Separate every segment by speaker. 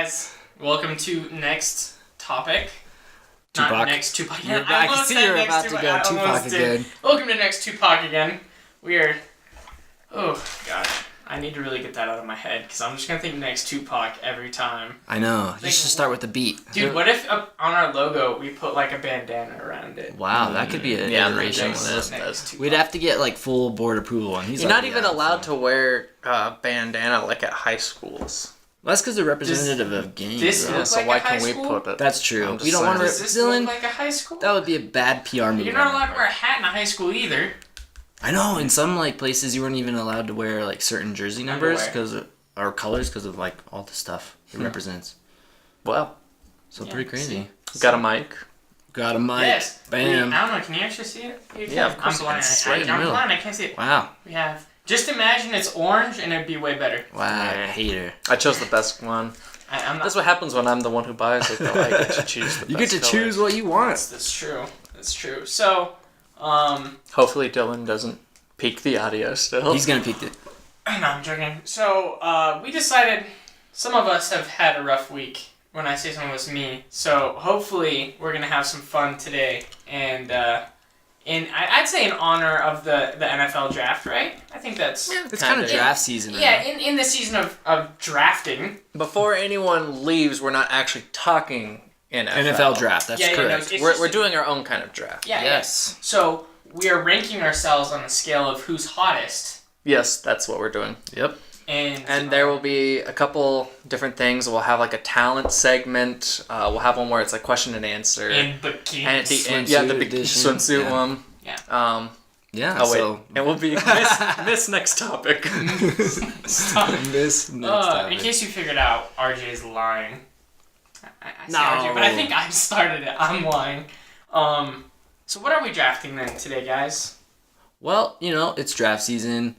Speaker 1: guys, welcome to next topic.
Speaker 2: Tupac.
Speaker 1: Not next Tupac.
Speaker 2: I can see you're about to go Tupac again.
Speaker 1: Welcome to next Tupac again. We are... Oh, God. I need to really get that out of my head, because I'm just going to think next Tupac every time.
Speaker 2: I know. You should start with the beat.
Speaker 1: Dude, what if on our logo we put like a bandana around it?
Speaker 2: Wow, that could be an iteration of this. We'd have to get like full board approval. And
Speaker 3: You're not even allowed to wear bandana like at high schools.
Speaker 2: Well, that's because they're representative of games.
Speaker 1: This looks
Speaker 3: so
Speaker 1: like
Speaker 3: why
Speaker 1: a high
Speaker 3: can we
Speaker 1: school?
Speaker 3: put it?
Speaker 2: That's true. We don't want to.
Speaker 1: Does this
Speaker 2: Dylan,
Speaker 1: look like a high school?
Speaker 2: that would be a bad PR move.
Speaker 1: You're not allowed to wear a hat in a high school either.
Speaker 2: I know. In some like places, you weren't even allowed to wear like certain jersey numbers or colors because of like all the stuff it represents.
Speaker 3: Wow.
Speaker 2: So pretty crazy.
Speaker 3: Got a mic.
Speaker 2: Got a mic.
Speaker 1: Yes.
Speaker 2: Bam.
Speaker 1: I don't know. Can you actually see it?
Speaker 3: Yeah, of course.
Speaker 1: I'm blind.
Speaker 2: I'm
Speaker 1: blind. I can't see it.
Speaker 2: Wow.
Speaker 1: We have. Just imagine it's orange and it'd be way better.
Speaker 2: Wow. Hater.
Speaker 3: I chose the best one.
Speaker 1: I'm not.
Speaker 3: That's what happens when I'm the one who buys it, though. I get to choose the best
Speaker 2: You get to
Speaker 3: color.
Speaker 2: choose what you want.
Speaker 1: That's true. That's true. So,
Speaker 3: Hopefully Dylan doesn't peak the audio still.
Speaker 2: He's gonna peek it.
Speaker 1: No, I'm joking. So, we decided some of us have had a rough week. When I say some of us, me. So, hopefully, we're going to have some fun today. And, I'd say in honor of the NFL draft, right? I think that's...
Speaker 2: It's kind of draft season.
Speaker 1: Yeah, in the season of drafting.
Speaker 3: Before anyone leaves, we're not actually talking
Speaker 2: NFL draft, that's correct.
Speaker 3: We're doing our own kind of draft.
Speaker 1: Yeah,
Speaker 2: Yes.
Speaker 1: Yeah. So, we are ranking ourselves on a scale of who's hottest.
Speaker 3: Yes, that's what we're doing.
Speaker 2: Yep.
Speaker 3: And there will be a couple different things. We'll have like a talent segment. We'll have one where it's like question and answer.
Speaker 1: In bikini.
Speaker 3: And at the end,
Speaker 2: Swimsuit
Speaker 3: the big
Speaker 2: edition.
Speaker 3: swimsuit one.
Speaker 1: Yeah.
Speaker 2: Yeah.
Speaker 3: Oh wait,
Speaker 2: So
Speaker 3: and we'll be miss next topic.
Speaker 1: Stop.
Speaker 2: this next topic.
Speaker 1: In case you figured out, RJ's lying. I say
Speaker 2: No.
Speaker 1: RJ, but I think I started it. I'm lying. So what are we drafting then today, guys?
Speaker 2: Well, it's draft season.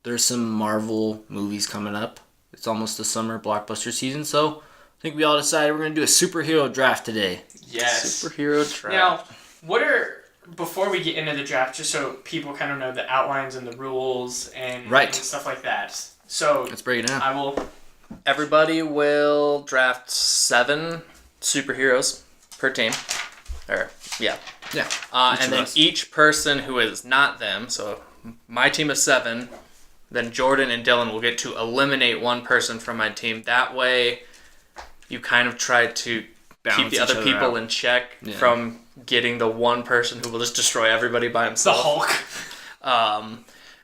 Speaker 2: There's some Marvel movies coming up. It's almost the summer blockbuster season, so I think we all decided we're going to do a superhero draft today.
Speaker 1: Yes.
Speaker 3: Superhero draft.
Speaker 1: Now, before we get into the draft, just so people kind of know the outlines and the rules and stuff like that. So
Speaker 2: let's break it down.
Speaker 1: I will.
Speaker 3: Everybody will draft 7 superheroes per team. Yeah. And then each person who is not them, so my team is 7, then Jordan and Dylan will get to eliminate one person from my team. That way, you kind of try to keep the other people in check from getting the one person who will just destroy everybody by himself.
Speaker 1: The Hulk.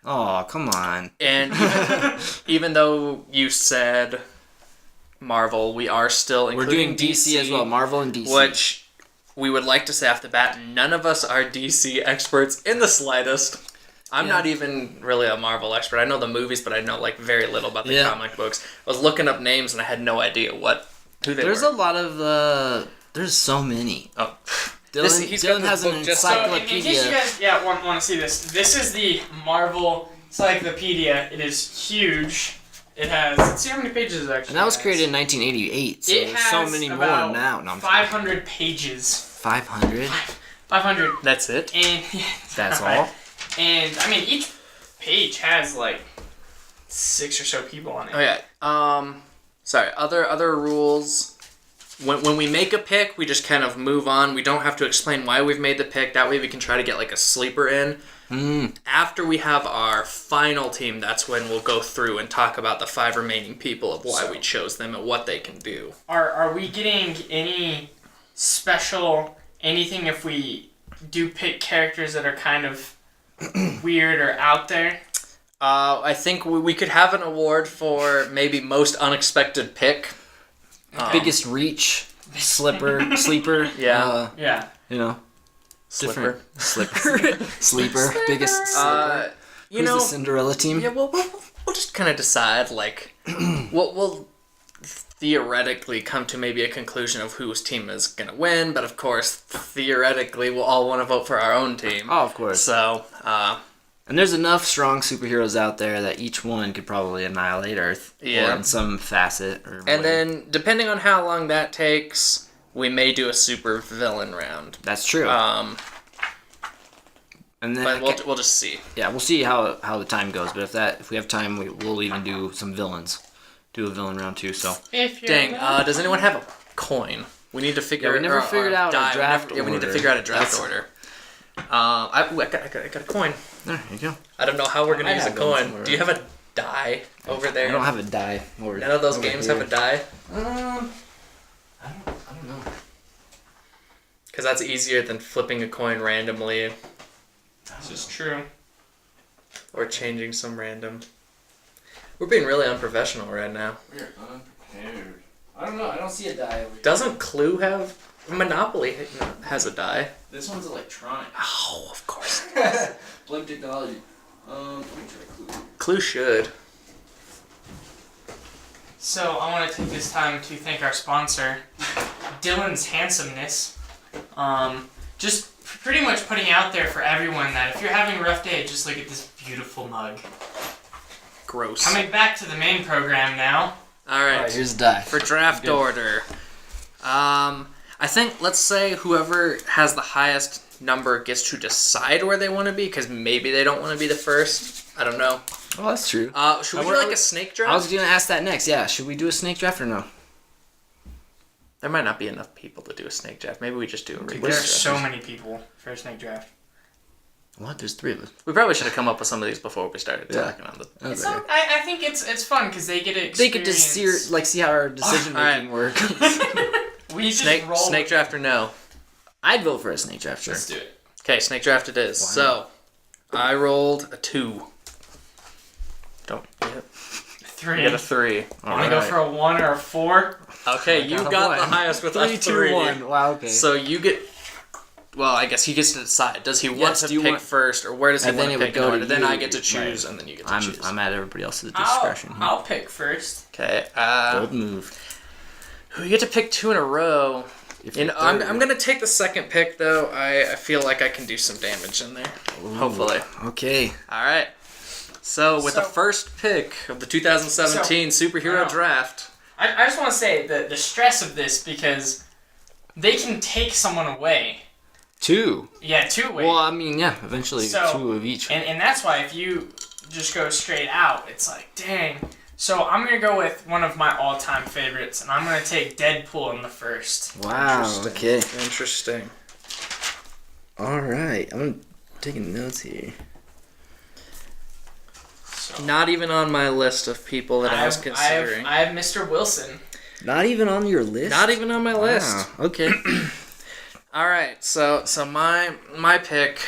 Speaker 2: Oh, come on.
Speaker 3: And even though you said Marvel, we are still including
Speaker 2: We're doing DC as well, Marvel and DC.
Speaker 3: Which we would like to say off the bat, none of us are DC experts in the slightest. I'm not even really a Marvel expert. I know the movies, but I know very little about the comic books. I was looking up names and I had no idea who they were.
Speaker 2: There's a lot of there's so many.
Speaker 3: Oh.
Speaker 2: Dylan has an encyclopedia.
Speaker 1: So in case you guys want to see this is the Marvel Encyclopedia. It is huge. It has, let's see how many pages it actually
Speaker 2: And that was
Speaker 1: has.
Speaker 2: created in 1988, so
Speaker 1: it
Speaker 2: there's
Speaker 1: has
Speaker 2: so many more
Speaker 1: about
Speaker 2: now. No,
Speaker 1: 500 pages.
Speaker 2: 500?
Speaker 1: 500.
Speaker 3: That's it?
Speaker 1: And
Speaker 2: That's all?
Speaker 1: And, I mean, each page has, 6 or so people on it.
Speaker 3: Oh, yeah. Sorry, other rules. When we make a pick, we just kind of move on. We don't have to explain why we've made the pick. That way we can try to get, a sleeper in. After we have our final team, that's when we'll go through and talk about the 5 remaining people of why we chose them and what they can do.
Speaker 1: Are we getting any special anything if we do pick characters that are kind of weird or out there?
Speaker 3: I think we could have an award for maybe most unexpected pick.
Speaker 2: Biggest reach, sleeper.
Speaker 3: Yeah.
Speaker 2: Different. Slipper. Sleeper. Biggest slipper. Who's the Cinderella team?
Speaker 3: Yeah, we'll just kind of decide, we'll theoretically come to maybe a conclusion of whose team is going to win, but of course, theoretically, we'll all want to vote for our own team.
Speaker 2: Oh, of course.
Speaker 3: So,
Speaker 2: and there's enough strong superheroes out there that each one could probably annihilate Earth.
Speaker 3: Yeah.
Speaker 2: Or in some facet. Or
Speaker 3: and then, depending on how long that takes, we may do a super villain round.
Speaker 2: That's true. And then
Speaker 3: but we'll just see.
Speaker 2: Yeah, we'll see how the time goes. But if we have time, we'll even do some villains do a villain round 2. So
Speaker 1: If you're
Speaker 3: Dang. Does anyone have a coin? We need to figure.
Speaker 2: we never figured out a draft
Speaker 3: we need to
Speaker 2: order.
Speaker 3: figure out a draft order. I got a coin.
Speaker 2: there you go.
Speaker 3: I don't know how we're gonna
Speaker 2: I
Speaker 3: use a
Speaker 2: have one
Speaker 3: coin.
Speaker 2: somewhere.
Speaker 3: Do you have a die over there?
Speaker 2: I don't have a die. Over,
Speaker 3: None of those
Speaker 2: over
Speaker 3: games
Speaker 2: here.
Speaker 3: have a die.
Speaker 2: I don't know.
Speaker 3: Because that's easier than flipping a coin randomly
Speaker 1: This is true.
Speaker 3: or changing some random. We're being really unprofessional right now.
Speaker 2: We're unprepared. I don't know. I don't see a die over here.
Speaker 3: Doesn't Clue have Monopoly has a die?
Speaker 2: This one's electronic.
Speaker 3: Oh, of course.
Speaker 2: Blink technology. Let me try Clue.
Speaker 3: Clue should.
Speaker 1: So I want to take this time to thank our sponsor, Dylan's Handsomeness. Just pretty much putting out there for everyone that if you're having a rough day, just look at this beautiful mug.
Speaker 3: Gross.
Speaker 1: Coming back to the main program now.
Speaker 3: All right.
Speaker 2: Alright, here's the die.
Speaker 3: For draft
Speaker 2: Good.
Speaker 3: order, I think let's say whoever has the highest number gets to decide where they want to be, because maybe they don't want to be the first. I don't know.
Speaker 2: Oh, that's true.
Speaker 3: Should we do like a snake draft?
Speaker 2: I was gonna ask that next. Yeah, should we do a snake draft or no?
Speaker 3: There might not be enough people to do a snake draft. Maybe we just do a
Speaker 1: There
Speaker 3: regular
Speaker 1: are
Speaker 3: draft.
Speaker 1: so many people for a snake draft.
Speaker 2: What? There's 3 of us.
Speaker 3: We probably should have come up with some of these before we started
Speaker 2: Yeah.
Speaker 3: talking on the.
Speaker 1: It's not, I think it's fun because they get to
Speaker 2: They could just see how our decision making works.
Speaker 1: We just
Speaker 3: Snake
Speaker 1: roll.
Speaker 3: snake draft or no?
Speaker 2: I'd vote for a snake draft. Sure.
Speaker 1: Let's do it.
Speaker 3: Okay, snake draft it is.
Speaker 2: Wow.
Speaker 3: So, I rolled a 2. Don't. Yep.
Speaker 1: 3.
Speaker 3: You got a 3.
Speaker 1: Want to go for a 1 or a 4?
Speaker 3: Okay, you got the
Speaker 2: one.
Speaker 3: highest with
Speaker 2: 3,
Speaker 3: a
Speaker 2: 2, 1. Wow. Okay.
Speaker 3: So you get. Well, I guess he gets to decide. Does he want
Speaker 2: Yes,
Speaker 3: to
Speaker 2: do you
Speaker 3: pick
Speaker 2: want-
Speaker 3: first, or where does he
Speaker 2: And
Speaker 3: want
Speaker 2: then
Speaker 3: to
Speaker 2: it
Speaker 3: pick
Speaker 2: would
Speaker 3: in
Speaker 2: go to
Speaker 3: order? Then
Speaker 2: you.
Speaker 3: I get to choose,
Speaker 2: Right.
Speaker 3: and then you get to
Speaker 2: I'm
Speaker 3: choose.
Speaker 2: I'm at everybody else's discretion. here.
Speaker 1: I'll pick first.
Speaker 3: Okay.
Speaker 2: Bold move.
Speaker 3: We get to pick 2 in a row.
Speaker 2: If
Speaker 3: You
Speaker 2: you're
Speaker 3: know, I'm
Speaker 2: third.
Speaker 3: gonna take the second pick though. I feel like I can do some damage in there.
Speaker 2: Ooh,
Speaker 3: Hopefully.
Speaker 2: Okay.
Speaker 3: All right. So with the
Speaker 1: So-
Speaker 3: first pick of the 2017 superhero
Speaker 1: Wow.
Speaker 3: draft,
Speaker 1: I just want to say the stress of this because they can take someone away.
Speaker 2: 2.
Speaker 1: Yeah, 2 away.
Speaker 2: Well, I mean, yeah. Eventually,
Speaker 1: So-
Speaker 2: 2 of each.
Speaker 1: And that's why if you just go straight out, it's like, dang. So I'm going to go with one of my all-time favorites, and I'm going to take Deadpool in the first.
Speaker 2: Wow. Okay.
Speaker 3: interesting.
Speaker 2: All right. I'm taking notes here.
Speaker 1: So
Speaker 3: Not even on my list of people that I was considering.
Speaker 1: I have Mr. Wilson.
Speaker 2: Not even on your list.
Speaker 3: Not even on my list.
Speaker 2: Wow. Okay.
Speaker 3: All right, so my pick,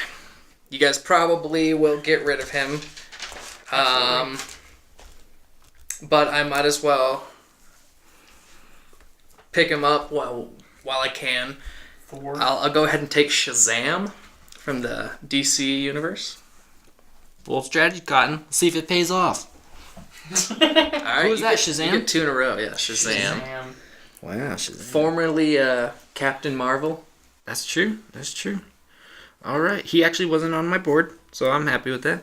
Speaker 3: you guys probably will get rid of him, but I might as well pick him up while I can.
Speaker 1: 4.
Speaker 3: I'll go ahead and take Shazam from the DC universe.
Speaker 2: Bold strategy, Cotton. See if it pays off.
Speaker 3: All right,
Speaker 2: Who was
Speaker 3: you
Speaker 2: that,
Speaker 3: get-
Speaker 2: Shazam?
Speaker 3: You get 2 in a row, yeah, Shazam.
Speaker 2: Wow. Shazam.
Speaker 3: Formerly Captain Marvel.
Speaker 2: That's true. That's true. All right. He actually wasn't on my board, so I'm happy with that.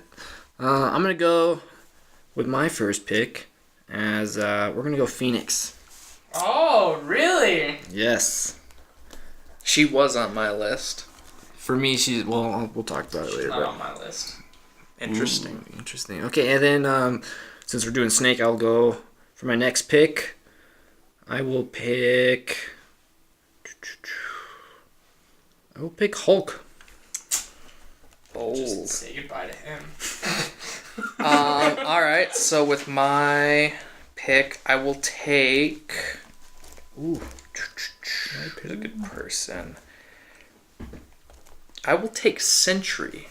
Speaker 2: I'm gonna go with my first pick as we're gonna go Phoenix.
Speaker 1: Oh, really?
Speaker 2: Yes.
Speaker 3: She was on my list.
Speaker 2: For me, she's well. We'll talk about it later.
Speaker 1: Not
Speaker 2: but-
Speaker 1: on my list.
Speaker 3: Interesting.
Speaker 2: Ooh, interesting. Okay, and then since we're doing Snake, I'll go for my next pick. I will pick. I will pick Hulk.
Speaker 3: Bold.
Speaker 1: Just say goodbye to him.
Speaker 3: All right. So with my pick, I will take.
Speaker 2: Ooh.
Speaker 3: Who's a good person? I will take Sentry.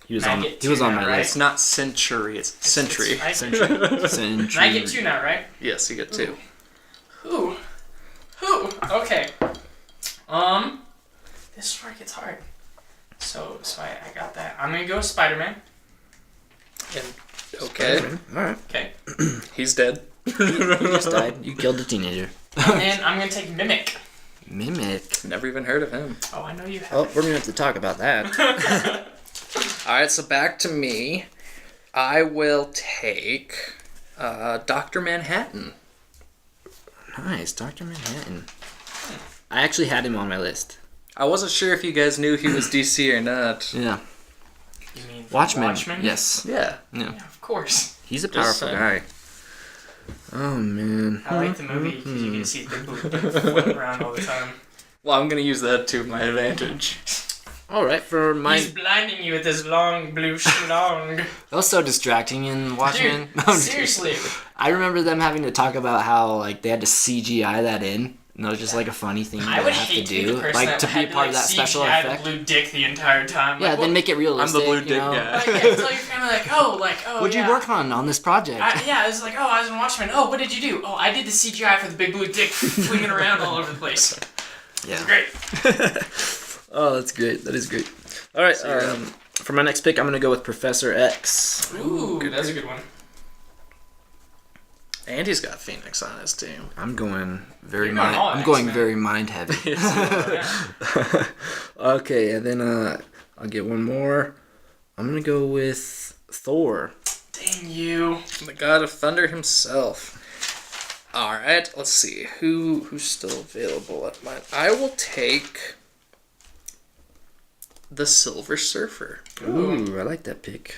Speaker 2: He was
Speaker 1: Can I
Speaker 2: on.
Speaker 1: get
Speaker 2: He was
Speaker 1: two
Speaker 2: on
Speaker 1: now,
Speaker 2: my
Speaker 1: right?
Speaker 3: It's not Century. It's Sentry.
Speaker 2: Sentry.
Speaker 1: Can I get 2 now, right?
Speaker 3: Yes, you get 2.
Speaker 1: Who? Okay. This is where it gets hard. So I got that. I'm gonna go Spider-Man.
Speaker 3: Okay.
Speaker 2: All right.
Speaker 1: Okay.
Speaker 3: He's dead.
Speaker 2: He just died. You killed a teenager.
Speaker 1: And then I'm gonna take Mimic.
Speaker 2: Mimic.
Speaker 3: Never even heard of him.
Speaker 1: Oh, I know you have.
Speaker 2: Oh, we're gonna have to talk about that.
Speaker 3: All right. So back to me. I will take Dr. Manhattan.
Speaker 2: Nice, Dr. Manhattan. I actually had him on my list.
Speaker 3: I wasn't sure if you guys knew he was DC or not.
Speaker 2: Yeah.
Speaker 1: You mean
Speaker 2: Watchmen.
Speaker 1: Watchmen?
Speaker 2: Yes.
Speaker 3: Yeah.
Speaker 1: Yeah, of course.
Speaker 2: He's a powerful guy. Oh, man.
Speaker 1: I like the movie because you get to see Big Blue Dick floating around all the time.
Speaker 3: Well, I'm going to use that to my advantage.
Speaker 2: All right, for my...
Speaker 1: He's blinding you with his long blue schlong.
Speaker 2: That was so distracting in Watchmen.
Speaker 1: Dude, seriously.
Speaker 2: I remember them having to talk about how like they had to CGI that in. And it was just like a funny thing
Speaker 1: I
Speaker 2: to
Speaker 1: would
Speaker 2: have
Speaker 1: hate
Speaker 2: to
Speaker 1: to be
Speaker 2: do,
Speaker 1: the person
Speaker 2: like
Speaker 1: that
Speaker 2: to be
Speaker 1: had
Speaker 2: part
Speaker 1: to,
Speaker 2: of that special
Speaker 1: CGI
Speaker 2: effect.
Speaker 1: the blue dick the entire time.
Speaker 2: Yeah,
Speaker 1: Like,
Speaker 2: then make it realistic.
Speaker 3: I'm the blue dick
Speaker 2: guy.
Speaker 3: guy.
Speaker 1: Like, yeah, so you're kind of like, oh,
Speaker 2: What'd you work on this project?
Speaker 1: Yeah, it's like, I was in Watchmen. Oh, what did you do? Oh, I did the CGI for the big blue dick flinging around all over the place.
Speaker 2: Yeah.
Speaker 1: It's great.
Speaker 2: Oh, that's great. That is great. All right, for my next pick, I'm gonna go with Professor X.
Speaker 1: Ooh, that's a good one.
Speaker 3: And he's got Phoenix on his team.
Speaker 2: I'm going
Speaker 1: X,
Speaker 2: very mind heavy. Okay, and then I'll get one more. I'm gonna go with Thor.
Speaker 1: Dang you.
Speaker 3: The god of thunder himself. All right, let's see who's still available at mine. I will take the Silver Surfer.
Speaker 2: Ooh, I like that pick.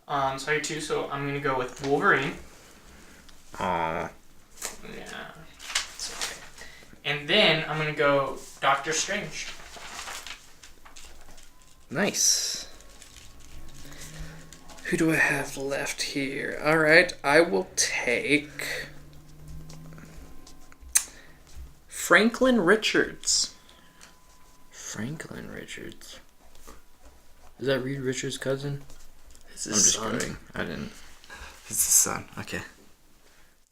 Speaker 1: So I have two, so I'm gonna go with Wolverine.
Speaker 2: Aw.
Speaker 1: Yeah, it's okay. And then I'm gonna go Doctor Strange.
Speaker 2: Nice.
Speaker 3: Who do I have left here? All right, I will take Franklin Richards.
Speaker 2: Franklin Richards. Is that Reed Richards' cousin?
Speaker 3: It's
Speaker 2: I'm
Speaker 3: his
Speaker 2: just
Speaker 3: son.
Speaker 2: kidding. I didn't. It's his son. Okay.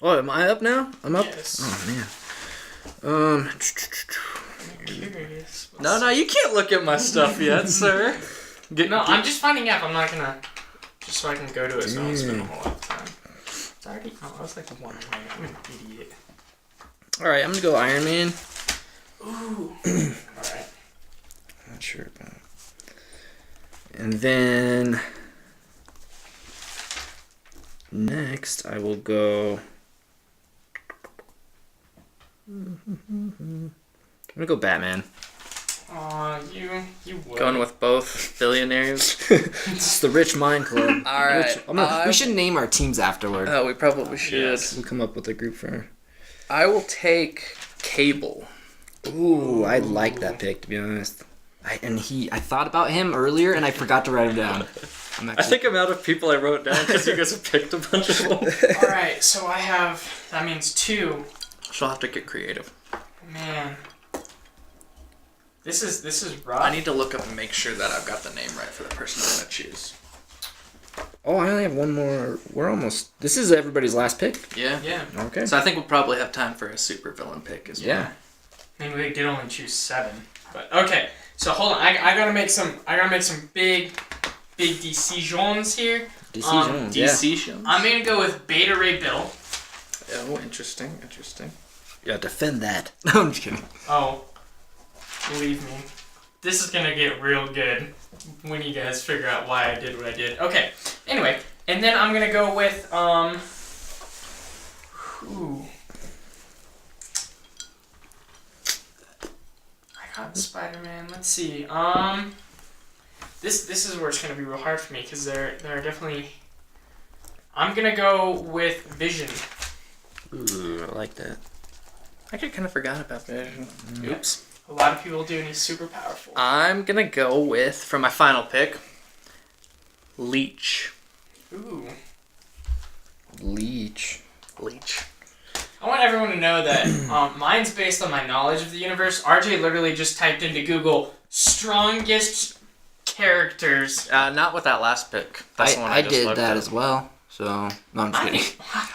Speaker 2: Oh, am I up now? I'm up?
Speaker 1: Yes.
Speaker 2: Oh, man.
Speaker 1: I'm curious.
Speaker 3: No, you can't look at my stuff yet, sir.
Speaker 1: I'm just finding out. I'm not gonna. Just so I can go to it, so I don't spend a whole lot of time. It's already. Oh, I was like one way. I'm an idiot.
Speaker 2: Alright, I'm gonna go Iron Man.
Speaker 1: Ooh. Alright.
Speaker 2: Not sure about it. And then next I will go. I'm gonna go Batman.
Speaker 1: Aw, you would.
Speaker 3: Going with both billionaires.
Speaker 2: It's the Rich Mind Club.
Speaker 3: Alright.
Speaker 2: We should name our teams afterward.
Speaker 3: Oh, we probably should.
Speaker 1: Yes.
Speaker 2: We'll come up with a group for.
Speaker 3: I will take Cable.
Speaker 2: Ooh, I like that pick, to be honest. I thought about him earlier and I forgot to write him down.
Speaker 3: I think I'm out of people I wrote down because you guys have picked a bunch of them.
Speaker 1: Alright, so I have. That means two.
Speaker 3: She'll have to get creative.
Speaker 1: Man. This is rough.
Speaker 3: I need to look up and make sure that I've got the name right for the person I'm going to choose.
Speaker 2: Oh, I only have one more. We're almost. This is everybody's last pick.
Speaker 3: Yeah?
Speaker 1: Yeah.
Speaker 2: Okay.
Speaker 3: So I think we'll probably have time for a super villain pick as well.
Speaker 2: Yeah.
Speaker 1: I mean, we did only choose 7, but okay. So hold on, I gotta make some big decisions here.
Speaker 2: Decisions.
Speaker 3: Decisions.
Speaker 1: I'm gonna go with Beta Ray Bill.
Speaker 3: Oh, interesting.
Speaker 2: Yeah, defend that. No, I'm just kidding.
Speaker 1: Oh, believe me, this is gonna get real good when you guys figure out why I did what I did. Okay. Anyway, and then I'm gonna go with Ooh. I got Spider-Man. Let's see. This is where it's gonna be real hard for me because there are definitely. I'm gonna go with Vision.
Speaker 2: Ooh, I like that.
Speaker 3: I kind of forgot about Vision. Oops.
Speaker 1: A lot of people do, and he's super powerful.
Speaker 3: I'm going to go with, for my final pick, Leech.
Speaker 1: Ooh.
Speaker 2: Leech.
Speaker 1: I want everyone to know that mine's based on my knowledge of the universe. RJ literally just typed into Google strongest characters.
Speaker 3: Not with that last pick. That's the one
Speaker 2: I
Speaker 3: just
Speaker 2: did
Speaker 3: looked
Speaker 2: that
Speaker 3: up.
Speaker 2: as well. So, no, I'm just kidding.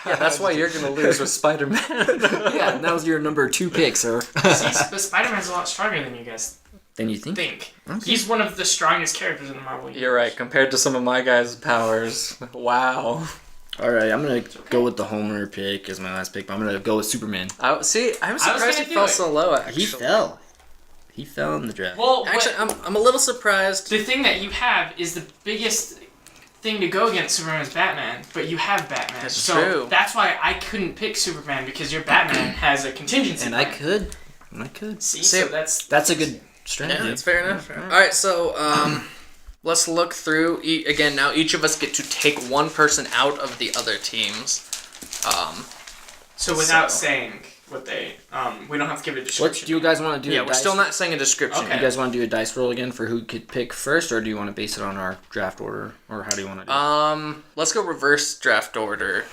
Speaker 3: Yeah, that's why you're going to lose with Spider-Man.
Speaker 2: Yeah, that was your number 2 pick, sir.
Speaker 1: See, but Spider-Man's a lot stronger than you guys
Speaker 2: Then you think?
Speaker 1: Okay. He's one of the strongest characters in the Marvel universe.
Speaker 3: You're right, compared to some of my guys' powers. Wow.
Speaker 2: Alright, I'm going to go with the Homer pick as my last pick, but I'm going to go with Superman.
Speaker 3: I was surprised he fell so low, actually.
Speaker 2: He fell in the draft.
Speaker 1: Well,
Speaker 3: Actually, I'm a little surprised.
Speaker 1: the thing that you have is the biggest thing to go against Superman is Batman, but you have Batman.
Speaker 3: That's true.
Speaker 1: That's why I couldn't pick Superman, because your Batman has a contingency
Speaker 2: And
Speaker 1: plan.
Speaker 2: I could.
Speaker 1: See,
Speaker 3: See,
Speaker 1: so that's
Speaker 2: a good strategy.
Speaker 3: Yeah, that's fair enough. Alright, so, let's look through again. Now each of us get to take one person out of the other teams.
Speaker 1: So without saying what they, we don't have to give a description.
Speaker 2: What do you guys want to do?
Speaker 3: Yeah, we're still not saying a description.
Speaker 2: Okay. You guys want to do a dice roll again for who could pick first, or do you want to base it on our draft order, or how do you want to do it?
Speaker 3: Let's go reverse draft order,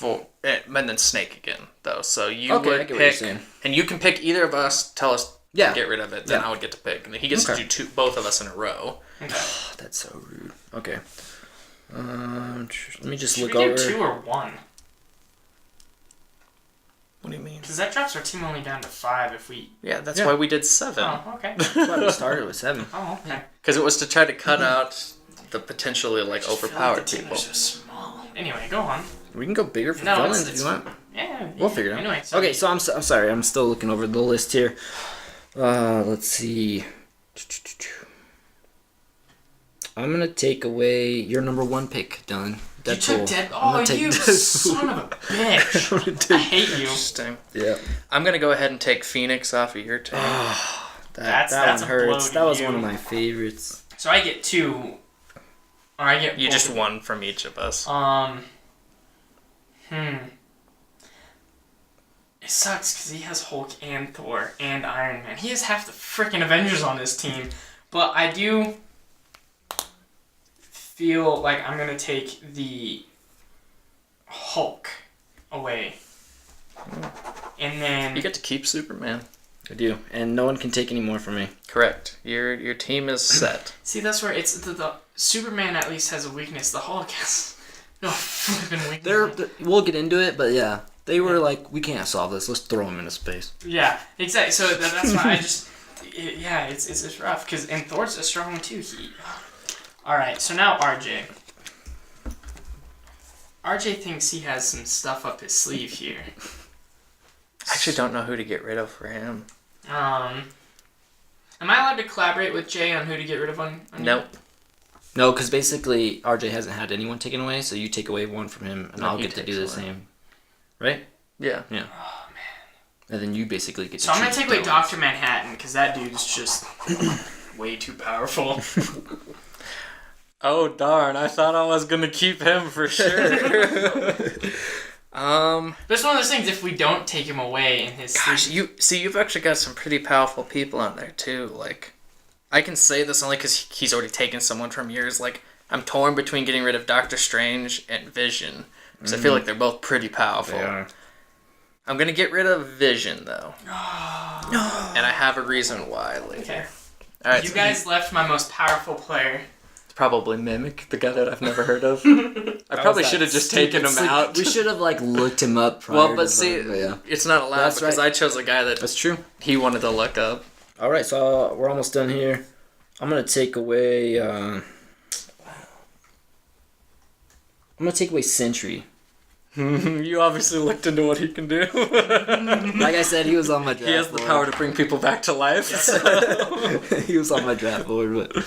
Speaker 3: and then snake again though. So you would pick, and you can pick either of us. Tell us to get rid of it. Then I would get to pick, and he gets to do both of us in a row.
Speaker 1: Okay.
Speaker 2: That's so rude. Okay. Let me just
Speaker 1: Should
Speaker 2: look
Speaker 1: we
Speaker 2: over.
Speaker 1: do 2 or 1?
Speaker 3: What do you mean?
Speaker 1: Because that drops our team only down to 5 if we...
Speaker 3: Yeah, that's why we did 7.
Speaker 1: Oh, okay.
Speaker 2: That's why we started with 7.
Speaker 1: Oh, okay.
Speaker 3: Because it was to try to cut out the potentially overpowered
Speaker 1: people.
Speaker 3: people.
Speaker 1: So small. Anyway, go on.
Speaker 2: We can go bigger for villains if you want.
Speaker 1: Yeah,
Speaker 2: we'll figure it out.
Speaker 1: Anyway,
Speaker 2: okay, so I'm sorry. I'm still looking over the list here. Let's see. I'm gonna take away your number 1 pick, Dylan. Deadpool.
Speaker 1: You took Deadpool. Oh, you son of a bitch! I hate you.
Speaker 3: Interesting.
Speaker 2: Yeah.
Speaker 3: I'm gonna go ahead and take Phoenix off of your team.
Speaker 2: That one hurts. That was one of my favorites.
Speaker 1: So I get 2. Or I get.
Speaker 3: You just 1 from each of us.
Speaker 1: It sucks because he has Hulk and Thor and Iron Man. He has half the freaking Avengers on his team. But I do feel like I'm going to take the Hulk away. And then...
Speaker 3: You get to keep Superman.
Speaker 2: I do. And no one can take any more from me.
Speaker 3: Correct. Your team is set.
Speaker 1: See, that's where it's... The Superman at least has a weakness. The Hulk has no flipping weakness.
Speaker 2: We'll get into it, but yeah. They were like, we can't solve this. Let's throw him into space.
Speaker 1: Yeah, exactly. So that's why I just... Yeah, it's rough. And Thor's a strong one too. Alright, so now RJ. RJ thinks he has some stuff up his sleeve here.
Speaker 3: I actually don't know who to get rid of for him.
Speaker 1: Am I allowed to collaborate with Jay on who to get rid of on
Speaker 3: Nope.
Speaker 2: No, because basically RJ hasn't had anyone taken away, so you take away 1 from him, and I'll get to do the same. Right?
Speaker 3: Yeah.
Speaker 2: Yeah. Oh, man. And then you basically get to
Speaker 1: So I'm going to take away Dr. Manhattan, because that dude's just way too powerful.
Speaker 3: Oh, darn. I thought I was going to keep him for sure.
Speaker 1: But it's one of those things, if we don't take him away in his sleep...
Speaker 3: You've actually got some pretty powerful people on there, too. Like, I can say this only because he's already taken someone from yours. Like, I'm torn between getting rid of Doctor Strange and Vision. Because I feel like they're both pretty powerful.
Speaker 2: They are.
Speaker 3: I'm going to get rid of Vision, though. And I have a reason why later.
Speaker 1: Okay.
Speaker 3: All right,
Speaker 1: You guys left my most powerful player.
Speaker 3: Probably Mimic, the guy that I've never heard of. I probably should have just taken him out.
Speaker 2: We should have looked him up prior.
Speaker 3: It's not allowed because I chose a guy
Speaker 2: that's true.
Speaker 3: He wanted to look up.
Speaker 2: All right, so we're almost done here. I'm gonna take away. I'm gonna take away Sentry.
Speaker 3: You obviously looked into what he can do.
Speaker 2: Like I said, he was on my draft board.
Speaker 3: He has the power to bring people back to life. So.
Speaker 2: He was on my draft board, but...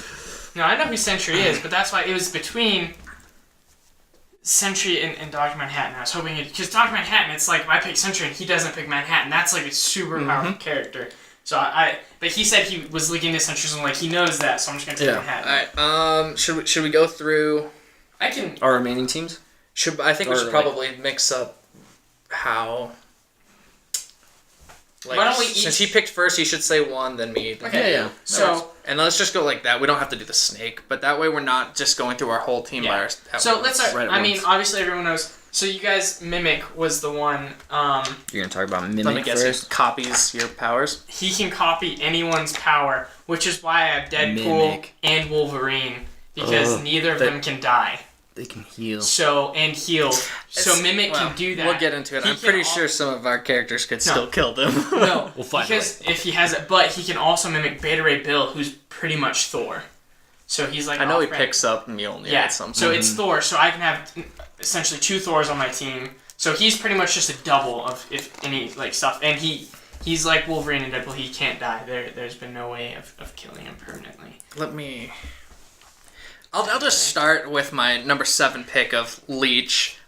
Speaker 1: No, I know who Sentry is, but that's why it was between Sentry and Dr. Manhattan. I was hoping because Dr. Manhattan, it's like if I pick Sentry and he doesn't pick Manhattan, that's like a super powerful character. So but he said he was looking into Sentry, and like he knows that, so I'm just gonna take Manhattan.
Speaker 3: All right. Should we go through?
Speaker 1: I can.
Speaker 2: Our remaining teams.
Speaker 3: I think we should probably mix up how. Like, why don't we since he picked first, he should say 1, then me. Then
Speaker 1: okay, yeah. So
Speaker 3: and let's just go like that. We don't have to do the snake, but that way we're not just going through our whole team by ourselves.
Speaker 1: So let's start. I mean, obviously everyone knows. So you guys, Mimic was the one.
Speaker 2: You're gonna talk about Mimic
Speaker 3: let me guess,
Speaker 2: first.
Speaker 3: he copies your powers.
Speaker 1: He can copy anyone's power, which is why I have Deadpool and Wolverine because neither of them can die.
Speaker 2: They can heal.
Speaker 1: So heal. So Mimic can do that.
Speaker 3: We'll get into it. I'm pretty sure some of our characters could still kill them.
Speaker 1: No,
Speaker 2: we'll find
Speaker 1: because if he has it, but he can also mimic Beta Ray Bill, who's pretty much Thor. So he's like.
Speaker 3: I know he picks up Mjolnir at some point.
Speaker 1: So it's Thor. So I can have essentially 2 Thors on my team. So he's pretty much just a double of if any like stuff, and he's like Wolverine and Deadpool. He can't die. There's been no way of killing him permanently.
Speaker 3: Let me. I'll just start with my number 7 pick of Leech,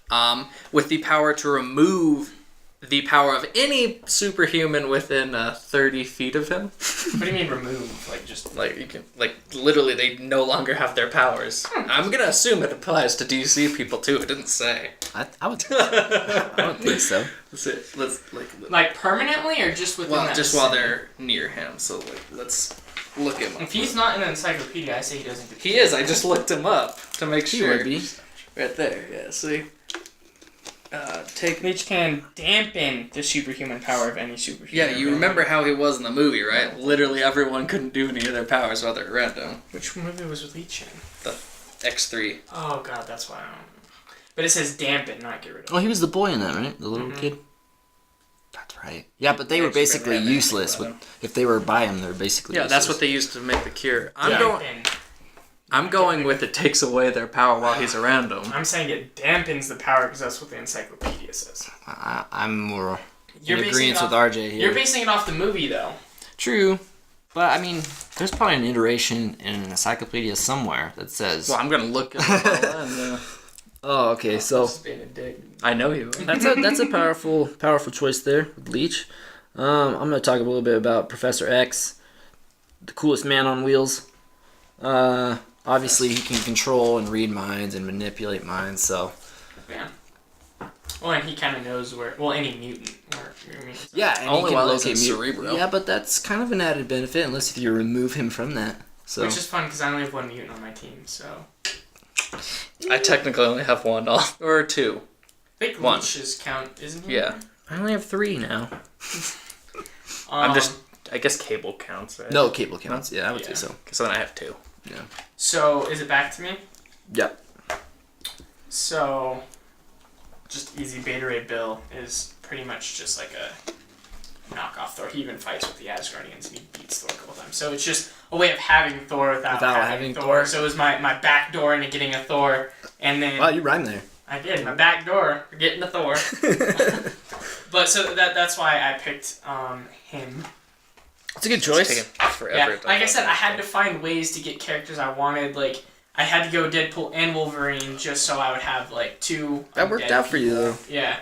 Speaker 3: with the power to remove the power of any superhuman within 30 feet of him.
Speaker 1: What do you mean remove? Like just
Speaker 3: Like you can, like literally, they no longer have their powers. I'm gonna assume it applies to DC people too. It didn't say.
Speaker 2: I would. I don't think so.
Speaker 3: Let's
Speaker 1: like permanently or just within that
Speaker 3: just while
Speaker 1: vicinity?
Speaker 3: they're near him. So like, let's look him up.
Speaker 1: If he's not in an encyclopedia, I say he doesn't get.
Speaker 3: He is. I just looked him up to make
Speaker 2: He
Speaker 3: sure.
Speaker 2: would be.
Speaker 3: Right there. Yeah. See. Take.
Speaker 1: Leech can dampen the superhuman power of any superhuman.
Speaker 3: Yeah, you remember how he was in the movie, right? Literally everyone couldn't do any of their powers while they're around him.
Speaker 1: Which movie was Leech in?
Speaker 3: The X3.
Speaker 1: Oh god, that's why I don't. But it says dampen, not get rid of.
Speaker 2: Oh, he was the boy in that, right? The little kid. That's right. Yeah, but they were basically useless. If they were by him, they're basically
Speaker 3: Yeah,
Speaker 2: useless.
Speaker 3: that's what they used to make the cure.
Speaker 1: Dampen.
Speaker 3: I'm going with it takes away their power while he's around them.
Speaker 1: I'm saying it dampens the power because that's what the encyclopedia says.
Speaker 2: I'm more
Speaker 1: You're
Speaker 2: in
Speaker 1: basing it
Speaker 2: agreement with
Speaker 1: off-
Speaker 2: RJ here.
Speaker 1: You're basing it off the movie though.
Speaker 2: True. But, I mean, there's probably an iteration in an encyclopedia somewhere that says...
Speaker 3: Well, I'm going to look at it all and,
Speaker 2: Oh, okay, so...
Speaker 1: Just being a dick.
Speaker 3: I know you.
Speaker 2: That's a powerful choice there with Leech. I'm going to talk a little bit about Professor X, the coolest man on wheels. Obviously, he can control and read minds and manipulate minds, so...
Speaker 1: Yeah. Well, and he kind of knows where... Well, any mutant.
Speaker 2: Yeah, and
Speaker 3: Only
Speaker 2: he can
Speaker 3: while he's in
Speaker 2: locate
Speaker 3: Cerebro.
Speaker 2: Yeah, but that's kind of an added benefit, unless if you remove him from that. So.
Speaker 1: Which is fun, because I only have one mutant on my team, so...
Speaker 3: I technically only have one, or two.
Speaker 1: I think
Speaker 3: One.
Speaker 1: Leech is count, isn't he?
Speaker 3: Yeah.
Speaker 2: I only have 3 now.
Speaker 3: I guess Cable counts, right?
Speaker 2: No, Cable counts. Yeah, I would say so.
Speaker 3: So then I have 2.
Speaker 2: Yeah.
Speaker 1: So, is it back to me?
Speaker 2: Yep.
Speaker 1: So, just easy Beta Ray Bill is pretty much just like a knockoff Thor. He even fights with the Asgardians and he beats Thor a couple times. So it's just a way of having Thor without having Thor. So it was my back door into getting a Thor. And then...
Speaker 2: Wow, you rhymed there.
Speaker 1: I did. My back door for getting a Thor. But so that's why I picked him.
Speaker 2: It's a good
Speaker 3: It's
Speaker 2: choice.
Speaker 3: taken forever.
Speaker 1: Yeah, like I said, I had to find ways to get characters I wanted. Like, I had to go Deadpool and Wolverine just so I would have, like, 2
Speaker 2: That worked
Speaker 1: undead
Speaker 2: out for you,
Speaker 1: people.
Speaker 2: though.
Speaker 1: Yeah.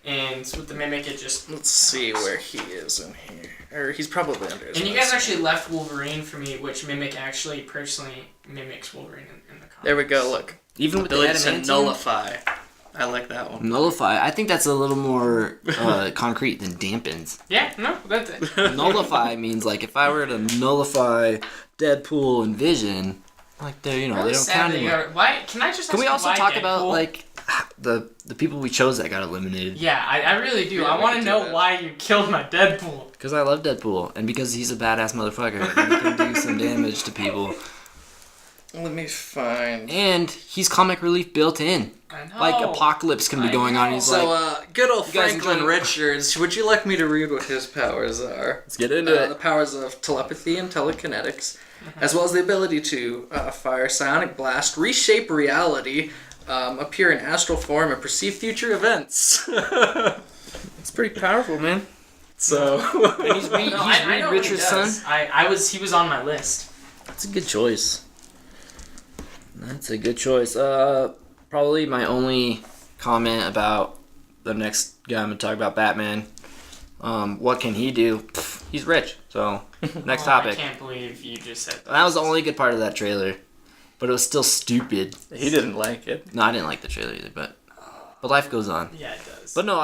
Speaker 1: And with the Mimic, it just...
Speaker 3: Let's see where he is in here. Or he's probably under his
Speaker 1: And you
Speaker 3: list.
Speaker 1: guys actually left Wolverine for me, which Mimic actually personally mimics Wolverine in the comics.
Speaker 3: There we go, look.
Speaker 2: Even with the
Speaker 3: Ability to
Speaker 2: adamantium?
Speaker 3: nullify. I like that one.
Speaker 2: Nullify. I think that's a little more concrete than dampens.
Speaker 1: Yeah, no, that's it.
Speaker 2: Nullify means, like, if I were to nullify Deadpool and Vision, like, they
Speaker 1: Really
Speaker 2: don't
Speaker 1: sad
Speaker 2: count
Speaker 1: that you
Speaker 2: anymore.
Speaker 1: are, why? Can I just
Speaker 2: Can we
Speaker 1: ask you
Speaker 2: also
Speaker 1: why
Speaker 2: talk about,
Speaker 1: Deadpool?
Speaker 2: like, the people we chose that got eliminated?
Speaker 1: Yeah, I really do.
Speaker 3: Yeah,
Speaker 1: I
Speaker 3: we
Speaker 1: want
Speaker 3: can
Speaker 1: to
Speaker 3: do
Speaker 1: know
Speaker 3: that.
Speaker 1: why you killed my Deadpool.
Speaker 2: Because I love Deadpool, and because he's a badass motherfucker, and he can do some damage to people.
Speaker 3: Let me find...
Speaker 2: And he's comic relief built in.
Speaker 1: I know.
Speaker 2: Like, Apocalypse can be
Speaker 1: I
Speaker 2: going on.
Speaker 1: know.
Speaker 2: He's
Speaker 3: So,
Speaker 2: like,
Speaker 3: good old
Speaker 2: you guys
Speaker 3: Franklin
Speaker 2: enjoy-
Speaker 3: Richards, would you like me to read what his powers are?
Speaker 2: let's get into
Speaker 3: The
Speaker 2: it.
Speaker 3: powers of telepathy and telekinetics, as well as the ability to fire psionic blast, reshape reality, appear in astral form, and perceive future events.
Speaker 2: It's pretty powerful, man.
Speaker 3: So,
Speaker 2: And he's Reed,
Speaker 1: No,
Speaker 2: he's
Speaker 1: I
Speaker 2: Reed
Speaker 1: know what he
Speaker 2: Richards'
Speaker 1: does.
Speaker 2: son.
Speaker 1: He was on my list.
Speaker 2: That's a good choice. That's a good choice. Probably my only comment about the next guy I'm gonna talk about, Batman. What can he do? Pff, he's rich. So, next
Speaker 1: I
Speaker 2: topic.
Speaker 1: can't believe you just said that.
Speaker 2: That was the only good part of that trailer, but it was still stupid.
Speaker 3: he didn't like it.
Speaker 2: No, I didn't like the trailer either, but life goes on.
Speaker 1: Yeah, it does.
Speaker 2: But no,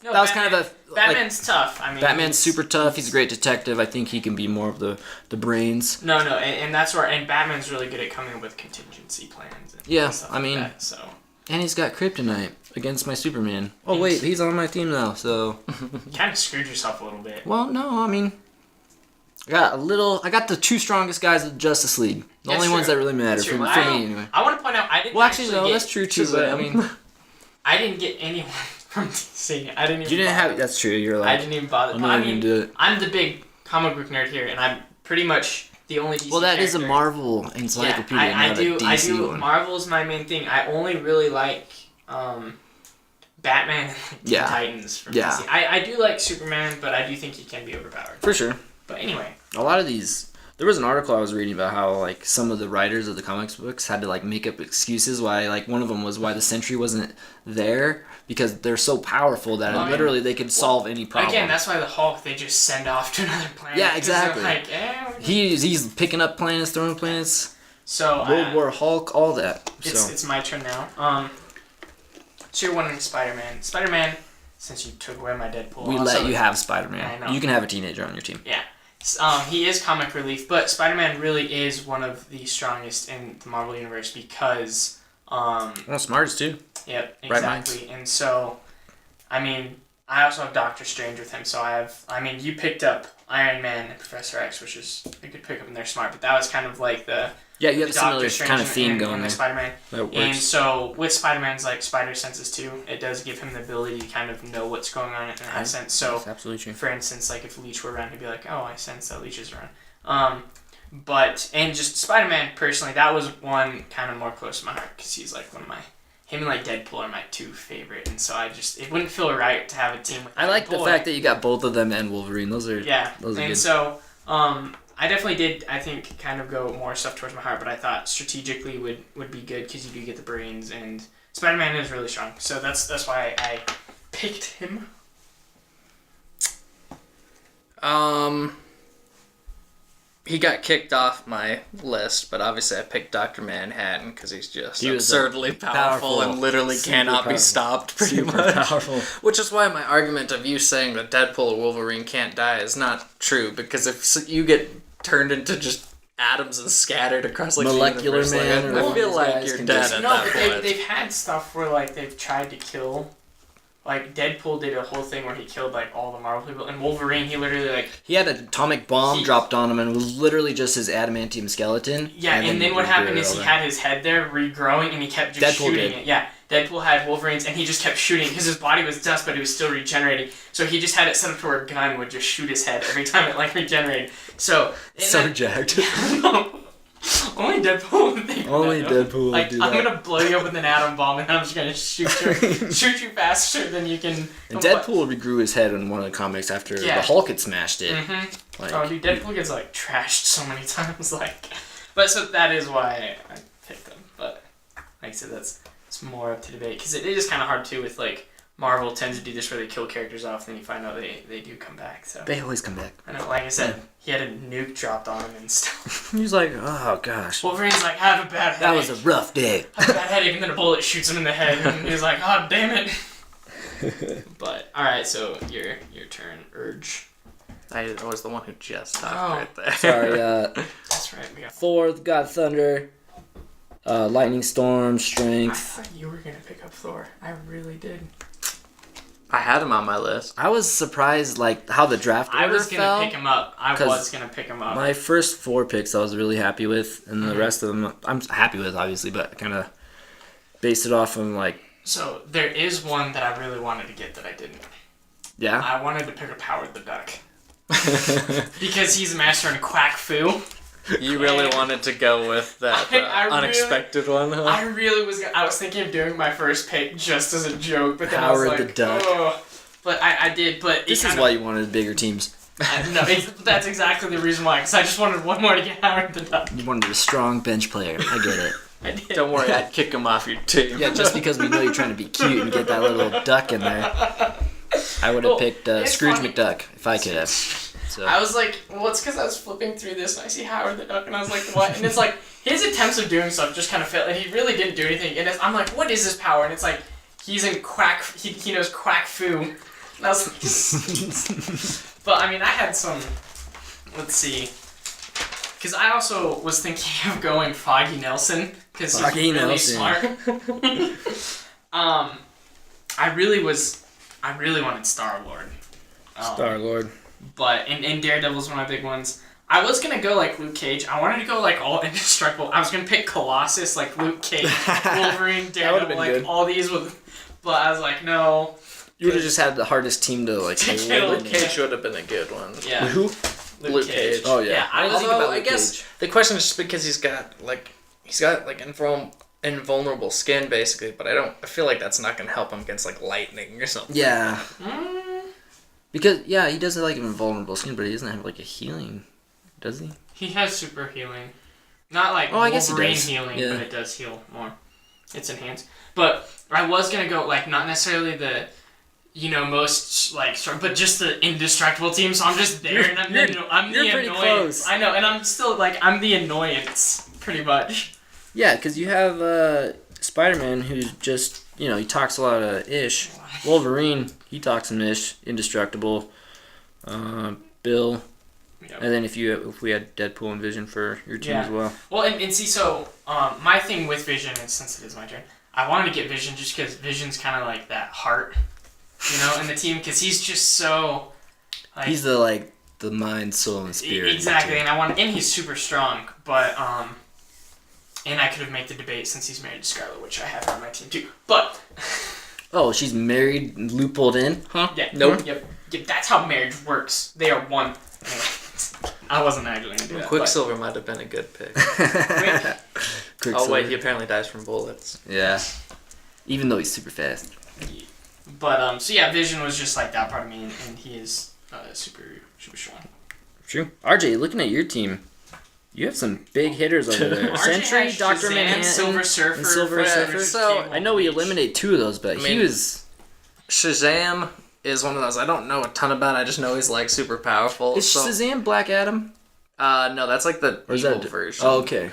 Speaker 1: No,
Speaker 2: that was kind of a
Speaker 1: Batman's tough. I mean,
Speaker 2: Batman's super tough. He's a great detective. I think he can be more of the brains.
Speaker 1: No, and that's where Batman's really good at coming up with contingency plans. And
Speaker 2: Yeah,
Speaker 1: stuff
Speaker 2: I
Speaker 1: like
Speaker 2: mean-
Speaker 1: that, so
Speaker 2: And he's got kryptonite against my Superman. Oh wait, he's on my team now. So,
Speaker 1: you kind of screwed yourself a little bit.
Speaker 2: well, no, I mean, I got the 2 strongest guys of the Justice League. The
Speaker 1: That's
Speaker 2: only ones
Speaker 1: true.
Speaker 2: that really matter
Speaker 1: That's
Speaker 2: for
Speaker 1: true.
Speaker 2: me anyway.
Speaker 1: I want to point out I didn't.
Speaker 2: Well, actually, no,
Speaker 1: get,
Speaker 2: that's true too. But I mean,
Speaker 1: I didn't get anyone from DC. I didn't. Even
Speaker 2: you didn't
Speaker 1: bother.
Speaker 2: have. That's true. You're
Speaker 1: I
Speaker 2: like.
Speaker 1: didn't even bother.
Speaker 2: I'm not
Speaker 1: I
Speaker 2: even
Speaker 1: mean,
Speaker 2: do it.
Speaker 1: I'm the big comic book nerd here, and I'm pretty much the only DC
Speaker 2: Well, that is a
Speaker 1: character.
Speaker 2: Marvel encyclopedia,
Speaker 1: Yeah, I
Speaker 2: not
Speaker 1: do.
Speaker 2: a DC
Speaker 1: I do.
Speaker 2: one.
Speaker 1: Marvel's my main thing. I only really like Batman and Teen
Speaker 2: Yeah.
Speaker 1: Titans from
Speaker 2: Yeah.
Speaker 1: DC. I do like Superman, but I do think he can be overpowered.
Speaker 2: For sure.
Speaker 1: But anyway,
Speaker 2: A lot of these There was an article I was reading about how like some of the writers of the comics books had to like make up excuses why, like one of them was why the Sentry wasn't there because they're so powerful that literally they could solve any problem.
Speaker 1: Again, that's why the Hulk they just send off to another planet.
Speaker 2: Yeah, exactly.
Speaker 1: Like,
Speaker 2: he's picking up planets, throwing planets.
Speaker 1: So
Speaker 2: World War Hulk, all that.
Speaker 1: It's my turn now. So you're wondering Spider-Man. Spider-Man, since you took away my Deadpool,
Speaker 2: we let you have Spider-Man.
Speaker 1: Yeah, I know.
Speaker 2: You can have a teenager on your team.
Speaker 1: Yeah. He is comic relief, but Spider-Man really is one of the strongest in the Marvel Universe because...
Speaker 2: well, smartest too.
Speaker 1: Yep, exactly. And so, I mean, I also have Doctor Strange with him, so you picked up Iron Man and Professor X, which is a good pickup, and they're smart, but that was kind of like the...
Speaker 2: Yeah, you have a similar
Speaker 1: Strange
Speaker 2: kind of theme going there.
Speaker 1: Spider-Man.
Speaker 2: That works.
Speaker 1: And so with Spider-Man's like spider senses too, it does give him the ability to kind of know what's going on in that sense. So
Speaker 2: that's absolutely true.
Speaker 1: For instance, like if Leech were around, he'd be like, "Oh, I sense that Leech is around." And just Spider-Man personally, that was one kind of more close to my heart because he's like him and like Deadpool are my two favorite, and so it wouldn't feel right to have a team with.
Speaker 2: I like the fact that you got both of them and Wolverine. Those are good.
Speaker 1: So I definitely did, I think, kind of go more stuff towards my heart, but I thought strategically would be good because you do get the brains, and Spider-Man is really strong. So that's why I picked him.
Speaker 3: He got kicked off my list, but obviously I picked Dr. Manhattan because he's just absurdly powerful and literally cannot be stopped pretty much. Powerful. Which is why my argument of you saying that Deadpool or Wolverine can't die is not true, because if you get turned into just atoms and scattered across like
Speaker 2: Molecular
Speaker 3: the
Speaker 2: Man,
Speaker 3: universe, I feel like you're dead at that point.
Speaker 1: But they've had stuff where like they've tried to kill. Like, Deadpool did a whole thing where he killed, like, all the Marvel people. And Wolverine, he literally, like...
Speaker 2: He had an atomic bomb dropped on him and it was literally just his adamantium skeleton.
Speaker 1: Yeah, and then what happened is he had his head there regrowing and he kept just shooting it. Yeah, Deadpool had Wolverine's and he just kept shooting because his body was dust, but he was still regenerating. So he just had it set up to where a gun would just shoot his head every time it, like, regenerated. So...
Speaker 2: jacked.
Speaker 1: Only Deadpool would think
Speaker 2: Only Deadpool
Speaker 1: like,
Speaker 2: would do that.
Speaker 1: I'm gonna blow you up with an atom bomb and I'm just gonna shoot you faster than you can...
Speaker 2: And Deadpool regrew his head in one of the comics after the Hulk had smashed it.
Speaker 1: Mm-hmm. Like, dude, Deadpool gets, like, trashed so many times, like... But, so that is why I picked him. But, like I said, it's more up to debate. Because it is kind of hard, too, with, like... Marvel tends to do this where they kill characters off, and then you find out they do come back. So
Speaker 2: they always come back.
Speaker 1: I know, like I said, he had a nuke dropped on him and stuff.
Speaker 2: He's like, oh gosh.
Speaker 1: Wolverine's like, I have a bad headache.
Speaker 2: That was a rough day.
Speaker 1: I have a bad headache, and then a bullet shoots him in the head, and he's like, oh damn it. But alright, so your turn, Urge.
Speaker 3: I was the one who just talked right there.
Speaker 2: Sorry,
Speaker 1: that's right, we got
Speaker 2: Thor, God Thunder, Lightning Storm, Strength.
Speaker 1: I thought you were gonna pick up Thor. I really did.
Speaker 3: I had him on my list.
Speaker 2: I was surprised, like, how the draft order
Speaker 1: I was going to pick him up.
Speaker 2: My first 4 picks I was really happy with, and the rest of them I'm happy with, obviously, but kind of based it off on, like...
Speaker 1: So, there is one that I really wanted to get that I didn't.
Speaker 2: Yeah?
Speaker 1: I wanted to pick up Howard the Duck. Because he's a master in Quack Fu.
Speaker 3: You really wanted to go with that unexpected one, huh?
Speaker 1: I was thinking of doing my first pick just as a joke, but then
Speaker 2: Howard
Speaker 1: I was like,
Speaker 2: the Duck.
Speaker 1: Oh. But I did, but...
Speaker 2: This is why you wanted bigger teams.
Speaker 1: No, that's exactly the reason why, because I just wanted one more to get Howard the Duck.
Speaker 2: You wanted a strong bench player. I get it.
Speaker 1: I did.
Speaker 3: Don't worry, I'd kick him off your team.
Speaker 2: Yeah, just because we know you're trying to be cute and get that little duck in there. I would have picked Scrooge McDuck if I could have. So.
Speaker 1: I was like, well, it's because I was flipping through this and I see Howard the Duck and I was like, what? And it's like, his attempts of doing stuff just kind of failed and he really didn't do anything. And I'm like, what is his power? And it's like, he's in Quack, he knows Quack Fu. And I was like, but I mean, I had some, let's see. Because I also was thinking of going Foggy Nelson because he's really smart. I really wanted Star-Lord.
Speaker 2: Star-Lord.
Speaker 1: But, and Daredevil's one of my big ones. I was going to go like Luke Cage. I wanted to go like all indestructible. I was going to pick Colossus, like Luke Cage, Wolverine, Daredevil, like good. All these with... But I was like, no.
Speaker 2: You would have just had the hardest team to like...
Speaker 3: Luke Cage would have been a good one.
Speaker 1: Yeah.
Speaker 2: Who?
Speaker 3: Luke Cage.
Speaker 2: Oh, yeah.
Speaker 3: Although, I guess the question is just because he's got invulnerable skin, basically, but I feel like that's not going to help him against, like, lightning or something.
Speaker 2: Yeah. Because, yeah, he does have, like, an invulnerable skin, but he doesn't have, like, a healing Does he?
Speaker 1: He has super healing. Not like
Speaker 2: I guess he
Speaker 1: Wolverine
Speaker 2: does.
Speaker 1: healing,
Speaker 2: Yeah.
Speaker 1: but it does heal more. It's enhanced. But I was going to go, like, not necessarily the, most, like, strong, but just the indestructible team, so I'm just there, and I'm the
Speaker 2: you're pretty
Speaker 1: annoyance.
Speaker 2: close.
Speaker 1: I know, and I'm still, like, I'm the annoyance, pretty much.
Speaker 2: Yeah, because you have Spider-Man who's just, he talks a lot of ish. Wolverine, he talks some ish. Indestructible. Bill.
Speaker 1: Yep.
Speaker 2: And then if we had Deadpool and Vision for your team as well.
Speaker 1: Well, and see, so my thing with Vision, and since it is my turn, I wanted to get Vision just because Vision's kind of like that heart, in the team, because he's just so. Like,
Speaker 2: he's the mind, soul, and spirit.
Speaker 1: Exactly, and he's super strong, but and I could have made the debate since he's married to Scarlet, which I have her on my team too, but.
Speaker 2: Oh, she's married, loopholed in, huh?
Speaker 1: Yeah.
Speaker 3: Nope.
Speaker 1: Yep. That's how marriage works. They are one. Anyway, I wasn't actually gonna do that.
Speaker 3: Quicksilver might have been a good pick.
Speaker 2: Quicksilver.
Speaker 3: Oh wait, he apparently dies from bullets.
Speaker 2: Yeah. Even though he's super fast.
Speaker 1: But so yeah, Vision was just like that part of me, and he is super strong.
Speaker 2: True. RJ, looking at your team, you have some big hitters over there.
Speaker 1: RJ
Speaker 2: Sentry,
Speaker 1: has
Speaker 2: Dr.
Speaker 1: Shazam,
Speaker 2: Manhattan,
Speaker 1: Silver Surfer,
Speaker 2: and Silver Surfer.
Speaker 3: So,
Speaker 2: I know we eliminated 2 of those, but he was...
Speaker 3: Shazam is one of those I don't know a ton about. I just know he's like super powerful.
Speaker 2: Is Shazam Black Adam?
Speaker 3: No, that's like the evil version.
Speaker 2: Oh, okay.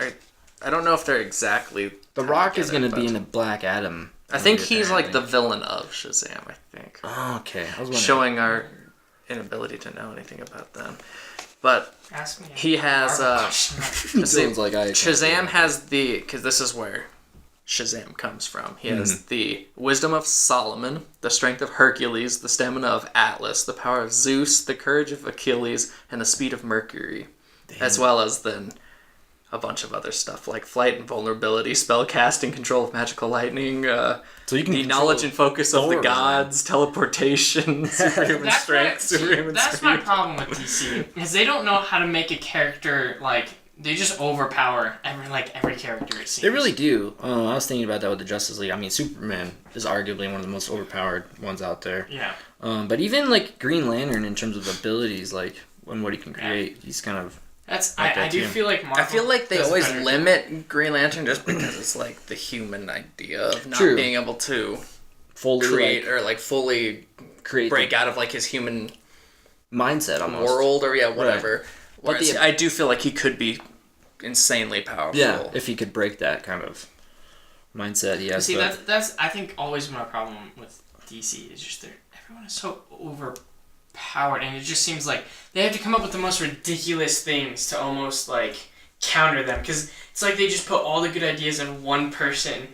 Speaker 3: I don't know if they're exactly.
Speaker 2: The Rock is going to be in a Black Adam.
Speaker 3: I think he's like the villain of Shazam. I think.
Speaker 2: Oh, okay. I was wondering.
Speaker 3: Showing our inability to know anything about them, but
Speaker 1: Ask me.
Speaker 3: he has.
Speaker 2: Seems like
Speaker 3: Shazam has because this is where Shazam comes from. He has the wisdom of Solomon, the strength of Hercules, the stamina of Atlas, the power of Zeus, the courage of Achilles, and the speed of Mercury. Damn. As well as then a bunch of other stuff like flight and vulnerability, spell casting, control of magical lightning, so you can the knowledge and focus of the gods, teleportation, superhuman strength, superhuman
Speaker 1: That's
Speaker 3: speed.
Speaker 1: my problem with DC, is they don't know how to make a character like. They just overpower every character, it seems.
Speaker 2: They really do. I was thinking about that with the Justice League. I mean, Superman is arguably one of the most overpowered ones out there.
Speaker 1: Yeah.
Speaker 2: But even, Green Lantern, in terms of abilities, and what he can create, he's kind of...
Speaker 1: I do feel like Marvel...
Speaker 3: I feel like they always limit Green Lantern just because it's, the human idea of not being able to fully create or, fully break out of, his human...
Speaker 2: mindset, almost.
Speaker 3: World, or, whatever.
Speaker 2: Right.
Speaker 3: But I do feel like he could be insanely powerful.
Speaker 2: Yeah, if he could break that kind of mindset he has.
Speaker 1: See, that's I think always my problem with DC is just everyone is so overpowered, and it just seems like they have to come up with the most ridiculous things to almost counter them, because it's like they just put all the good ideas in one person.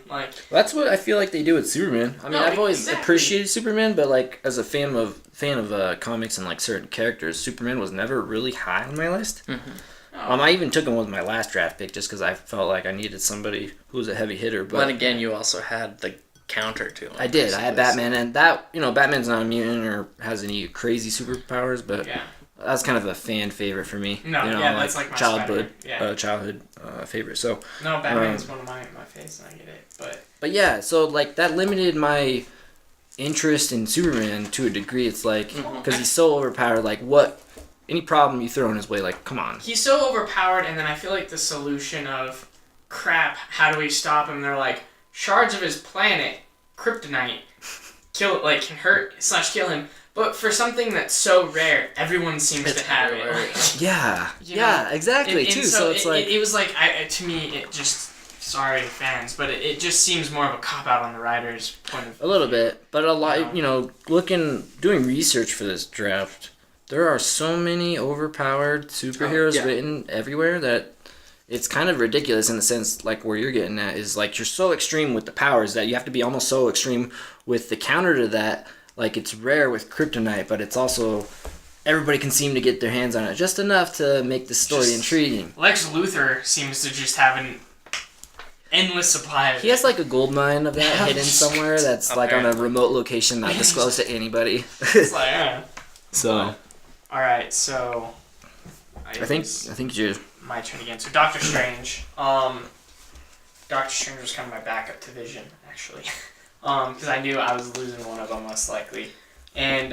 Speaker 2: That's what I feel like they do with Superman. I mean, I've always appreciated Superman, but as a fan of comics and certain characters, Superman was never really high on my list.
Speaker 3: Mm-hmm.
Speaker 2: I even took him with my last draft pick just because I felt like I needed somebody who was a heavy hitter. But
Speaker 3: again, you also had the counter to him.
Speaker 2: I did. I had Batman, and that Batman's not a mutant or has any crazy superpowers, but that's kind of a fan favorite for me.
Speaker 1: No, that's my
Speaker 2: childhood
Speaker 1: Spider-Man.
Speaker 2: favorite. So
Speaker 1: no, Batman's one of my faves, and I get it.
Speaker 2: But yeah, so that limited my interest in Superman to a degree. It's because he's so overpowered. Any problem you throw in his way, come on.
Speaker 1: He's so overpowered, and then I feel like the solution of, crap, how do we stop him? They're shards of his planet, kryptonite, can hurt/kill him. But for something that's so rare, everyone seems to have it.
Speaker 2: Yeah, exactly, too. So it's
Speaker 1: it was to me, it just, sorry fans, but it just seems more of a cop-out on the writer's point of view.
Speaker 2: A little bit, but a lot, doing research for this draft, there are so many overpowered superheroes written everywhere that it's kind of ridiculous in the sense, where you're getting at is, you're so extreme with the powers that you have to be almost so extreme with the counter to that. It's rare with kryptonite, but it's also... Everybody can seem to get their hands on it just enough to make the story intriguing.
Speaker 1: Lex Luthor seems to just have an endless supply of it.
Speaker 2: He has, a gold mine of that hidden somewhere that's, on a remote location not disclosed to anybody.
Speaker 1: It's
Speaker 2: So...
Speaker 1: Alright, so...
Speaker 2: I think you...
Speaker 1: My turn again. So Doctor Strange. Doctor Strange was kind of my backup to Vision, actually. Because I knew I was losing one of them most likely. And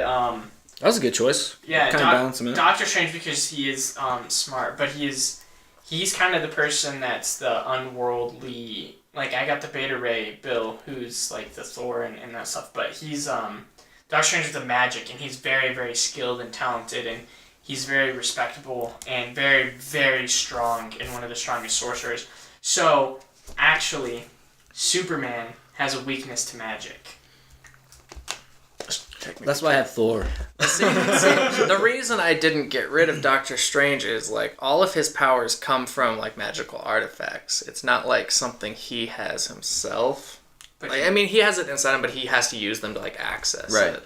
Speaker 2: That was a good choice.
Speaker 1: Yeah,
Speaker 2: kind of balance him out.
Speaker 1: Doctor Strange because he is smart, but he's kind of the person that's the unworldly. Like, I got the Beta Ray Bill, who's like the Thor and that stuff, but he's Doctor Strange is the magic, and he's very, very skilled and talented, and he's very respectable and very, very strong, and one of the strongest sorcerers. So, actually, Superman has a weakness to magic.
Speaker 2: That's why I have Thor.
Speaker 3: See, the reason I didn't get rid of Doctor Strange is, like, all of his powers come from, like, magical artifacts. It's not, like, something he has himself. But like, I mean, he has it inside him, but he has to use them to, like, access it.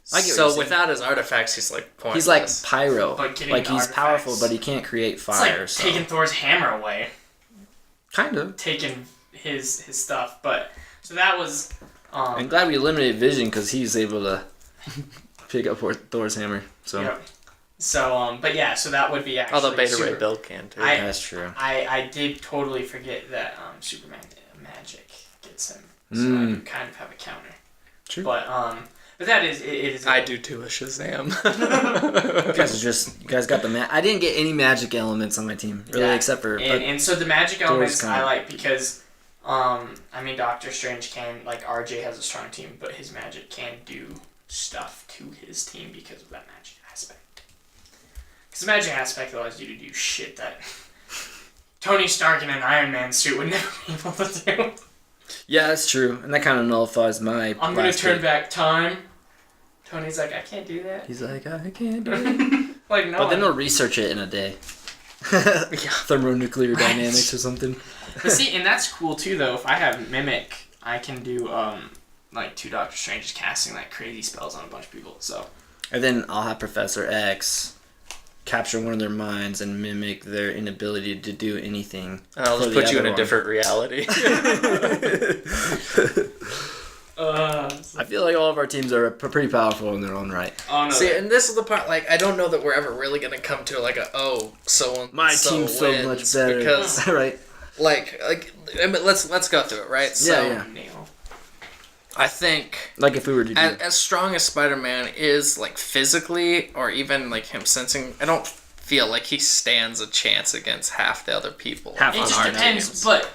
Speaker 3: So without his artifacts, he's, like, pointless.
Speaker 2: He's like Pyro.
Speaker 1: Like he's
Speaker 2: artifacts. Powerful, but he can't create fire.
Speaker 1: It's like taking Thor's hammer away.
Speaker 2: Kind of.
Speaker 1: Taking his stuff. But, so that was...
Speaker 2: I'm glad we eliminated Vision because he's able to pick up Thor's hammer. So,
Speaker 1: yep. So, but yeah, so that would be actually...
Speaker 3: Although Beta Ray Bill can, too.
Speaker 2: That's true.
Speaker 1: I did totally forget that Superman magic gets him. So I do kind of have a counter.
Speaker 2: True.
Speaker 1: But that is... It is
Speaker 3: I do, too, with Shazam.
Speaker 2: You guys got the I didn't get any magic elements on my team, really, except for...
Speaker 1: And so the magic elements I like because... I mean, Doctor Strange can, like, RJ has a strong team, but his magic can do stuff to his team because of that magic aspect. Because the magic aspect allows you to do shit that Tony Stark in an Iron Man suit would never be able to do.
Speaker 2: Yeah, that's true. And that kind of nullifies my...
Speaker 1: I'm going to turn back time. Tony's like, I can't do that.
Speaker 2: He's like, I can't do it.
Speaker 1: Like, no.
Speaker 2: But then they'll research it in a day. Thermonuclear dynamics or something.
Speaker 1: But see, and that's cool too, though. If I have Mimic, I can do, like, 2 Doctor Stranges casting, like, crazy spells on a bunch of people, so...
Speaker 2: And then I'll have Professor X capture one of their minds and mimic their inability to do anything.
Speaker 3: And I'll just put you in a different reality.
Speaker 2: I feel like all of our teams are pretty powerful in their own right.
Speaker 3: Oh, no. See, and this is the part, like, I don't know that we're ever really going to come to, like,
Speaker 2: my team's so much better.
Speaker 3: Because,
Speaker 2: right.
Speaker 3: Like, I mean, let's go through it, right? So,
Speaker 2: yeah.
Speaker 3: I think,
Speaker 2: like, if we were to do...
Speaker 3: as strong as Spider-Man is, like, physically, or even, like, him sensing, I don't feel like he stands a chance against half the other people.
Speaker 1: It just depends, but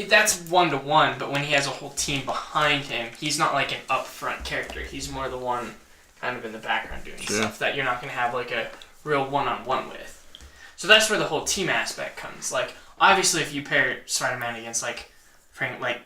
Speaker 1: that's 1-to-1, but when he has a whole team behind him, he's not, like, an upfront character. He's more the one kind of in the background doing stuff that you're not going to have, like, a real one-on-one with. So that's where the whole team aspect comes. Like, obviously, if you pair Spider-Man against, like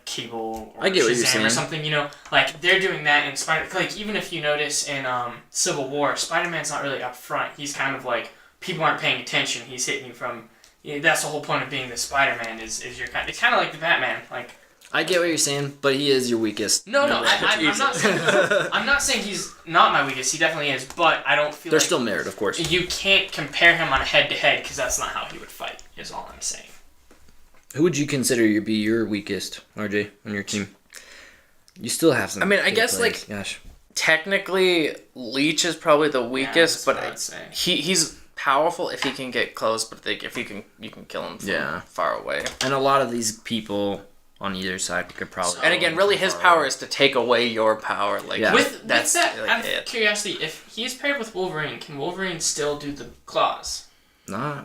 Speaker 1: Cable or Shazam or something, you know, like, they're doing that in like, even if you notice in Civil War, Spider-Man's not really up front. He's kind of like, people aren't paying attention. He's hitting you from, that's the whole point of being the Spider-Man is your kind. It's kind of like the Batman. Like,
Speaker 2: I get what you're saying, but he is your weakest.
Speaker 1: No, I'm not saying he's not my weakest. He definitely is, but I don't feel
Speaker 2: there's still merit, of course.
Speaker 1: You can't compare him on a head-to-head because that's not how he would fight, is all I'm saying.
Speaker 2: Who would you consider to be your weakest, RJ, on your team? You still have some.
Speaker 3: I mean, I guess
Speaker 2: players.
Speaker 3: like
Speaker 2: Gosh.
Speaker 3: Technically, Leech is probably the weakest, but he's powerful if he can get close. But if you can kill him from far away.
Speaker 2: And a lot of these people on either side could probably.
Speaker 3: And again, really, his power is to take away your power. Like
Speaker 1: with that, like, out of curiosity, if he's paired with Wolverine, can Wolverine still do the claws?
Speaker 2: No,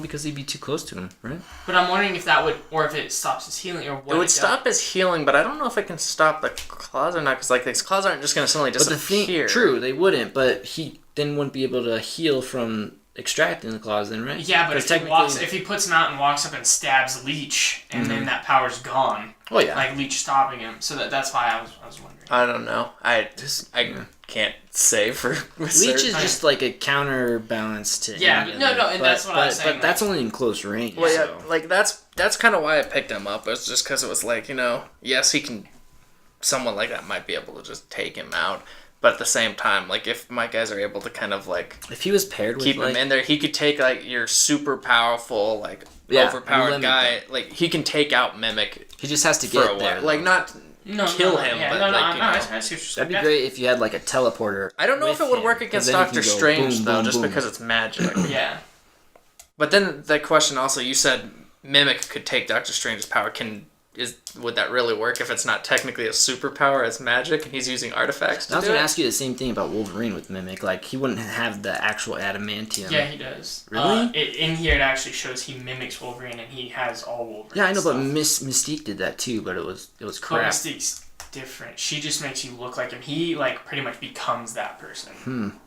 Speaker 2: because he'd be too close to him, right?
Speaker 1: But I'm wondering if that would, or if it stops his healing, or what.
Speaker 3: It would stop his healing, but I don't know if it can stop the claws or not, because like these claws aren't just going to suddenly disappear.
Speaker 2: True, they wouldn't, but he then wouldn't be able to heal from extracting the claws, then, right?
Speaker 1: Yeah, but if he puts him out and walks up and stabs Leech, and then that power's gone.
Speaker 2: Oh yeah,
Speaker 1: like Leech stopping him. So that's why I was wondering.
Speaker 3: I don't know. I can't say for
Speaker 2: Leech is just like a counterbalance to
Speaker 1: and that's what I was saying.
Speaker 2: But that's only in close range.
Speaker 3: Well, yeah, like that's kind of why I picked him up. It's just because it was like, yes, he can. Someone like that might be able to just take him out, but at the same time, like if my guys are able to kind of like,
Speaker 2: if he was paired with
Speaker 3: keep him in there, he could take like your super powerful overpowered guy. Like he can take out Mimic.
Speaker 2: He just has to get there.
Speaker 3: Like not. Kill him, but
Speaker 2: I see what that'd be great if you had like a teleporter.
Speaker 3: I don't know if it would work against Doctor Strange though, just because it's magic.
Speaker 1: Yeah.
Speaker 3: But then the question also, you said Mimic could take Doctor Strange's power. Can would that really work if it's not technically a superpower, it's magic, and he's using artifacts to
Speaker 2: I was
Speaker 3: do
Speaker 2: going
Speaker 3: it?
Speaker 2: to ask you the same thing about Wolverine with Mimic. Like, he wouldn't have the actual adamantium.
Speaker 1: Yeah, he does.
Speaker 2: Really?
Speaker 1: In here, it actually shows he mimics Wolverine, and he has all Wolverine.
Speaker 2: Yeah, I know,
Speaker 1: stuff.
Speaker 2: but Mystique did that too, but it was
Speaker 1: But
Speaker 2: crap.
Speaker 1: Mystique's different. She just makes you look like him. He, like, pretty much becomes that person.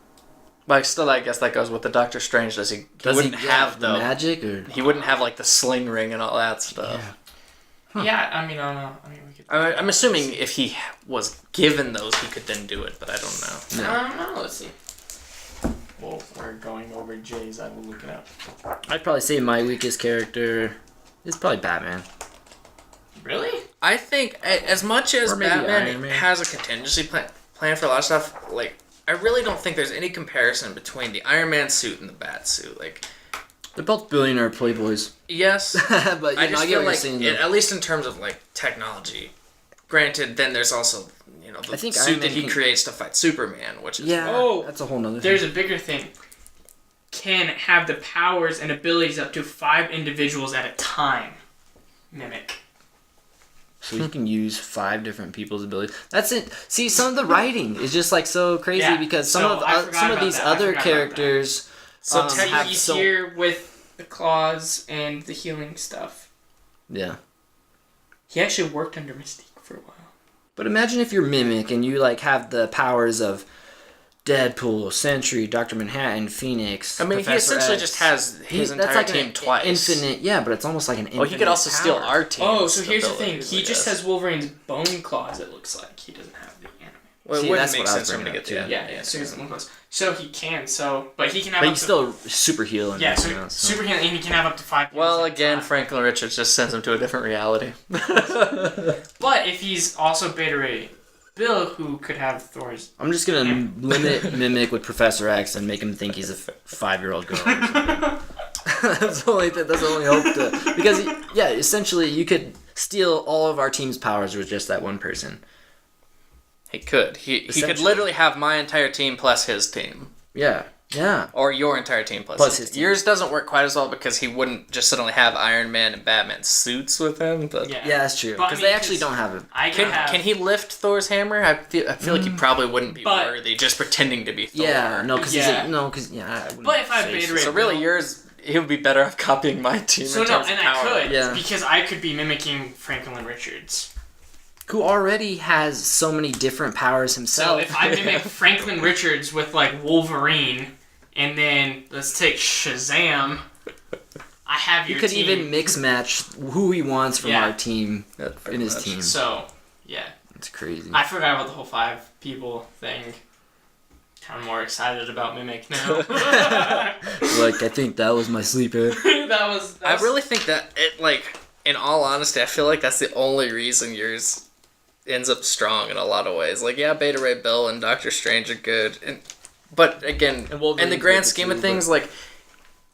Speaker 3: But still, I guess that goes with the Doctor Strange. Does he wouldn't have
Speaker 2: the
Speaker 3: the
Speaker 2: magic, or
Speaker 3: he wouldn't have like the sling ring and all that stuff.
Speaker 1: Yeah, I mean, I don't know. I mean, we could.
Speaker 3: I'm assuming if he was given those, he could then do it, but I don't know.
Speaker 1: I don't know. Let's see. Well, we're going over Jay's. I will look it up.
Speaker 2: I'd probably say my weakest character is probably Batman.
Speaker 1: Really?
Speaker 3: I think as much as
Speaker 2: Or maybe Iron
Speaker 3: Batman
Speaker 2: Man.
Speaker 3: has a contingency plan for a lot of stuff, like I really don't think there's any comparison between the Iron Man suit and the Bat suit. Like,
Speaker 2: They're both billionaire playboys.
Speaker 3: yes,
Speaker 2: But
Speaker 3: I just feel like
Speaker 2: saying,
Speaker 3: at least in terms of like technology. Granted, then there's also the
Speaker 2: I think
Speaker 3: suit
Speaker 2: Iron
Speaker 3: that
Speaker 2: Man
Speaker 3: he
Speaker 2: can-
Speaker 3: creates to fight Superman, which is
Speaker 2: that's a whole nother
Speaker 1: There's
Speaker 2: thing.
Speaker 1: a bigger thing. Can have the powers and abilities up to 5 individuals at a time. Mimic.
Speaker 2: So you can use 5 different people's abilities. That's it. See, some of the writing is just like so crazy
Speaker 1: Yeah,
Speaker 2: because
Speaker 1: so
Speaker 2: some
Speaker 1: I
Speaker 2: of
Speaker 1: forgot
Speaker 2: some of
Speaker 1: about
Speaker 2: these
Speaker 1: that. I
Speaker 2: other
Speaker 1: forgot about
Speaker 2: characters.
Speaker 3: So
Speaker 2: have
Speaker 1: He's
Speaker 2: so-
Speaker 1: here with the claws and the healing stuff.
Speaker 2: Yeah.
Speaker 1: He actually worked under Mystique for a while.
Speaker 2: But imagine if you're Mimic and you like have the powers of Deadpool, Sentry, Dr. Manhattan, Phoenix.
Speaker 3: I mean, he
Speaker 2: Professor
Speaker 3: essentially
Speaker 2: X.
Speaker 3: just has his
Speaker 2: That's
Speaker 3: entire
Speaker 2: like
Speaker 3: team
Speaker 2: an
Speaker 3: twice.
Speaker 2: Infinite, yeah, but it's almost like an infinite.
Speaker 3: Oh, he could also steal
Speaker 2: power.
Speaker 3: our team.
Speaker 1: Oh, so here's the thing. He just has Wolverine's bone claws, it looks like. He doesn't have the anime.
Speaker 3: Well, it
Speaker 2: See,
Speaker 3: wouldn't
Speaker 2: that's
Speaker 3: make
Speaker 2: what I was
Speaker 3: sense for him to
Speaker 2: bringing
Speaker 3: get
Speaker 2: up,
Speaker 3: the
Speaker 2: too.
Speaker 1: Yeah, so he has the bone claws. So he can, but he can have
Speaker 2: But
Speaker 1: up
Speaker 2: he's
Speaker 1: to...
Speaker 2: still super healing.
Speaker 1: Yeah, so
Speaker 2: you know,
Speaker 1: super healing, and he can have up to 5 people
Speaker 3: Well,
Speaker 1: at a
Speaker 3: again,
Speaker 1: time.
Speaker 3: Franklin Richards just sends him to a different reality.
Speaker 1: But if he's also Beta Ray Bill, who could have Thor's...
Speaker 2: I'm just gonna limit Mimic with Professor X and make him think he's a 5-year-old girl. That's the only hope to, because yeah, essentially you could steal all of our team's powers with just that one person.
Speaker 3: He could. He could
Speaker 2: Essentially.
Speaker 3: literally have my entire team plus his team.
Speaker 2: Yeah, yeah.
Speaker 3: Or your entire team plus
Speaker 2: Plus
Speaker 3: his
Speaker 2: his
Speaker 3: team.
Speaker 2: team.
Speaker 3: Yours doesn't work quite as well because he wouldn't just suddenly have Iron Man and Batman suits with him. But
Speaker 1: Yeah.
Speaker 2: Yeah, that's true.
Speaker 1: But, I
Speaker 2: Because
Speaker 1: mean,
Speaker 2: they actually
Speaker 1: 'cause
Speaker 2: don't have it.
Speaker 1: I can have...
Speaker 3: Can he lift Thor's hammer? I feel like he probably wouldn't be
Speaker 1: But-
Speaker 3: worthy just pretending to be Thor.
Speaker 2: Yeah, no, because
Speaker 1: Yeah.
Speaker 2: I wouldn't
Speaker 1: But if I
Speaker 2: say
Speaker 1: Beta
Speaker 2: so.
Speaker 1: Ray
Speaker 3: So really, yours he would be better off copying my team.
Speaker 1: So
Speaker 3: in
Speaker 1: no,
Speaker 3: terms of
Speaker 1: and I
Speaker 3: power.
Speaker 1: could,
Speaker 2: Yeah.
Speaker 1: because I could be mimicking Franklin Richards.
Speaker 2: Who already has so many different powers
Speaker 1: So
Speaker 2: himself.
Speaker 1: if I mimic Franklin Richards with like Wolverine, and then let's take Shazam, I have
Speaker 2: you
Speaker 1: your
Speaker 2: could
Speaker 1: team.
Speaker 2: even mix match who he wants from
Speaker 1: Yeah.
Speaker 2: our team
Speaker 3: Yeah, pretty
Speaker 2: in his
Speaker 3: much.
Speaker 2: team.
Speaker 1: So yeah,
Speaker 2: It's crazy.
Speaker 1: I forgot about the whole 5 people thing. I'm more excited about Mimic now.
Speaker 2: Like, I think that was my sleeper.
Speaker 1: that was.
Speaker 3: I really think that it, like, in all honesty, I feel like that's the only reason yours ends up strong in a lot of ways. Like, yeah, Beta Ray Bill and Doctor Strange are good, but again,
Speaker 2: And Wolverine's
Speaker 3: in the grand
Speaker 2: good
Speaker 3: scheme
Speaker 2: too,
Speaker 3: of things, like,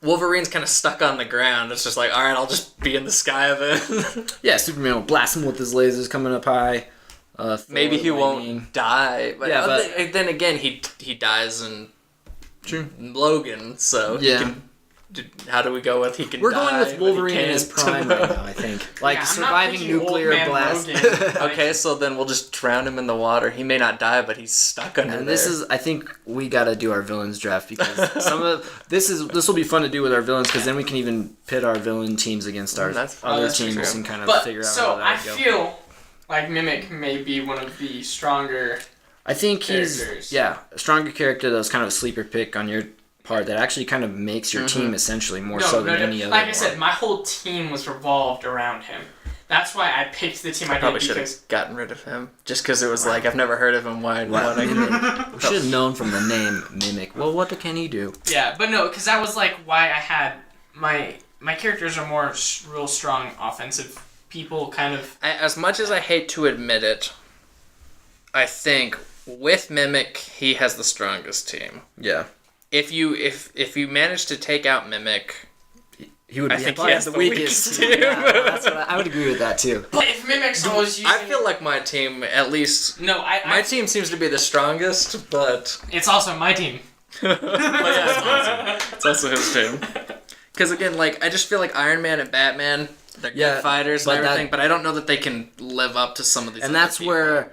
Speaker 3: Wolverine's kind of stuck on the ground. It's just like, all right, I'll just be in the sky of it.
Speaker 2: Yeah, Superman will blast him with his lasers coming up high.
Speaker 3: Maybe he
Speaker 2: Thor, lightning.
Speaker 3: won't die, but,
Speaker 2: Yeah, but-
Speaker 3: then again, he dies in
Speaker 2: True.
Speaker 3: Logan, so
Speaker 2: Yeah.
Speaker 3: he can. How do we go with he can?
Speaker 2: We're
Speaker 3: die,
Speaker 2: going with
Speaker 3: but he
Speaker 2: Wolverine in his
Speaker 3: can't?
Speaker 2: prime right now, I think. Like,
Speaker 1: Yeah, I'm not
Speaker 2: surviving
Speaker 1: picking
Speaker 2: nuclear
Speaker 1: Old Man
Speaker 2: blast.
Speaker 1: Logan.
Speaker 3: Okay, so then we'll just drown him in the water. He may not die, but he's stuck under
Speaker 2: And
Speaker 3: there.
Speaker 2: this is, I think we gotta do our villains draft because this will be fun to do with our villains because then we can even pit our villain teams against our
Speaker 3: That's-
Speaker 2: other
Speaker 1: that's
Speaker 2: teams
Speaker 3: true.
Speaker 2: and kind of
Speaker 1: But
Speaker 2: figure out
Speaker 1: so
Speaker 2: how
Speaker 1: I
Speaker 2: that would go.
Speaker 1: feel like Mimic may be one of the stronger.
Speaker 2: I think he's
Speaker 1: characters.
Speaker 2: a stronger character that was kind of a sleeper pick on your part that actually kind of makes your team essentially more so than any other
Speaker 1: Like I
Speaker 2: one.
Speaker 1: said, my whole team was revolved around him. That's why I picked the team I
Speaker 3: Probably
Speaker 1: did
Speaker 3: should
Speaker 1: because
Speaker 3: have gotten rid of him just because it was like I've never heard of him. Why?
Speaker 2: What?
Speaker 3: I
Speaker 2: We should have known from the name Mimic. Well, what can he do?
Speaker 1: yeah, but no, because that was like why I had my characters are more real strong offensive people, kind of.
Speaker 3: as much as I hate to admit it, I think with Mimic he has the strongest team.
Speaker 2: Yeah.
Speaker 3: If you manage to take out Mimic,
Speaker 2: He would
Speaker 3: I
Speaker 2: be
Speaker 3: think
Speaker 2: probably
Speaker 3: he has the weakest team.
Speaker 2: Yeah, that's what I would agree with that too.
Speaker 1: But if Mimic's always using,
Speaker 3: I feel like my team at least.
Speaker 1: no,
Speaker 3: My team seems to be the strongest, but
Speaker 1: it's also my team.
Speaker 3: But yeah, it's also his team. Because again, like I just feel like Iron Man and Batman They're good fighters and
Speaker 2: but
Speaker 3: everything, but I don't know that they can live up to some of these.
Speaker 2: And that's where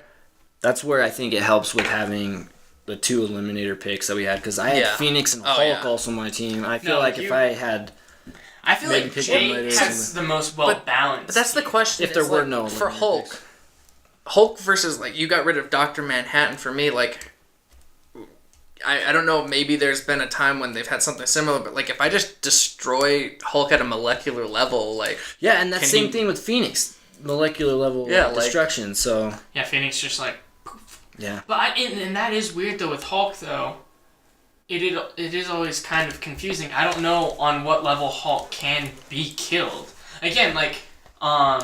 Speaker 2: I think it helps with having the 2 eliminator picks that we had, because I had Phoenix and Hulk also on my team. I feel like if I had.
Speaker 1: I feel like Jay has the most well-balanced.
Speaker 3: But that's the question.
Speaker 2: If there were no
Speaker 3: for Hulk versus, like, you got rid of Dr. Manhattan for me, like, I don't know, maybe there's been a time when they've had something similar, but, like, if I just destroy Hulk at a molecular level, like...
Speaker 2: Yeah, and that's same thing with Phoenix. Molecular level destruction, so...
Speaker 1: Yeah, Phoenix just, like, poof.
Speaker 2: Yeah.
Speaker 1: But and that is weird, though, with Hulk, though. It is always kind of confusing. I don't know on what level Hulk can be killed. Again, like...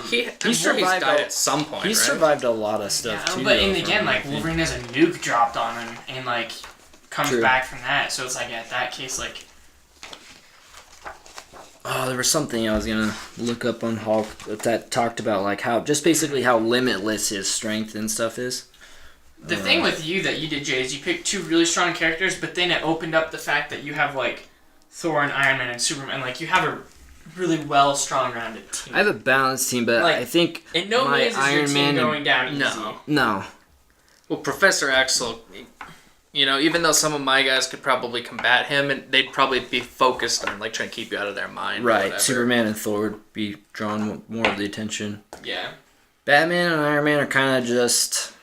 Speaker 3: He survived at some point,
Speaker 2: He survived a lot of stuff, too.
Speaker 1: But again, like, Wolverine has a nuke dropped on him, and, like, comes back from that. So it's like, at that case, like...
Speaker 2: Oh, there was something I was going to look up on Hulk that talked about, like, how... Just basically how limitless his strength and stuff is.
Speaker 1: The thing with you that you did, Jay, is you picked 2 really strong characters, but then it opened up the fact that you have, like, Thor and Iron Man and Superman. Like, you have a really well, strong-rounded team.
Speaker 2: I have a balanced team, but like, I think
Speaker 1: in no
Speaker 2: my
Speaker 1: means is
Speaker 2: Iron
Speaker 1: your team
Speaker 2: Man
Speaker 1: going down easy.
Speaker 2: No.
Speaker 3: Well, Professor X will, you know, even though some of my guys could probably combat him, and they'd probably be focused on, like, trying to keep you out of their mind.
Speaker 2: Right. Superman and Thor would be drawing more of the attention.
Speaker 1: Yeah.
Speaker 2: Batman and Iron Man are kind of just...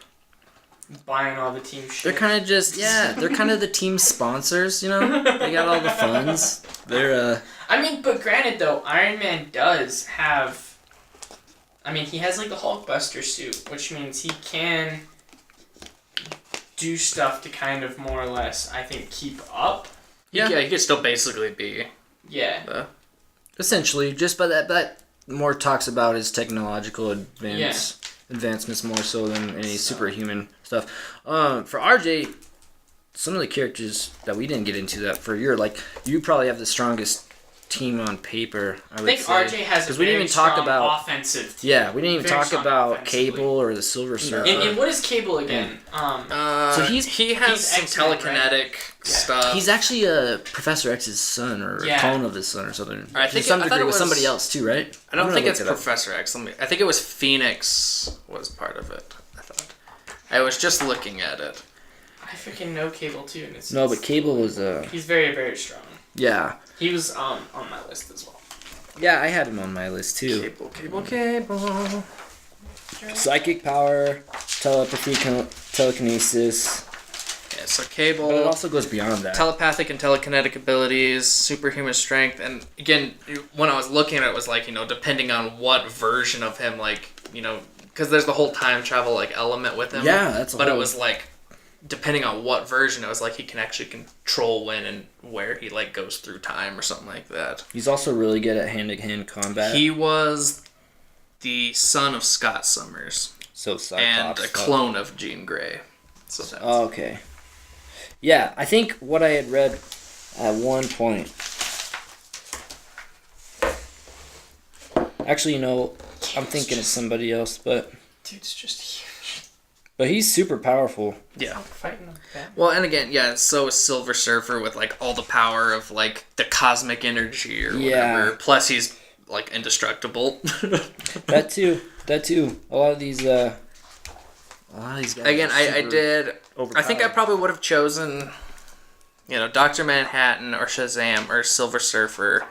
Speaker 1: buying all the team shit.
Speaker 2: They're kind of just, they're kind of the team sponsors, you know? They got all the funds. They're,
Speaker 1: I mean, but granted, though, Iron Man does have... I mean, he has, like, the Hulkbuster suit, which means he can do stuff to kind of more or less, I think, keep up.
Speaker 3: Yeah, he could still basically be...
Speaker 1: Yeah.
Speaker 2: Essentially, just by that more talks about his technological advancements more so than any superhuman stuff. For RJ, some of the characters that we didn't get into that for you probably have the strongest team on paper. I think
Speaker 1: RJ has a very strong offensive team.
Speaker 2: Yeah, we didn't even talk about Cable or the Silver Surfer.
Speaker 1: And what is Cable again?
Speaker 2: So
Speaker 3: he has some telekinetic stuff.
Speaker 2: He's actually Professor X's son or a clone of his son or something.
Speaker 3: I think
Speaker 2: to some degree with somebody else too, right?
Speaker 3: I don't think it's Professor X. I think it was Phoenix was part of it. I thought. I was just looking at it.
Speaker 1: I freaking know Cable too. And
Speaker 2: no, but Cable was
Speaker 1: he's very, very strong.
Speaker 2: Yeah.
Speaker 1: He was on my list as well.
Speaker 2: Yeah, I had him on my list too.
Speaker 3: Cable.
Speaker 2: Psychic power, telepathy, telekinesis.
Speaker 3: Yeah, so Cable.
Speaker 2: But it also goes beyond that.
Speaker 3: Telepathic and telekinetic abilities, superhuman strength, and again, when I was looking at it, it was like, you know, depending on what version of him, like, you know, because there's the whole time travel, like, element with him.
Speaker 2: Yeah, that's a
Speaker 3: But it was like, depending on what version, it was like he can actually control when and where he, like, goes through time or something like that.
Speaker 2: He's also really good at hand-to-hand combat.
Speaker 3: He was the son of Scott Summers.
Speaker 2: So Cyclops.
Speaker 3: And a clone of Jean Grey. So that's...
Speaker 2: okay. Yeah, I think what I had read at one point... Actually, you know, I'm thinking of somebody else, but...
Speaker 1: Dude's just huge.
Speaker 2: But he's super powerful.
Speaker 3: Yeah.
Speaker 1: Fighting that.
Speaker 3: Well, and again, yeah, so is Silver Surfer with, like, all the power of, like, the cosmic energy or whatever. Plus, he's, like, indestructible.
Speaker 2: That too. A lot of these guys.
Speaker 3: Again, I think I probably would have chosen, you know, Dr. Manhattan or Shazam or Silver Surfer.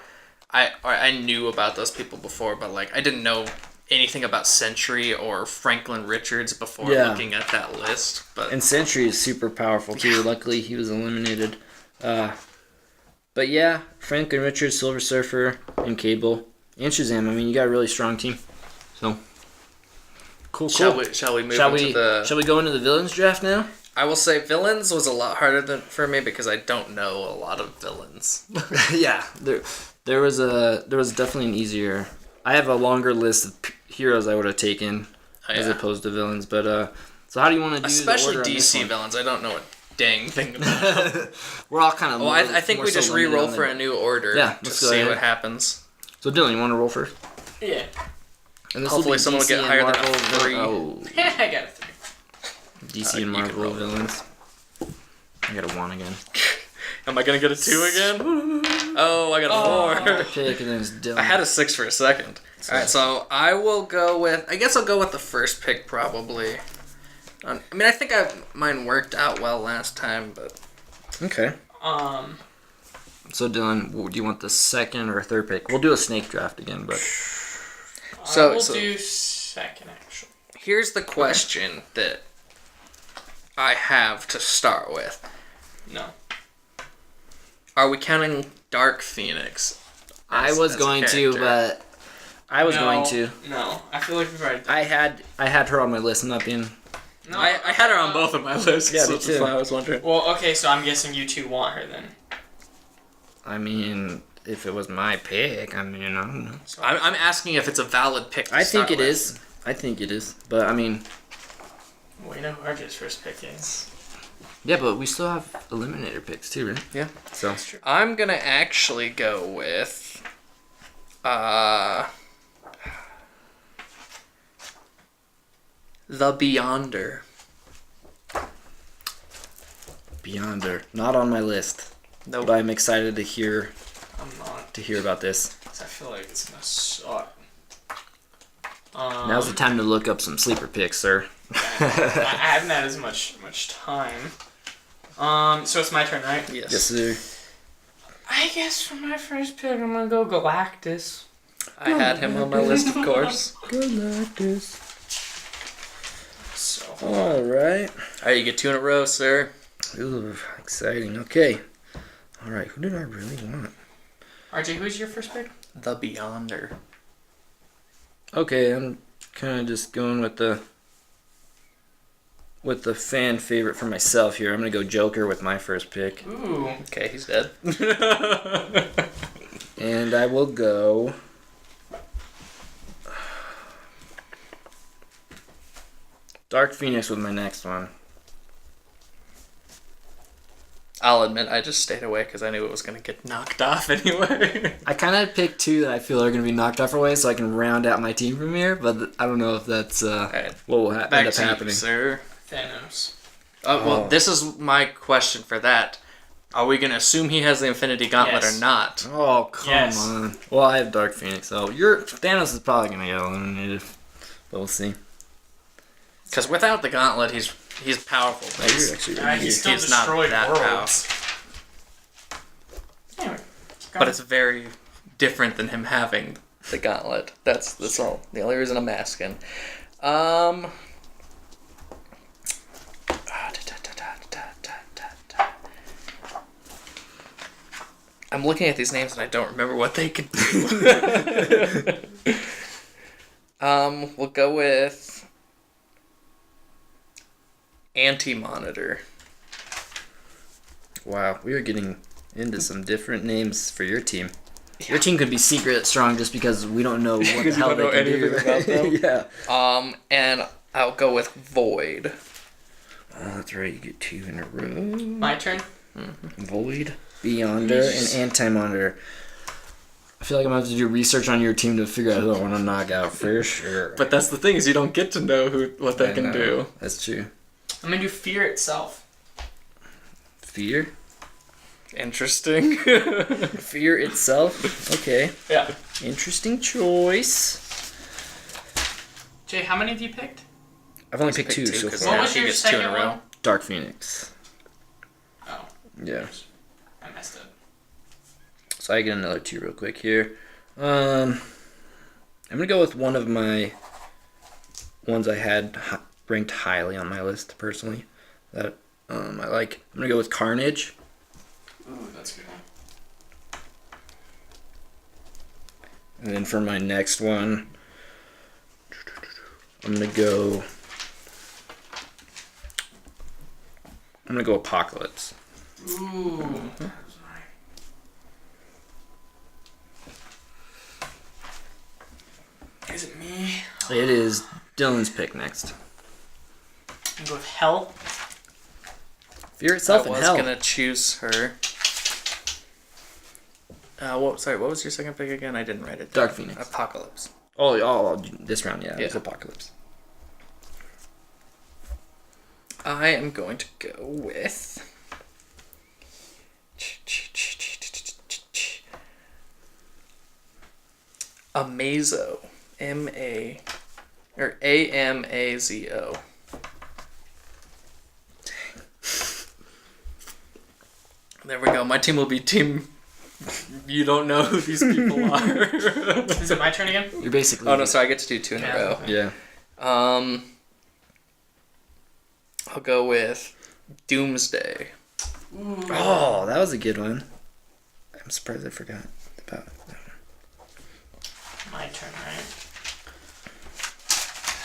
Speaker 3: I knew about those people before, but, like, I didn't know anything about Sentry or Franklin Richards before looking at that list. And
Speaker 2: Sentry is super powerful too. Yeah. Luckily, he was eliminated. But yeah, Franklin Richards, Silver Surfer, and Cable, and Shazam. I mean, you got a really strong team. So cool.
Speaker 3: Shall we move into the?
Speaker 2: Shall we go into the villains draft now?
Speaker 3: I will say villains was a lot harder for me because I don't know a lot of villains.
Speaker 2: Yeah, there was definitely an easier. I have a longer list of heroes I would have taken as opposed to villains. But so how do you want to do
Speaker 3: especially
Speaker 2: the order
Speaker 3: DC villains? I don't know a dang thing about.
Speaker 2: We're all kind of.
Speaker 3: Well, I think we just re-roll for a new order. Yeah, to see what happens.
Speaker 2: So Dylan, you want to roll first?
Speaker 1: Yeah.
Speaker 3: And hopefully someone will get higher than a 3.
Speaker 1: Oh. I got a 3.
Speaker 2: DC and Marvel villains. I got a 1 again.
Speaker 3: Am I gonna get a 2 again? Oh, I got a 4.
Speaker 2: Pick and then it's Dylan.
Speaker 3: I had a 6 for a second. Alright, so I will go with... I guess I'll go with the first pick, probably. I mean, I think mine worked out well last time, but...
Speaker 2: Okay. So, Dylan, do you want the second or third pick? We'll do a snake draft again, but...
Speaker 1: We'll do second, actually.
Speaker 3: Here's the question that I have to start with.
Speaker 1: No.
Speaker 3: Are we counting Dark Phoenix?
Speaker 2: I was going to, but... I was going to.
Speaker 1: No, I feel like we've already...
Speaker 2: I had her on my list, not being...
Speaker 3: No, I had her on both of my lists,
Speaker 2: yeah,
Speaker 3: so
Speaker 2: me too.
Speaker 3: that's why I was wondering.
Speaker 1: Well, okay, so I'm guessing you two want her then.
Speaker 2: I mean, if it was my pick, I mean, I don't know.
Speaker 3: I'm asking if it's a valid pick to
Speaker 2: I think
Speaker 3: start
Speaker 2: it
Speaker 3: with.
Speaker 2: is. I think it is. But, I mean...
Speaker 1: Well, you know who RJ's first pick is.
Speaker 2: Yeah, but we still have eliminator picks too, right?
Speaker 3: Yeah.
Speaker 2: So
Speaker 1: That's true.
Speaker 3: I'm gonna actually go with... The Beyonder.
Speaker 2: Beyonder. Not on my list.
Speaker 3: Nope.
Speaker 2: But I'm excited to hear
Speaker 1: I'm not.
Speaker 2: about this.
Speaker 1: 'Cause I feel like it's gonna suck.
Speaker 2: Now's the time to look up some sleeper picks, sir.
Speaker 1: I haven't had as much time. So it's my turn, right?
Speaker 3: Yes.
Speaker 2: Yes, sir.
Speaker 1: I guess for my first pick, I'm gonna go Galactus.
Speaker 3: I had him on my list, of course.
Speaker 2: Galactus.
Speaker 1: So
Speaker 2: Alright.
Speaker 3: Alright, you get 2 in a row, sir.
Speaker 2: Ooh, exciting. Okay. Alright, who did I really want?
Speaker 1: RJ, who's your first pick?
Speaker 3: The Beyonder.
Speaker 2: Okay, I'm kind of just going with the fan favorite for myself here. I'm going to go Joker with my first pick.
Speaker 1: Ooh.
Speaker 3: Okay, he's dead.
Speaker 2: And I will go... Dark Phoenix with my next one.
Speaker 3: I'll admit, I just stayed away because I knew it was going to get knocked off anyway.
Speaker 2: I kind of picked 2 that I feel are going to be knocked off away so I can round out my team from here, but I don't know if that's
Speaker 3: Alright,
Speaker 2: what will end
Speaker 3: back
Speaker 2: up
Speaker 3: to you,
Speaker 2: happening.
Speaker 3: sir.
Speaker 1: Thanos.
Speaker 3: Well, this is my question for that. Are we going to assume he has the Infinity Gauntlet
Speaker 1: Yes.
Speaker 3: or not?
Speaker 2: Oh, come
Speaker 1: Yes.
Speaker 2: on. Well, I have Dark Phoenix, so Thanos is probably going to get eliminated, but we'll see.
Speaker 3: Because without the Gauntlet, he's powerful. But
Speaker 2: You're
Speaker 3: he's,
Speaker 2: actually
Speaker 1: Yeah, he still
Speaker 3: he's not
Speaker 1: destroyed
Speaker 3: that
Speaker 1: worlds. Anyway,
Speaker 3: but it's very different than him having the Gauntlet. That's all. The only reason I'm asking. I'm looking at these names and I don't remember what they could do. We'll go with Anti-Monitor.
Speaker 2: Wow, we are getting into some different names for your team. Your team could be secret strong just because we don't know what the
Speaker 3: Because you
Speaker 2: hell
Speaker 3: don't
Speaker 2: they
Speaker 3: know
Speaker 2: can do.
Speaker 3: anything about them?
Speaker 2: Yeah.
Speaker 3: And I'll go with Void.
Speaker 2: Oh, that's right, you get 2 in a row.
Speaker 1: my turn.
Speaker 2: Void, Beyonder, and Anti-Monitor. I feel like I'm going to have to do research on your team to figure out who I want to knock out for sure.
Speaker 3: But that's the thing, is you don't get to know what they
Speaker 2: I
Speaker 3: can
Speaker 2: know.
Speaker 3: do.
Speaker 2: That's true.
Speaker 1: I'm gonna do Fear itself.
Speaker 2: Fear?
Speaker 3: Interesting.
Speaker 2: Fear itself? Okay.
Speaker 1: Yeah.
Speaker 2: Interesting choice.
Speaker 1: Jay, how many have you picked?
Speaker 2: I've only
Speaker 3: Just
Speaker 2: picked 2
Speaker 3: pick 2,
Speaker 2: so
Speaker 3: 'cause
Speaker 2: far.
Speaker 1: What
Speaker 3: now
Speaker 1: was
Speaker 3: he
Speaker 1: your
Speaker 3: gets 2 in a
Speaker 1: second
Speaker 3: row.
Speaker 1: one?
Speaker 2: Dark Phoenix.
Speaker 1: Oh,
Speaker 2: Yeah.
Speaker 1: I messed up.
Speaker 2: So I get another 2 real quick here. I'm gonna go with one of my ones I had ranked highly on my list personally that I like. I'm gonna go with Carnage.
Speaker 1: Ooh, that's a good one.
Speaker 2: And then for my next one, I'm gonna go Apocalypse.
Speaker 1: Ooh. Is it me?
Speaker 2: It is Dylan's pick next.
Speaker 1: I'm gonna go with Hell.
Speaker 2: Fear itself
Speaker 3: I
Speaker 2: and
Speaker 3: was
Speaker 2: hell.
Speaker 3: gonna choose her. What was your second pick again? I didn't write it down.
Speaker 2: Dark Phoenix.
Speaker 3: Apocalypse.
Speaker 2: Oh, this round, yeah,
Speaker 3: Yeah.
Speaker 2: it's Apocalypse.
Speaker 3: I am going to go with Amazo. Amazo. There we go. My team will be team. You don't know who these people are.
Speaker 1: Is it my turn again?
Speaker 2: You're basically.
Speaker 3: Oh no, sorry. I get to do 2 in a row.
Speaker 2: Yeah.
Speaker 3: I'll go with Doomsday.
Speaker 1: Ooh.
Speaker 2: Oh, that was a good one. I'm surprised I forgot about that one.
Speaker 1: My turn, right?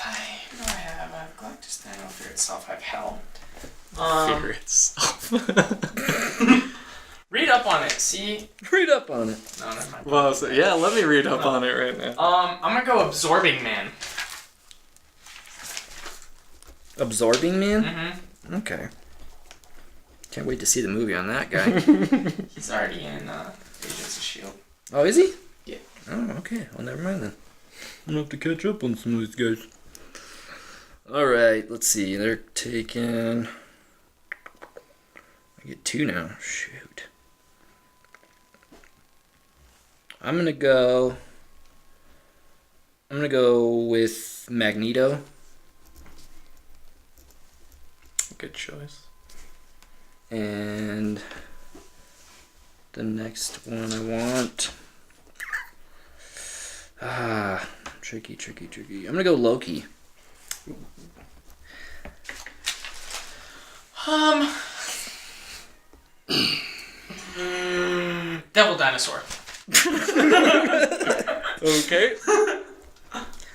Speaker 1: I have Galactus, Dino, Fear Itself, I have Hell.
Speaker 3: Fear itself.
Speaker 1: Read up on it, see?
Speaker 2: Read up on it.
Speaker 1: No, never mind.
Speaker 3: Well, so, yeah, let me read up on it right now.
Speaker 1: I'm gonna go Absorbing Man.
Speaker 2: Absorbing Man?
Speaker 1: Mm-hmm.
Speaker 2: Okay. Can't wait to see the movie on that guy.
Speaker 1: He's already in Agents of S.H.I.E.L.D.
Speaker 2: Oh, is he?
Speaker 1: Yeah.
Speaker 2: Oh, okay. Well, never mind then. I'm gonna have to catch up on some of these guys. Alright, let's see. They're taking... I get 2 now. Shoot. I'm gonna go with Magneto.
Speaker 3: Good choice.
Speaker 2: And the next one I want... tricky. I'm gonna go Loki.
Speaker 1: Devil Dinosaur.
Speaker 3: Okay.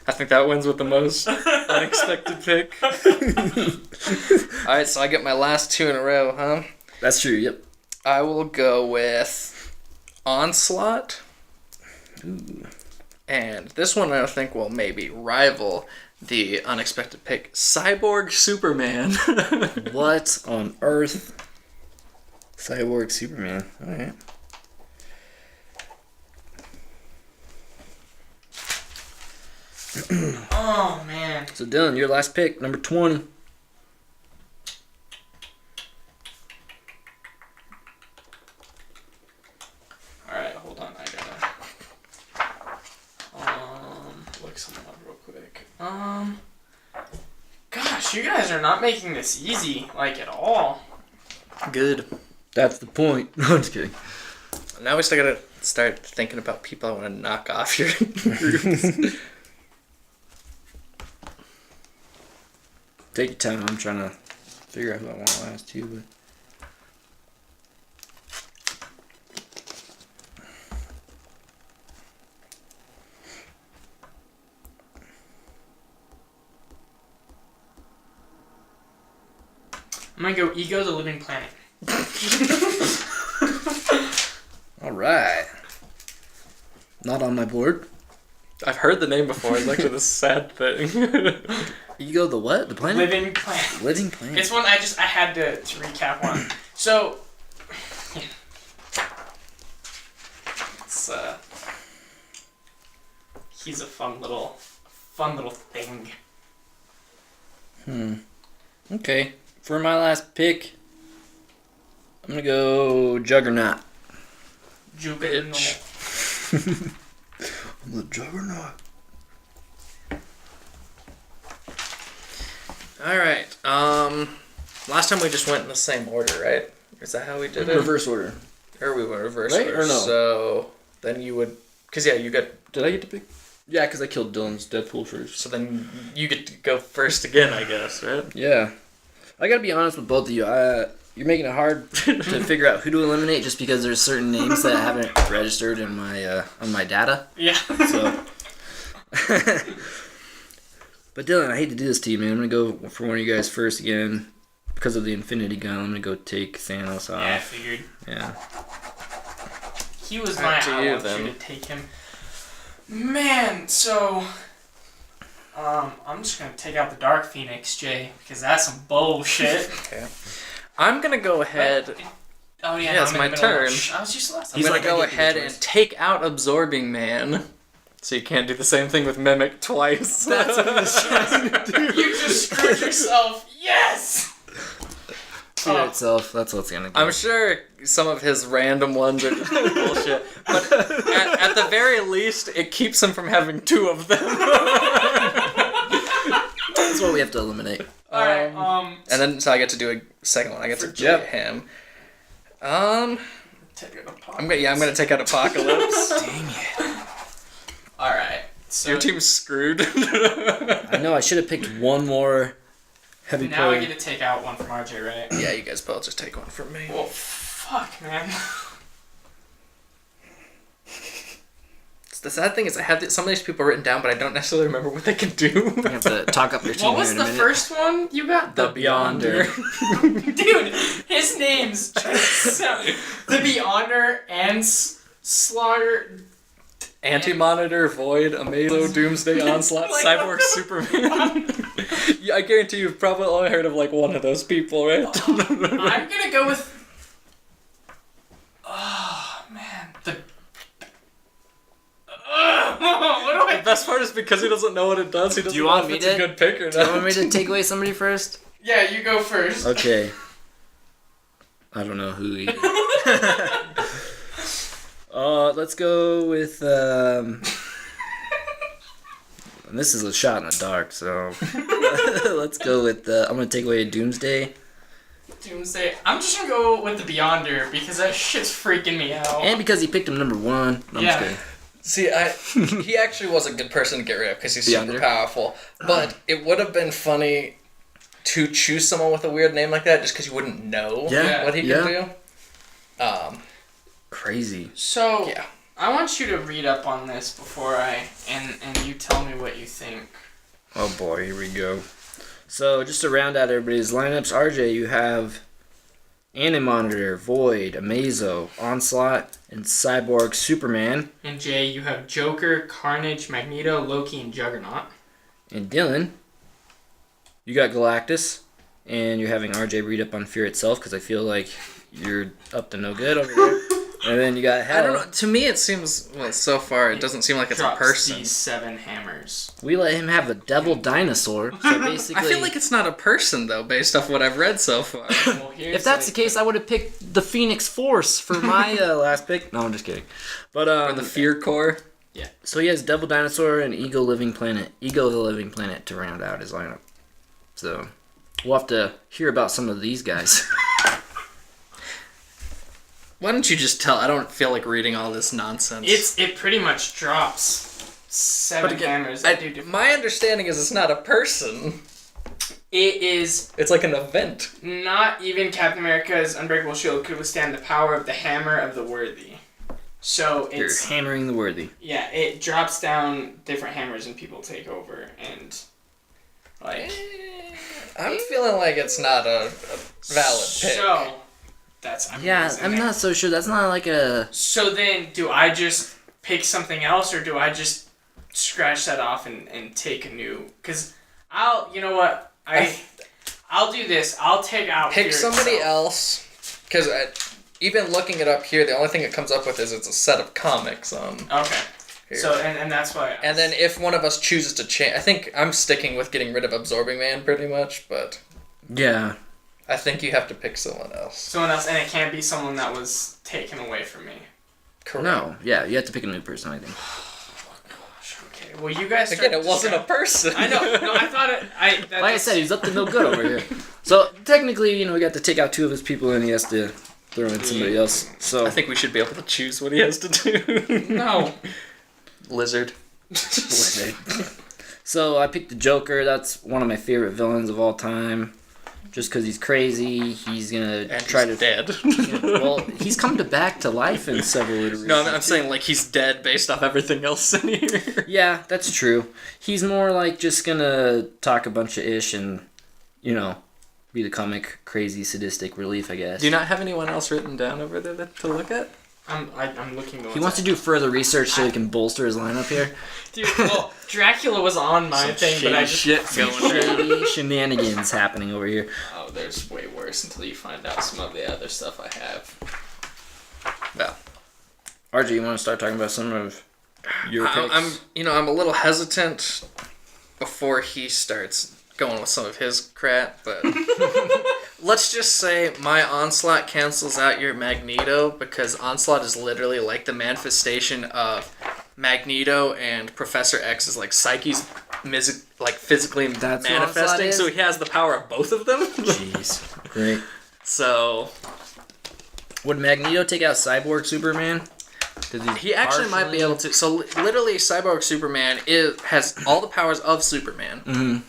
Speaker 3: I think that wins with the most unexpected pick. Alright, so I get my last 2 in a row, huh?
Speaker 2: That's true, yep.
Speaker 3: I will go with Onslaught.
Speaker 2: Ooh.
Speaker 3: And this one I think will maybe rival the unexpected pick, Cyborg Superman.
Speaker 2: What on earth? Cyborg Superman. Alright.
Speaker 1: Oh, man.
Speaker 2: So Dylan, your last pick, number 20.
Speaker 1: Alright, hold on. I gotta look something up real quick. Gosh, you guys are not making this easy, like, at all.
Speaker 3: Good.
Speaker 2: That's the point. No, I'm just kidding.
Speaker 3: Now we still gotta start thinking about people I want to knock off your groups.
Speaker 2: Take your time. I'm trying to figure out who I want last too, but
Speaker 1: I'm gonna go Ego the Living Planet.
Speaker 2: all right. Not on my board.
Speaker 3: I've heard the name before. It's actually the sad thing.
Speaker 2: Ego the what? The planet?
Speaker 1: Living Planet.
Speaker 2: Living planet.
Speaker 1: It's one I had to recap one. So, yeah. It's he's a fun little thing.
Speaker 2: Okay. For my last pick, I'm gonna go Juggernaut.
Speaker 1: Juggernaut.
Speaker 2: I'm the Juggernaut.
Speaker 3: Alright, last time we just went in the same order, right? Is that how we did it?
Speaker 2: Reverse order.
Speaker 3: Or we went reverse
Speaker 2: Right,
Speaker 3: order.
Speaker 2: or no?
Speaker 3: So then you would, because yeah, you got,
Speaker 2: Did I get to pick? Yeah, because I killed Dylan's Deadpool first.
Speaker 3: so then you get to go first again, I guess, right?
Speaker 2: Yeah. I gotta be honest with both of you. You're making it hard to figure out who to eliminate just because there's certain names that haven't registered in my on my data.
Speaker 1: Yeah.
Speaker 2: So. But Dylan, I hate to do this to you, man. I'm gonna go for one of you guys first again because of the Infinity Gun. I'm gonna go take Thanos off.
Speaker 1: Yeah, I figured.
Speaker 2: Yeah.
Speaker 1: He was
Speaker 3: Back
Speaker 1: my
Speaker 3: to
Speaker 1: I
Speaker 3: you,
Speaker 1: want
Speaker 3: then.
Speaker 1: you to take him. Man, so I'm just gonna take out the Dark Phoenix, Jay, because that's some bullshit.
Speaker 3: Okay. I'm gonna go ahead.
Speaker 1: Oh yeah,
Speaker 3: Yeah,
Speaker 1: no,
Speaker 3: it's
Speaker 1: I'm in
Speaker 3: my
Speaker 1: the middle of
Speaker 3: turn.
Speaker 1: I was just last time.
Speaker 3: I'm gonna
Speaker 2: like, I
Speaker 3: go
Speaker 2: get to
Speaker 3: ahead
Speaker 2: do
Speaker 3: and
Speaker 2: choice.
Speaker 3: take out Absorbing Man. So you can't do the same thing with Mimic twice.
Speaker 2: That's what I was trying to do.
Speaker 1: You just screwed yourself. Yes.
Speaker 2: Fear itself. That's what's gonna go.
Speaker 3: I'm sure some of his random ones are just bullshit, but at the very least, it keeps him from having 2 of them.
Speaker 2: That's what we have to eliminate.
Speaker 1: Alright,
Speaker 3: and then so I get to do a second one. I get to do him.
Speaker 1: Take it apart.
Speaker 3: I'm gonna take out Apocalypse.
Speaker 2: Dang it.
Speaker 1: Alright. So
Speaker 3: Your team's screwed.
Speaker 2: I know, I should have picked one more heavy
Speaker 1: now I
Speaker 2: player.
Speaker 1: get to take out one from RJ, right?
Speaker 3: Yeah, you guys both just take one from me.
Speaker 1: Well, fuck, man.
Speaker 3: The sad thing is I have some of these people written down, but I don't necessarily remember what they can do.
Speaker 2: You have to talk up your team.
Speaker 1: What was
Speaker 2: here in a
Speaker 1: the
Speaker 2: minute.
Speaker 1: first one you got?
Speaker 3: The Beyonder.
Speaker 1: Dude, his name's just the Beyonder and Slaughter.
Speaker 3: Anti-Monitor, Void, Amazo, Doomsday, Onslaught,
Speaker 1: Like,
Speaker 3: Cyborg, Superman. Yeah, I guarantee you've probably only heard of like one of those people, right?
Speaker 1: I'm gonna go with. Oh man, what do
Speaker 3: The best part is because he doesn't know what it does. He doesn't
Speaker 2: you
Speaker 3: know
Speaker 2: want
Speaker 3: if
Speaker 2: me
Speaker 3: it's
Speaker 2: to-
Speaker 3: a good pick or
Speaker 2: Do you
Speaker 3: not.
Speaker 2: want me to take away somebody first?
Speaker 1: Yeah, you go first.
Speaker 2: Okay. I don't know who he. Let's go with. And this is a shot in the dark, so let's go with. I'm gonna take away Doomsday,
Speaker 1: Doomsday. I'm just gonna go with the Beyonder because that shit's freaking me out.
Speaker 2: and because he picked him number 1. No, I'm
Speaker 1: Yeah.
Speaker 2: just kidding.
Speaker 3: See, he actually was a good person to get rid of because he's super
Speaker 2: Beyonder?
Speaker 3: powerful. But it would have been funny to choose someone with a weird name like that just because you wouldn't know
Speaker 2: Yeah,
Speaker 3: what he could do.
Speaker 2: Crazy.
Speaker 1: So
Speaker 3: Yeah.
Speaker 1: I want you to read up on this before and you tell me what you think.
Speaker 2: Oh boy, here we go. So just to round out everybody's lineups, RJ, you have Anti-Monitor, Void, Amazo, Onslaught, and Cyborg Superman.
Speaker 1: And Jay, you have Joker, Carnage, Magneto, Loki, and Juggernaut.
Speaker 2: And Dylan, you got Galactus, and you're having RJ read up on Fear itself because I feel like you're up to no good over there. And then you got Hell.
Speaker 3: I don't know. To me, it seems so far it doesn't seem like it's a
Speaker 1: Drops
Speaker 3: person.
Speaker 1: these 7 hammers.
Speaker 2: We let him have the Devil Dinosaur. So basically,
Speaker 3: I feel like it's not a person though, based off what I've read so far.
Speaker 1: Well, here's
Speaker 2: if that's
Speaker 1: like
Speaker 2: the case, I would have picked the Phoenix Force for my last pick. No, I'm just kidding. But
Speaker 3: Or the Fear Core.
Speaker 2: so he has Devil Dinosaur and Ego the Living Planet to round out his lineup. So we'll have to hear about some of these guys.
Speaker 3: Why don't you just tell? I don't feel like reading all this nonsense.
Speaker 1: it pretty much drops 7 hammers. that do different-
Speaker 3: My understanding is it's not a person.
Speaker 1: It is
Speaker 3: It's like an event.
Speaker 1: not even Captain America's unbreakable shield could withstand the power of the hammer of the worthy. So
Speaker 2: You're
Speaker 1: it's
Speaker 2: hammering the worthy.
Speaker 1: yeah, it drops down different hammers and people take over and like
Speaker 3: I'm feeling like it's not a valid pick.
Speaker 1: So that's
Speaker 2: Yeah,
Speaker 1: losing
Speaker 2: I'm
Speaker 1: it.
Speaker 2: not so sure. That's not like a.
Speaker 1: So then, do I just pick something else, or do I just scratch that off and take a new? Because you know what, I'll do this. I'll take out.
Speaker 3: Pick
Speaker 1: Fear
Speaker 3: somebody
Speaker 1: itself.
Speaker 3: else. Because even looking it up here, the only thing it comes up with is it's a set of comics on
Speaker 1: Okay.
Speaker 3: here.
Speaker 1: So and that's why.
Speaker 3: And then if one of us chooses to change, I think I'm sticking with getting rid of Absorbing Man pretty much, but
Speaker 2: Yeah.
Speaker 3: I think you have to pick someone else.
Speaker 1: someone else, and it can't be someone that was taken away from me.
Speaker 3: Correct.
Speaker 2: No. Yeah, you have to pick a new person, I think.
Speaker 1: Okay. Well, you guys.
Speaker 3: Again,
Speaker 1: start
Speaker 3: it wasn't a person.
Speaker 1: I know. No, I thought it. That
Speaker 2: Like I
Speaker 1: just-
Speaker 2: said, he's up to no good over here. So technically, we got to take out 2 of his people, and he has to throw in somebody else. So
Speaker 3: I think we should be able to choose what he has to do.
Speaker 1: No.
Speaker 3: Lizard.
Speaker 2: So I picked the Joker. That's one of my favorite villains of all time. Just because he's crazy, he's gonna
Speaker 3: And
Speaker 2: try
Speaker 3: he's
Speaker 2: to.
Speaker 3: dead.
Speaker 2: Well, he's come back to life in several iterations.
Speaker 3: No, I'm saying like he's dead based off everything else in here.
Speaker 2: Yeah, that's true. He's more like just gonna talk a bunch of ish and, be the comic, crazy, sadistic relief, I guess.
Speaker 3: Do you not have anyone else written down over there to look at?
Speaker 1: I'm looking.
Speaker 2: He wants to do further research so he can bolster his lineup here.
Speaker 1: Dude, well, Dracula was on my thing, but I just
Speaker 3: shit going there.
Speaker 2: Shady shenanigans happening over here.
Speaker 1: Oh, there's way worse until you find out some of the other stuff I have.
Speaker 3: Well,
Speaker 2: RJ, you want to start talking about some of your picks?
Speaker 3: I'm a little hesitant before he starts going with some of his crap, but let's just say my Onslaught cancels out your Magneto because Onslaught is literally like the manifestation of Magneto and Professor X is like Psyche's physically manifesting, so he has the power of both of them.
Speaker 2: Jeez. Great.
Speaker 3: So...
Speaker 2: Would Magneto take out Cyborg Superman?
Speaker 3: He actually might be able to. So literally, Cyborg Superman has all the powers of Superman,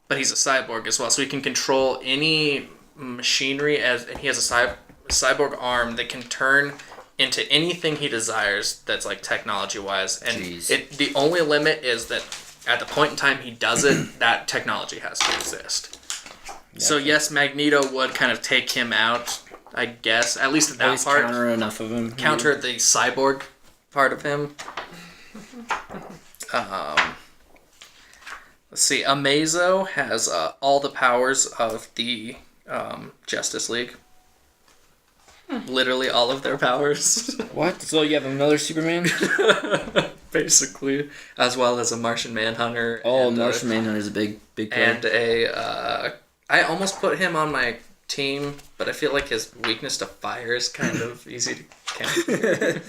Speaker 3: but he's a cyborg as well. So he can control any machinery, and he has a cyborg arm that can turn into anything he desires. That's like technology-wise, and the only limit is that at the point in time he does it, that technology has to exist. Yeah. So yes, Magneto would kind of take him out. I guess, at least that part.
Speaker 2: Counter enough of him.
Speaker 3: Counter the cyborg part of him. Let's see. Amazo has all the powers of the Justice League. Literally all of their powers.
Speaker 2: What? So you have another Superman?
Speaker 3: Basically. As well as a Martian Manhunter.
Speaker 2: Oh, Martian Manhunter is a big player.
Speaker 3: And I almost put him on my team, but I feel like his weakness to fire is kind of easy to counter.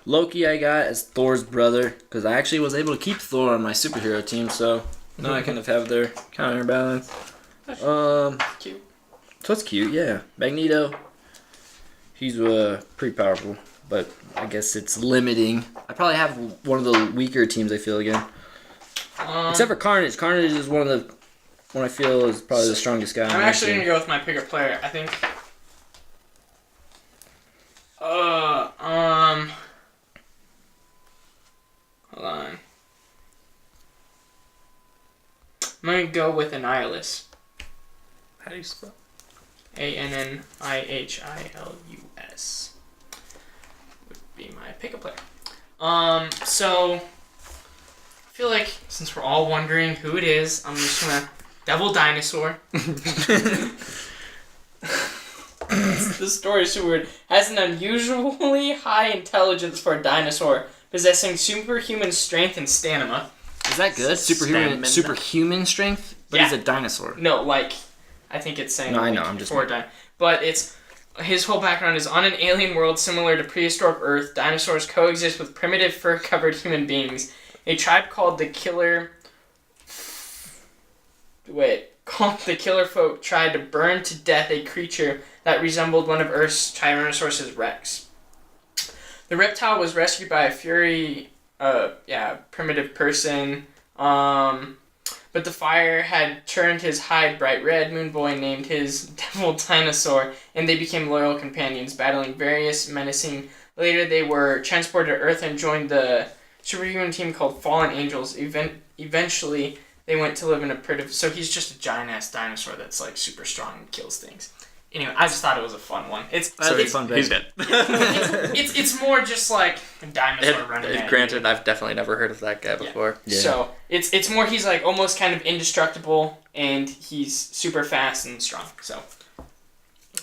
Speaker 2: Loki I got as Thor's brother, because I actually was able to keep Thor on my superhero team, so now I kind of have their counterbalance.
Speaker 1: Cute.
Speaker 2: So it's cute, yeah. Magneto, he's pretty powerful, but I guess it's limiting. I probably have one of the weaker teams, I feel, again. Except for Carnage. Carnage is one I feel is probably the strongest guy.
Speaker 1: I'm actually going to go with my pickup player. I think... Hold on. I'm going to go with Annihilus.
Speaker 3: How do you spell?
Speaker 1: Annihilus. Would be my pickup player. So... I feel like since we're all wondering who it is, I'm just gonna Devil Dinosaur. This story is super weird. Has an unusually high intelligence for a dinosaur, possessing superhuman strength and stamina.
Speaker 2: Is that good? Superhuman strength? But he's a dinosaur.
Speaker 1: No, like I think it's saying.
Speaker 2: No, I know. I'm just.
Speaker 1: But it's his whole background is on an alien world similar to prehistoric Earth. Dinosaurs coexist with primitive fur-covered human beings. A tribe called the Killer Folk tried to burn to death a creature that resembled one of Earth's Tyrannosaurus Rex. The reptile was rescued by a primitive person, but the fire had turned his hide bright red. Moon Boy named his Devil Dinosaur, and they became loyal companions, battling various menacing. Later, they were transported to Earth and joined the superhuman team called Fallen Angels. Eventually, they went to live in a primitive... So he's just a giant-ass dinosaur that's, like, super strong and kills things. Anyway, I just thought it was a fun one.
Speaker 3: He's dead.
Speaker 1: It's more just, like, a dinosaur running at
Speaker 3: Granted, I've definitely never heard of that guy before.
Speaker 1: Yeah. So, it's more he's, like, almost kind of indestructible, and he's super fast and strong, so...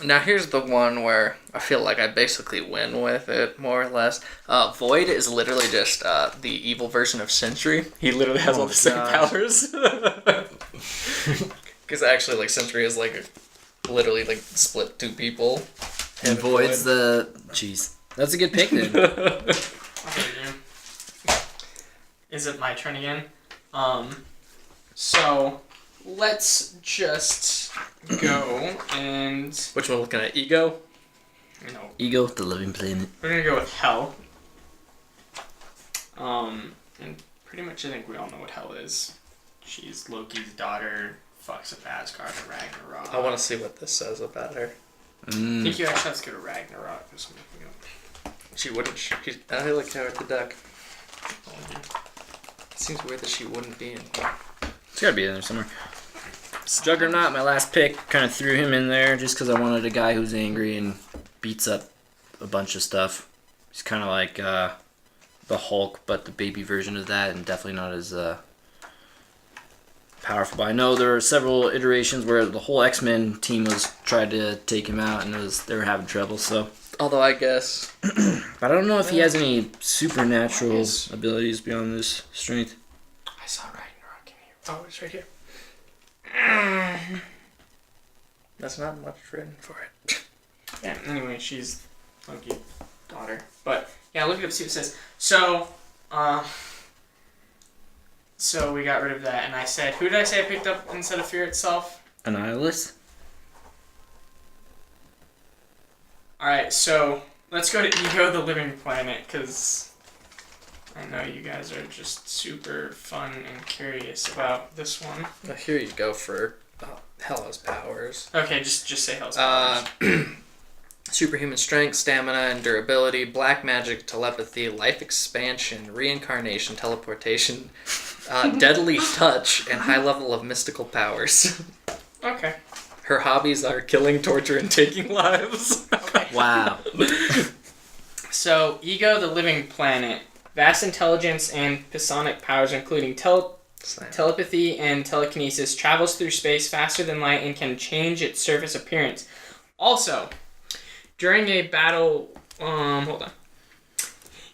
Speaker 3: Now here's the one where I feel like I basically win with it, more or less. Void is literally just the evil version of Sentry. He literally has all the same powers. Because actually, like, Sentry is like literally like split two people.
Speaker 2: And Void's the... Jeez. That's a good pick then.
Speaker 1: Is it my turn again? So... Let's just go and...
Speaker 3: Which one, looking at? Ego?
Speaker 1: No.
Speaker 2: Ego, the living planet.
Speaker 1: We're gonna go with Hell. And pretty much I think we all know what Hell is. She's Loki's daughter, fucks up Asgard and Ragnarok.
Speaker 3: I want to see what this says about her.
Speaker 1: I think you actually have to go to Ragnarok or something.
Speaker 3: She wouldn't... I like Howard the Duck. It seems weird that she wouldn't be in here.
Speaker 2: It's gotta be in there somewhere. Juggernaut, my last pick, kind of threw him in there just because I wanted a guy who's angry and beats up a bunch of stuff. He's kind of like the Hulk, but the baby version of that, and definitely not as powerful. But I know there are several iterations where the whole X-Men team was tried to take him out, and they were having trouble. So,
Speaker 3: although I guess,
Speaker 2: but I don't know if he has any supernatural abilities beyond this strength.
Speaker 1: I saw Ragnarok in here.
Speaker 3: Oh, it's right here. That's not much written for it.
Speaker 1: Yeah, anyway, she's funky daughter. But, yeah, look it up, see what it says. So we got rid of that, and I said, who did I say I picked up instead of Fear itself?
Speaker 2: Annihilus?
Speaker 1: Alright, so let's go to Ego the Living Planet, because I know you guys are just super fun and curious about this one.
Speaker 3: Well, here you go for Hela's powers.
Speaker 1: Okay, just say Hell's powers.
Speaker 3: Superhuman strength, stamina, and durability, black magic, telepathy, life expansion, reincarnation, teleportation, deadly touch, and high level of mystical powers.
Speaker 1: Okay.
Speaker 3: Her hobbies are killing, torture, and taking lives.
Speaker 1: Okay.
Speaker 2: Wow.
Speaker 1: So, Ego the Living Planet. Vast intelligence and psionic powers, including telepathy and telekinesis, travels through space faster than light and can change its surface appearance. Also, during a battle, hold on.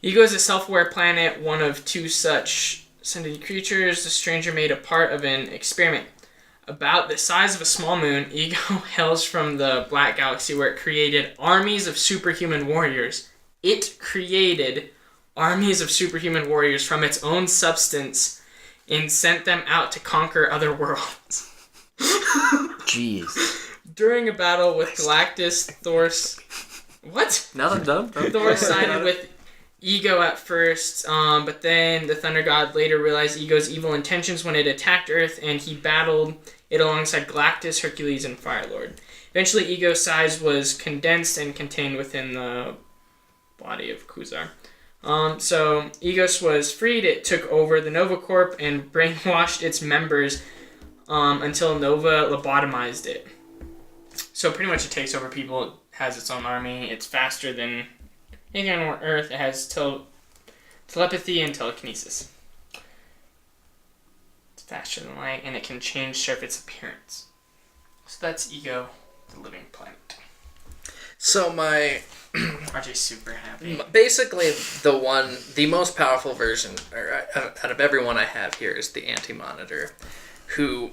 Speaker 1: Ego is a self-aware planet, one of two such sentient creatures. The stranger made a part of an experiment. About the size of a small moon, Ego hails from the Black Galaxy, where it created armies of superhuman warriors. It created armies of superhuman warriors from its own substance and sent them out to conquer other worlds.
Speaker 2: Jeez.
Speaker 1: During a battle with Galactus, What?
Speaker 3: Now I'm done.
Speaker 1: Thor sided with Ego at first, but then the Thunder God later realized Ego's evil intentions when it attacked Earth, and he battled it alongside Galactus, Hercules, and Firelord. Eventually, Ego's size was condensed and contained within the body of Kuzar. So Egos was freed. It took over the Nova Corp and brainwashed its members until Nova lobotomized it. So pretty much it takes over people. It has its own army. It's faster than anything on Earth. It has telepathy and telekinesis. It's faster than light, and it can change surface appearance. So that's Ego, the Living Planet.
Speaker 3: So my...
Speaker 1: RJ's super happy.
Speaker 3: Basically, the most powerful version, or out of everyone I have here, is the Anti-Monitor, who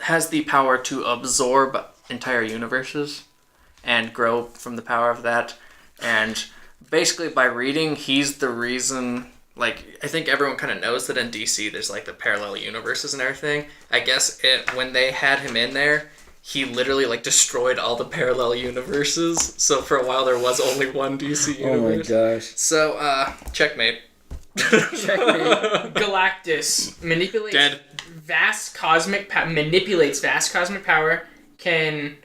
Speaker 3: has the power to absorb entire universes and grow from the power of that. And basically, by reading, he's the reason. Like, I think everyone kind of knows that in DC, there's like the parallel universes and everything. I guess when they had him in there, he literally like destroyed all the parallel universes. So for a while there was only one DC universe.
Speaker 2: Oh my gosh.
Speaker 3: So checkmate.
Speaker 1: Galactus manipulates
Speaker 3: Dead.
Speaker 1: manipulates vast cosmic power, can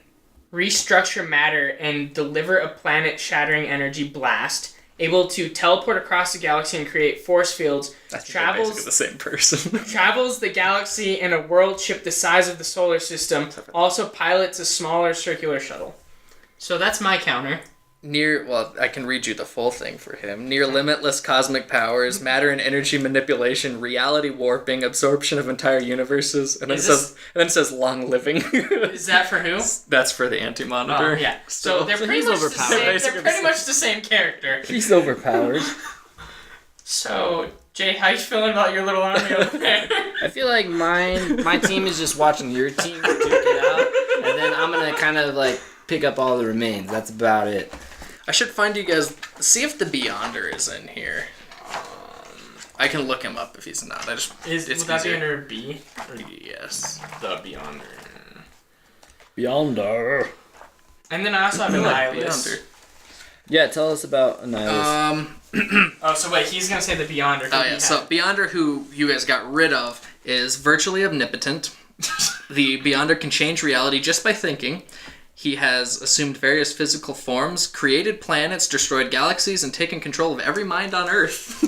Speaker 1: restructure matter and deliver a planet-shattering energy blast, able to teleport across the galaxy and create force fields.
Speaker 3: Travels basically the same person.
Speaker 1: Travels the galaxy in a world ship the size of the solar system. Also pilots a smaller circular shuttle. So that's my counter.
Speaker 3: I can read you the full thing for him. Near limitless cosmic powers, matter and energy manipulation, reality warping, absorption of entire universes, and then it says long living.
Speaker 1: Is that for who?
Speaker 3: That's for the Anti-Monitor.
Speaker 1: Oh, yeah. So they're pretty much the same character.
Speaker 2: He's overpowered.
Speaker 1: So, Jay, how you feeling about your little army over there?
Speaker 2: I feel like my team is just watching your team duke it out, and then I'm gonna kind of like pick up all the remains. That's about it.
Speaker 3: I should find you guys. See if the Beyonder is in here. I can look him up if he's not.
Speaker 1: Would that be under B?
Speaker 3: Yes.
Speaker 1: The Beyonder.
Speaker 2: Beyonder.
Speaker 1: And then I also have Annihilus.
Speaker 3: Beyonder.
Speaker 2: Yeah, tell us about Annihilus.
Speaker 1: Oh, so wait, he's gonna say the Beyonder.
Speaker 3: Oh yeah, so Beyonder, who you guys got rid of, is virtually omnipotent. The Beyonder can change reality just by thinking. He has assumed various physical forms, created planets, destroyed galaxies, and taken control of every mind on Earth.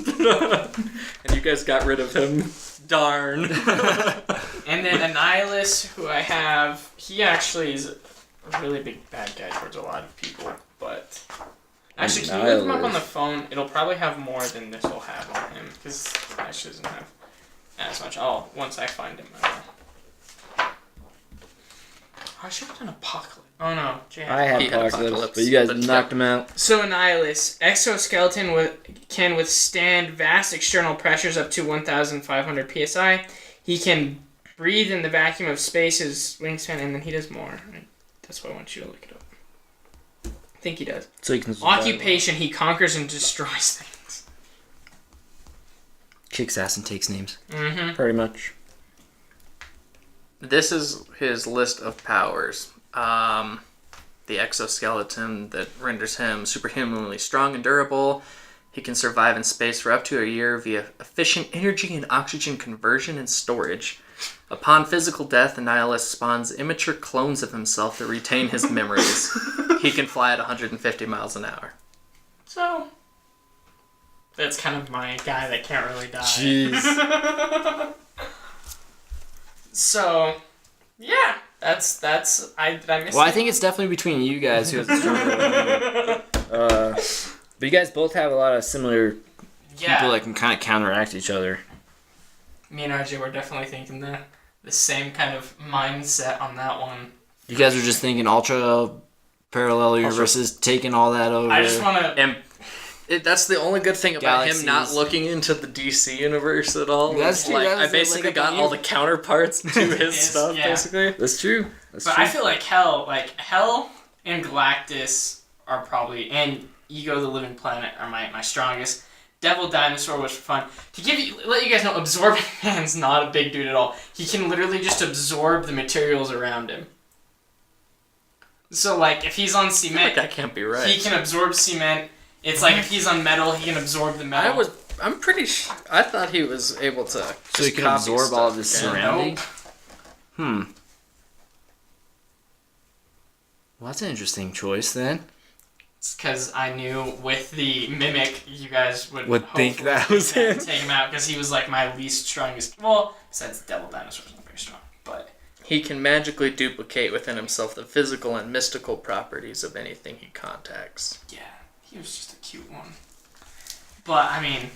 Speaker 3: And you guys got rid of him. Darn.
Speaker 1: And then Annihilus, who I have, he actually is a really big bad guy towards a lot of people, but... Actually, can you look him up on the phone? It'll probably have more than this will have on him, because actually doesn't have as much. Oh, once I find him, I will. I should have done Apocalypse. Oh no, Jay.
Speaker 2: I had Apocalypse, but you guys knocked him out.
Speaker 1: So Annihilus, exoskeleton can withstand vast external pressures up to 1,500 psi. He can breathe in the vacuum of space, his wingspan, and then he does more. That's why I want you to look it up. I think he does.
Speaker 2: So he can
Speaker 1: Occupation, he conquers and destroys things.
Speaker 2: Kicks ass and takes names.
Speaker 1: Mm-hmm.
Speaker 2: Pretty much.
Speaker 3: This is his list of powers. The exoskeleton that renders him superhumanly strong and durable. He can survive in space for up to a year via efficient energy and oxygen conversion and storage. Upon physical death, the nihilist spawns immature clones of himself that retain his memories. He can fly at 150 miles an hour.
Speaker 1: So, that's kind of my guy that can't really die.
Speaker 2: Jeez.
Speaker 1: So, yeah, that's I missed.
Speaker 2: Well, I think it's definitely between you guys who has the stronger one. But you guys both have a lot of similar people that can kind of counteract each other.
Speaker 1: Me and RJ were definitely thinking the same kind of mindset on that one.
Speaker 2: You guys were just thinking ultra parallel universes, taking all that over.
Speaker 1: I just want to...
Speaker 3: And that's the only good thing about
Speaker 2: Galaxies.
Speaker 3: him not looking into the DC universe at all.
Speaker 2: That's true.
Speaker 3: Like,
Speaker 2: That's
Speaker 3: I basically
Speaker 2: like
Speaker 3: got all the counterparts to his stuff,
Speaker 1: yeah.
Speaker 3: basically.
Speaker 2: That's true. That's
Speaker 1: But
Speaker 2: true.
Speaker 1: I feel like Hell and Galactus are probably... And Ego the Living Planet are my strongest. Devil Dinosaur was fun. Let you guys know, Absorbing Man's not a big dude at all. He can literally just absorb the materials around him. So, like, if he's on
Speaker 3: I feel
Speaker 1: cement,
Speaker 3: like that can't be right.
Speaker 1: he can absorb cement. It's like if he's on metal, he can absorb the metal.
Speaker 3: I'm pretty sure. I thought he was able to.
Speaker 2: So he can absorb all of his surroundings?
Speaker 1: Nope.
Speaker 2: Well, that's an interesting choice then.
Speaker 1: It's because I knew with the Mimic, you guys would
Speaker 2: think
Speaker 1: hopefully
Speaker 2: that was him.
Speaker 1: take him out because he was like my least strongest. Well, besides Devil Dinosaur's not very strong, but
Speaker 3: He can magically duplicate within himself the physical and mystical properties of anything he contacts.
Speaker 1: yeah, he was just a cute one. But I mean,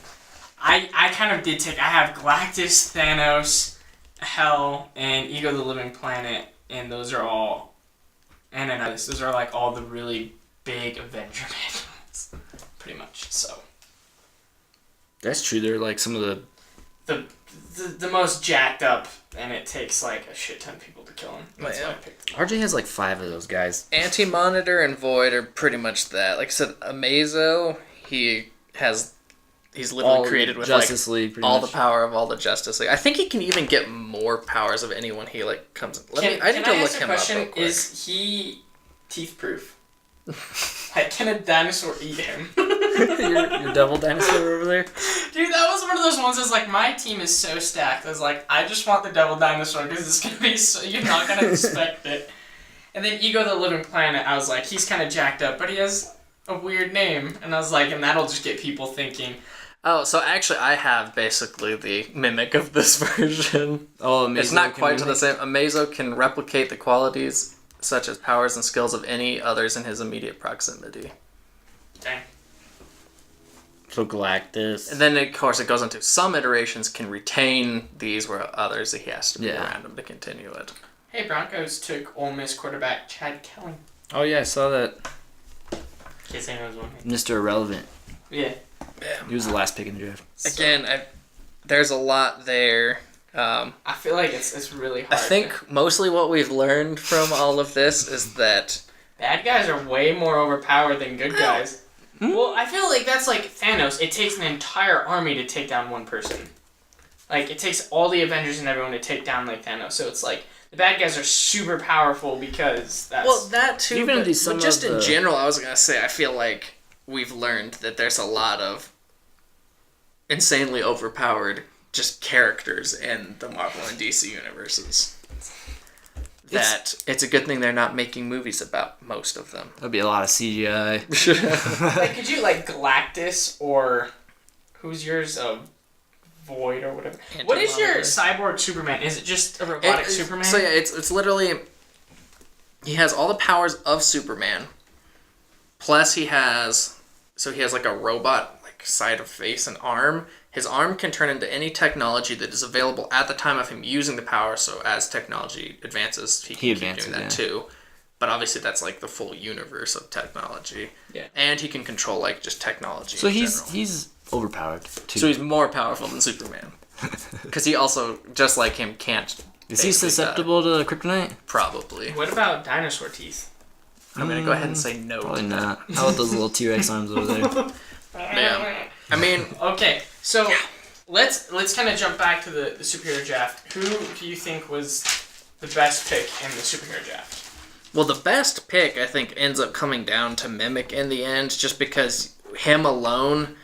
Speaker 1: I kind of did take. I have Galactus, Thanos, Hell, and Ego the Living Planet, and those are all. And Anubis. Those are like all the really big Avenger villains, pretty much. So
Speaker 2: That's true. They're like some of
Speaker 1: the most jacked up, and it takes like a shit ton of people to kill him. That's why I picked them.
Speaker 2: RJ has like 5 of those guys.
Speaker 3: Anti-Monitor and Void are pretty much that. Like I said, Amazo, he's literally created with
Speaker 2: Justice
Speaker 3: like
Speaker 2: League, pretty
Speaker 3: all
Speaker 2: much.
Speaker 3: the power of all the Justice League. I think he can even get more powers of anyone he like comes. I need to
Speaker 1: Can
Speaker 3: look
Speaker 1: I ask a
Speaker 3: him
Speaker 1: question?
Speaker 3: up real quick.
Speaker 1: Is he teeth proof? Like, can a dinosaur eat him?
Speaker 2: your devil dinosaur over there?
Speaker 1: Dude, that was one of those ones that's like, my team is so stacked. I was like, I just want the devil dinosaur because it's going to be so, you're not going to expect it. And then Ego the Living Planet, I was like, he's kind of jacked up, but he has a weird name. And I was like, and that'll just get people thinking.
Speaker 3: Oh, so actually I have basically the mimic of this version.
Speaker 2: Oh, Amazo
Speaker 3: It's not
Speaker 2: can
Speaker 3: quite to the
Speaker 2: mimic?
Speaker 3: same. Amazo can replicate the qualities such as powers and skills of any others in his immediate proximity.
Speaker 1: Dang.
Speaker 2: So Galactus.
Speaker 3: And then, of course, it goes into some iterations can retain these, where others he has to be around them to continue it.
Speaker 1: Hey, Broncos took Ole Miss quarterback Chad Kelly.
Speaker 2: Oh yeah, I saw that.
Speaker 1: In case anyone was wondering.
Speaker 2: Mr. Irrelevant.
Speaker 1: Yeah.
Speaker 2: He was the last pick in the draft.
Speaker 3: Again, there's a lot there.
Speaker 1: I feel like it's really hard.
Speaker 3: I think mostly what we've learned from all of this is that
Speaker 1: bad guys are way more overpowered than good guys. Well, I feel like that's like Thanos. It takes an entire army to take down one person. Like, it takes all the Avengers and everyone to take down like Thanos. So it's like the bad guys are super powerful because that's...
Speaker 3: Well, that too,
Speaker 2: Even
Speaker 3: but,
Speaker 2: these- some
Speaker 3: but just
Speaker 2: of
Speaker 3: in
Speaker 2: the-
Speaker 3: general, I was going to say, I feel like we've learned that there's a lot of insanely overpowered just characters in the Marvel and DC universes. That it's a good thing they're not making movies about most of them.
Speaker 2: That'd be a lot of CGI.
Speaker 1: like, could you, like, Galactus or... Who's yours? Void or whatever. What is your cyborg Superman? Is it just a robotic Superman?
Speaker 3: So yeah, it's literally... He has all the powers of Superman. Plus he has... So he has like a robot like side of face and arm. His arm can turn into any technology that is available at the time of him using the power, so as technology advances, he can keep doing that too. But obviously that's like the full universe of technology.
Speaker 1: Yeah.
Speaker 3: And he can control like just technology
Speaker 2: So
Speaker 3: in
Speaker 2: he's
Speaker 3: general.
Speaker 2: overpowered too.
Speaker 3: So he's more powerful than Superman. Because he also, just like him, can't
Speaker 2: Is he susceptible to kryptonite?
Speaker 3: Probably.
Speaker 1: What about dinosaur teeth?
Speaker 3: I'm gonna go ahead and say no.
Speaker 2: Probably not. How about those little T-Rex arms over there?
Speaker 3: Yeah. I mean,
Speaker 1: okay, so let's kind of jump back to the superhero draft. Who do you think was the best pick in the superhero draft?
Speaker 3: well, the best pick I think ends up coming down to Mimic in the end, just because him alone.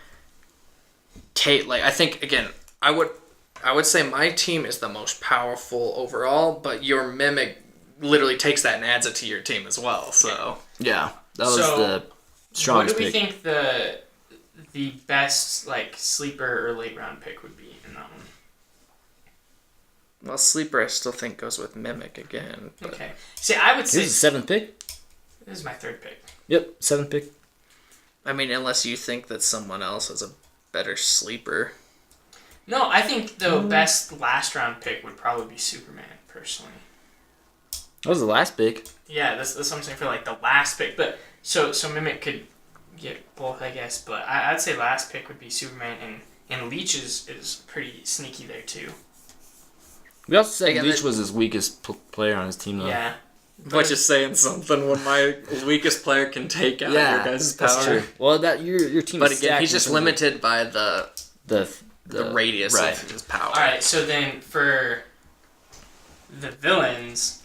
Speaker 3: I think again, I would say my team is the most powerful overall, but your Mimic literally takes that and adds it to your team as well. So
Speaker 2: Yeah, that was the strongest
Speaker 1: pick. What do we
Speaker 2: pick.
Speaker 1: think the best sleeper or late round pick would be in that one?
Speaker 3: Well, sleeper I still think goes with Mimic again. But...
Speaker 1: Okay. See, I would say
Speaker 2: This is the 7th pick?
Speaker 1: This is my 3rd pick.
Speaker 2: Yep, 7th pick.
Speaker 3: I mean, unless you think that someone else is a better sleeper.
Speaker 1: No, I think the best last round pick would probably be Superman, personally.
Speaker 2: That was the last pick.
Speaker 1: Yeah, that's what I'm saying for the last pick. But so Mimic could get both, I guess. But I'd say last pick would be Superman, and Leech is pretty sneaky there too.
Speaker 2: We also said Leech was his weakest player on his team, though.
Speaker 1: Yeah.
Speaker 3: Which is saying something when my weakest player can take out your guys' power.
Speaker 2: That's true. Well, your team
Speaker 3: But
Speaker 2: is
Speaker 3: again,
Speaker 2: stacked
Speaker 3: he's just
Speaker 2: in terms
Speaker 3: limited by the radius
Speaker 2: right.
Speaker 3: of his power.
Speaker 1: All right. So then for the villains,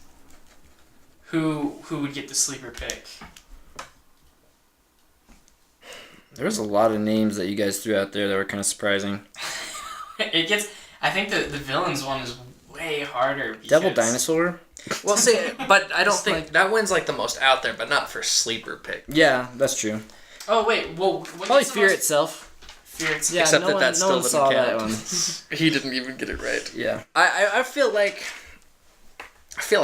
Speaker 1: who would get the sleeper pick?
Speaker 2: There was a lot of names that you guys threw out there that were kind of surprising.
Speaker 1: I think the villains one is way harder.
Speaker 2: Devil Dinosaur?
Speaker 3: Well, see, but I don't think that one's the most out there, but not for sleeper pick.
Speaker 2: Yeah, that's true.
Speaker 1: Oh wait, well,
Speaker 2: probably Fear itself.
Speaker 1: Fear itself.
Speaker 2: Yeah,
Speaker 3: Except
Speaker 2: no
Speaker 3: that still
Speaker 2: one
Speaker 3: doesn't
Speaker 2: saw
Speaker 3: count.
Speaker 2: that one.
Speaker 3: He didn't even get it right.
Speaker 2: Yeah.
Speaker 3: I feel like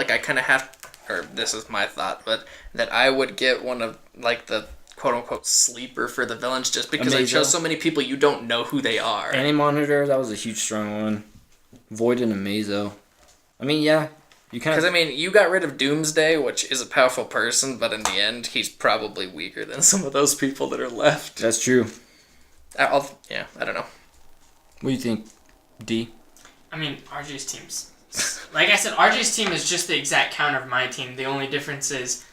Speaker 3: I kind of have, or this is my thought, but that I would get one of the quote unquote sleeper for the villains just because I chose so many people you don't know who they are.
Speaker 2: Anti-Monitor, that was a huge strong one. Void and Amazo. I mean, yeah.
Speaker 3: Because, you got rid of Doomsday, which is a powerful person, but in the end, he's probably weaker than some of those people that are left.
Speaker 2: That's true.
Speaker 3: I don't know.
Speaker 2: What do you think, D?
Speaker 1: I mean, RJ's team's... Like I said, RJ's team is just the exact counter of my team. The only difference is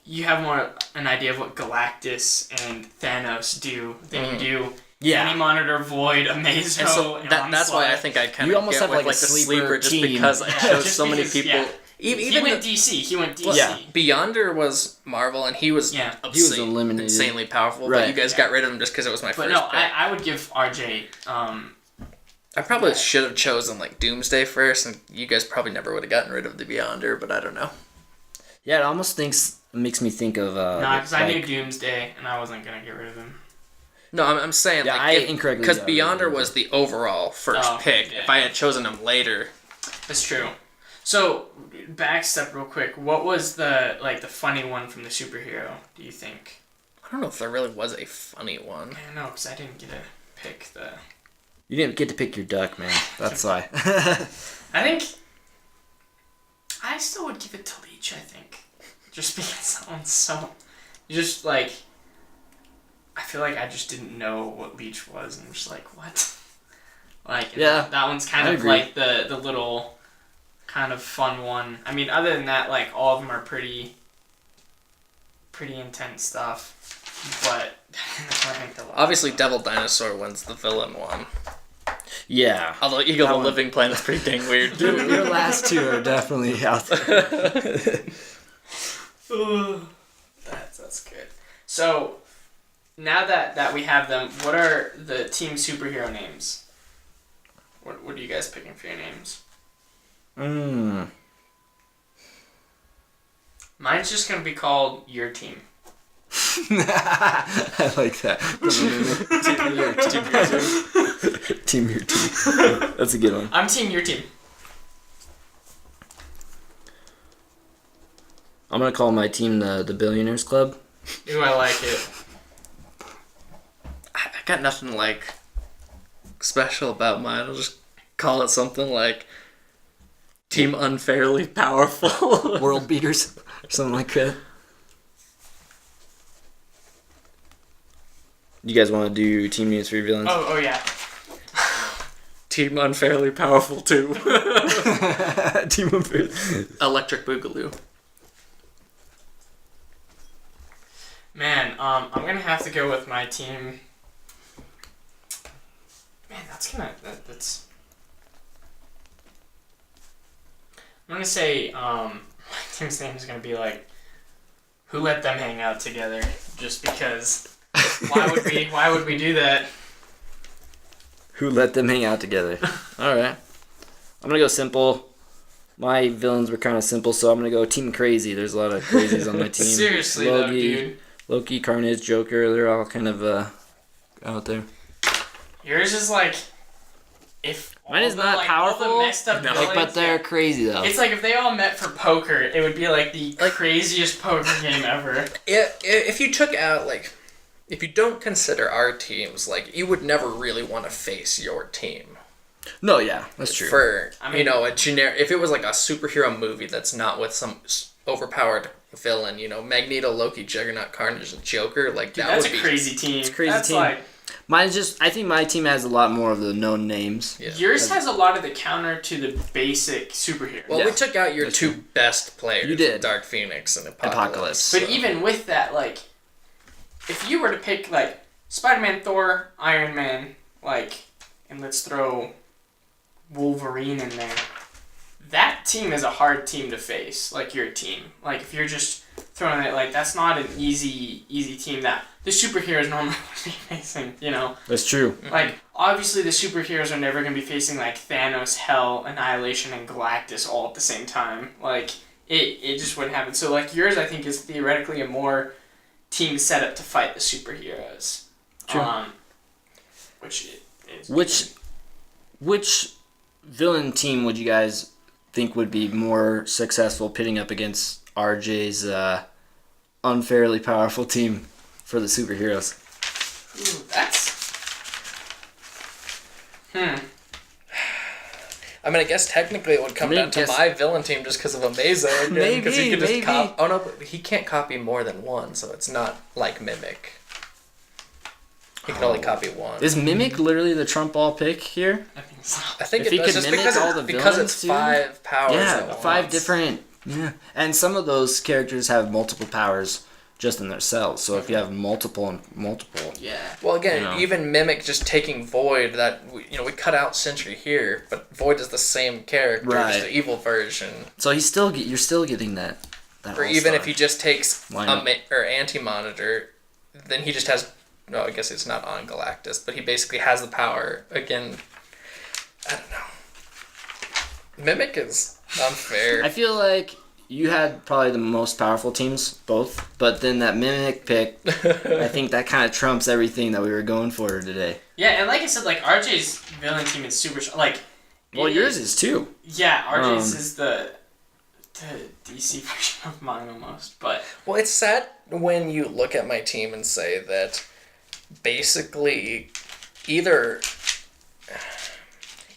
Speaker 1: you have more an idea of what Galactus and Thanos do than you do Anti-Monitor, Void, Amazo,
Speaker 3: and so that's why I think I kind of
Speaker 2: almost have
Speaker 3: with
Speaker 2: a
Speaker 3: the sleeper
Speaker 2: team.
Speaker 3: just because I chose so many people.
Speaker 1: Yeah.
Speaker 3: Even
Speaker 1: he went DC. He went DC.
Speaker 3: Yeah. Beyonder was Marvel, and he was
Speaker 2: eliminated.
Speaker 3: insanely powerful.
Speaker 2: Right.
Speaker 3: But you guys got rid of him just because it was my first pick.
Speaker 1: I would give RJ...
Speaker 3: I probably should have chosen Doomsday first, and you guys probably never would have gotten rid of the Beyonder, but I don't know.
Speaker 2: Yeah, it almost makes me think of...
Speaker 1: because I knew Doomsday, and I wasn't going to get rid of him.
Speaker 3: No, I'm saying
Speaker 2: I incorrectly
Speaker 3: because Beyonder was the overall first pick.
Speaker 1: Yeah.
Speaker 3: If I had chosen him later,
Speaker 1: that's true. So backstep real quick. What was the funny one from the superhero? Do you think?
Speaker 3: I don't know if there really was a funny one.
Speaker 1: I know because I didn't get to pick the.
Speaker 2: You didn't get to pick your duck, man. That's why.
Speaker 1: I think I still would give it to Leech. I think just because that one's so just I feel like I just didn't know what Leech was, and I'm just what? That one's kind of the little kind of fun one. I mean, other than that, all of them are pretty intense stuff. But
Speaker 3: obviously, Devil Dinosaur wins the villain one.
Speaker 2: Yeah.
Speaker 3: Although Eagle the Living Planet's pretty dang weird.
Speaker 2: Your last two are definitely out there.
Speaker 1: That's good. So. Now that we have them, what are the team superhero names? What are you guys picking for your names? Mine's just going to be called Your Team.
Speaker 2: I like that. Team Your Team. That's a good one.
Speaker 1: I'm Team Your Team.
Speaker 2: I'm going to call my team the Billionaires Club.
Speaker 1: Ooh, I like it.
Speaker 3: I got nothing special about mine. I'll just call it something like Team Unfairly Powerful.
Speaker 2: World Beaters. Something like that. You guys want to do team names for your villains?
Speaker 1: Oh yeah.
Speaker 3: Team Unfairly Powerful 2.
Speaker 2: Team of
Speaker 3: Electric Boogaloo.
Speaker 1: Man, I'm gonna have to go with my team. Man, that's. I'm gonna say my team's name is gonna be like, who let them hang out together? Just because. Why would we do that?
Speaker 2: Who let them hang out together? All right. I'm gonna go simple. My villains were kind of simple, so I'm gonna go Team Crazy. There's a lot of crazies on my team.
Speaker 1: Seriously,
Speaker 2: Loki,
Speaker 1: though, dude.
Speaker 2: Loki, Carnage, Joker. They're all kind of out there.
Speaker 1: Yours is like, if
Speaker 2: mine is not
Speaker 1: all
Speaker 2: powerful,
Speaker 1: the messed up villains,
Speaker 2: but they're crazy though.
Speaker 1: It's like if they all met for poker, it would be like the craziest poker game ever.
Speaker 3: If you took out if you don't consider our teams, you would never really want to face your team.
Speaker 2: No, yeah, that's true.
Speaker 3: For a generic, if it was like a superhero movie that's not with some overpowered villain, Magneto, Loki, Juggernaut, Carnage, and Joker,
Speaker 1: Dude,
Speaker 3: that
Speaker 1: that's
Speaker 3: would be
Speaker 1: a crazy team.
Speaker 2: It's a crazy
Speaker 1: that's
Speaker 2: team. Mine's just, I think my team has a lot more of the known names.
Speaker 3: Yeah.
Speaker 1: Yours has a lot of the counter to the basic superhero.
Speaker 3: Well, we took out your two best players.
Speaker 2: You did.
Speaker 3: Dark Phoenix and Apocalypse.
Speaker 1: But even with that, if you were to pick Spider-Man, Thor, Iron Man, and let's throw Wolverine in there, that team is a hard team to face. Your team. If you're just throwing it, that's not an easy team that the superheroes normally would be facing,
Speaker 2: That's true.
Speaker 1: Obviously the superheroes are never going to be facing, Thanos, Hell, Annihilation, and Galactus all at the same time. It just wouldn't happen. So, yours, I think, is theoretically a more team set up to fight the superheroes.
Speaker 2: True. Which villain team would you guys think would be more successful pitting up against RJ's unfairly powerful team for the superheroes?
Speaker 1: Ooh, that's...
Speaker 3: I guess technically it would come down to my villain team just because of Amazo.
Speaker 2: Maybe.
Speaker 3: He could just oh no, but he can't copy more than one, so it's not like Mimic. He can only copy one.
Speaker 2: Is Mimic literally the trump all pick here?
Speaker 1: I think so.
Speaker 3: I think
Speaker 2: if
Speaker 3: it
Speaker 2: he
Speaker 3: does
Speaker 2: could
Speaker 3: just
Speaker 2: mimic all the
Speaker 3: because
Speaker 2: villains,
Speaker 3: it's
Speaker 2: too?
Speaker 3: 5 powers.
Speaker 2: Yeah,
Speaker 3: at
Speaker 2: 5
Speaker 3: once.
Speaker 2: different. Yeah, and some of those characters have multiple powers just in their cells. So if you have multiple and multiple,
Speaker 1: Yeah.
Speaker 3: Well, again, even Mimic just taking Void, we cut out Sentry here, but Void is the same character, just the evil version.
Speaker 2: So you're still getting that.
Speaker 3: Or even if he just takes
Speaker 2: lineup.
Speaker 3: Anti-Monitor, then he just has. No, I guess it's not on Galactus, but he basically has the power again. I don't know. Mimic is unfair.
Speaker 2: I feel like you had probably the most powerful teams, both, but then that Mimic pick, I think that kind of trumps everything that we were going for today.
Speaker 1: Yeah, and like I said, RJ's villain team is super
Speaker 2: well, yours is too.
Speaker 1: Yeah, RJ's is the DC version of mine almost, but...
Speaker 3: Well, it's sad when you look at my team and say that basically either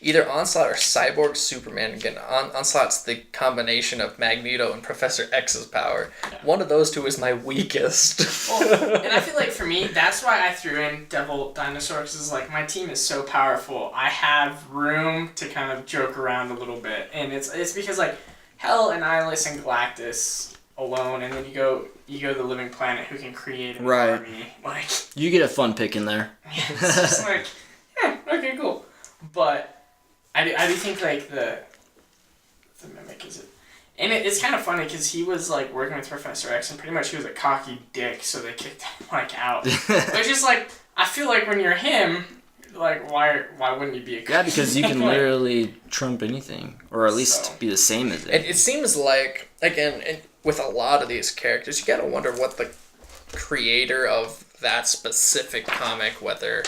Speaker 3: Onslaught or Cyborg Superman. Again, Onslaught's the combination of Magneto and Professor X's power. Yeah. One of those two is my weakest.
Speaker 1: Well, and I feel like for me, that's why I threw in Devil Dinosaur, because my team is so powerful. I have room to kind of joke around a little bit, and it's because Hell, Annihilus, and Galactus alone, and then you go to the Living Planet, who can create an army.
Speaker 2: You get a fun pick in there.
Speaker 1: It's just okay, cool. But I do think the Mimic is it, and it's kind of funny because he was working with Professor X, and pretty much he was a cocky dick, so they kicked him out. It's just I feel like when you're him, why wouldn't you be a cocky?
Speaker 2: Yeah, because you can literally trump anything, or at least be the same as it.
Speaker 3: It seems like, again, with a lot of these characters, you gotta wonder what the creator of that specific comic, whether,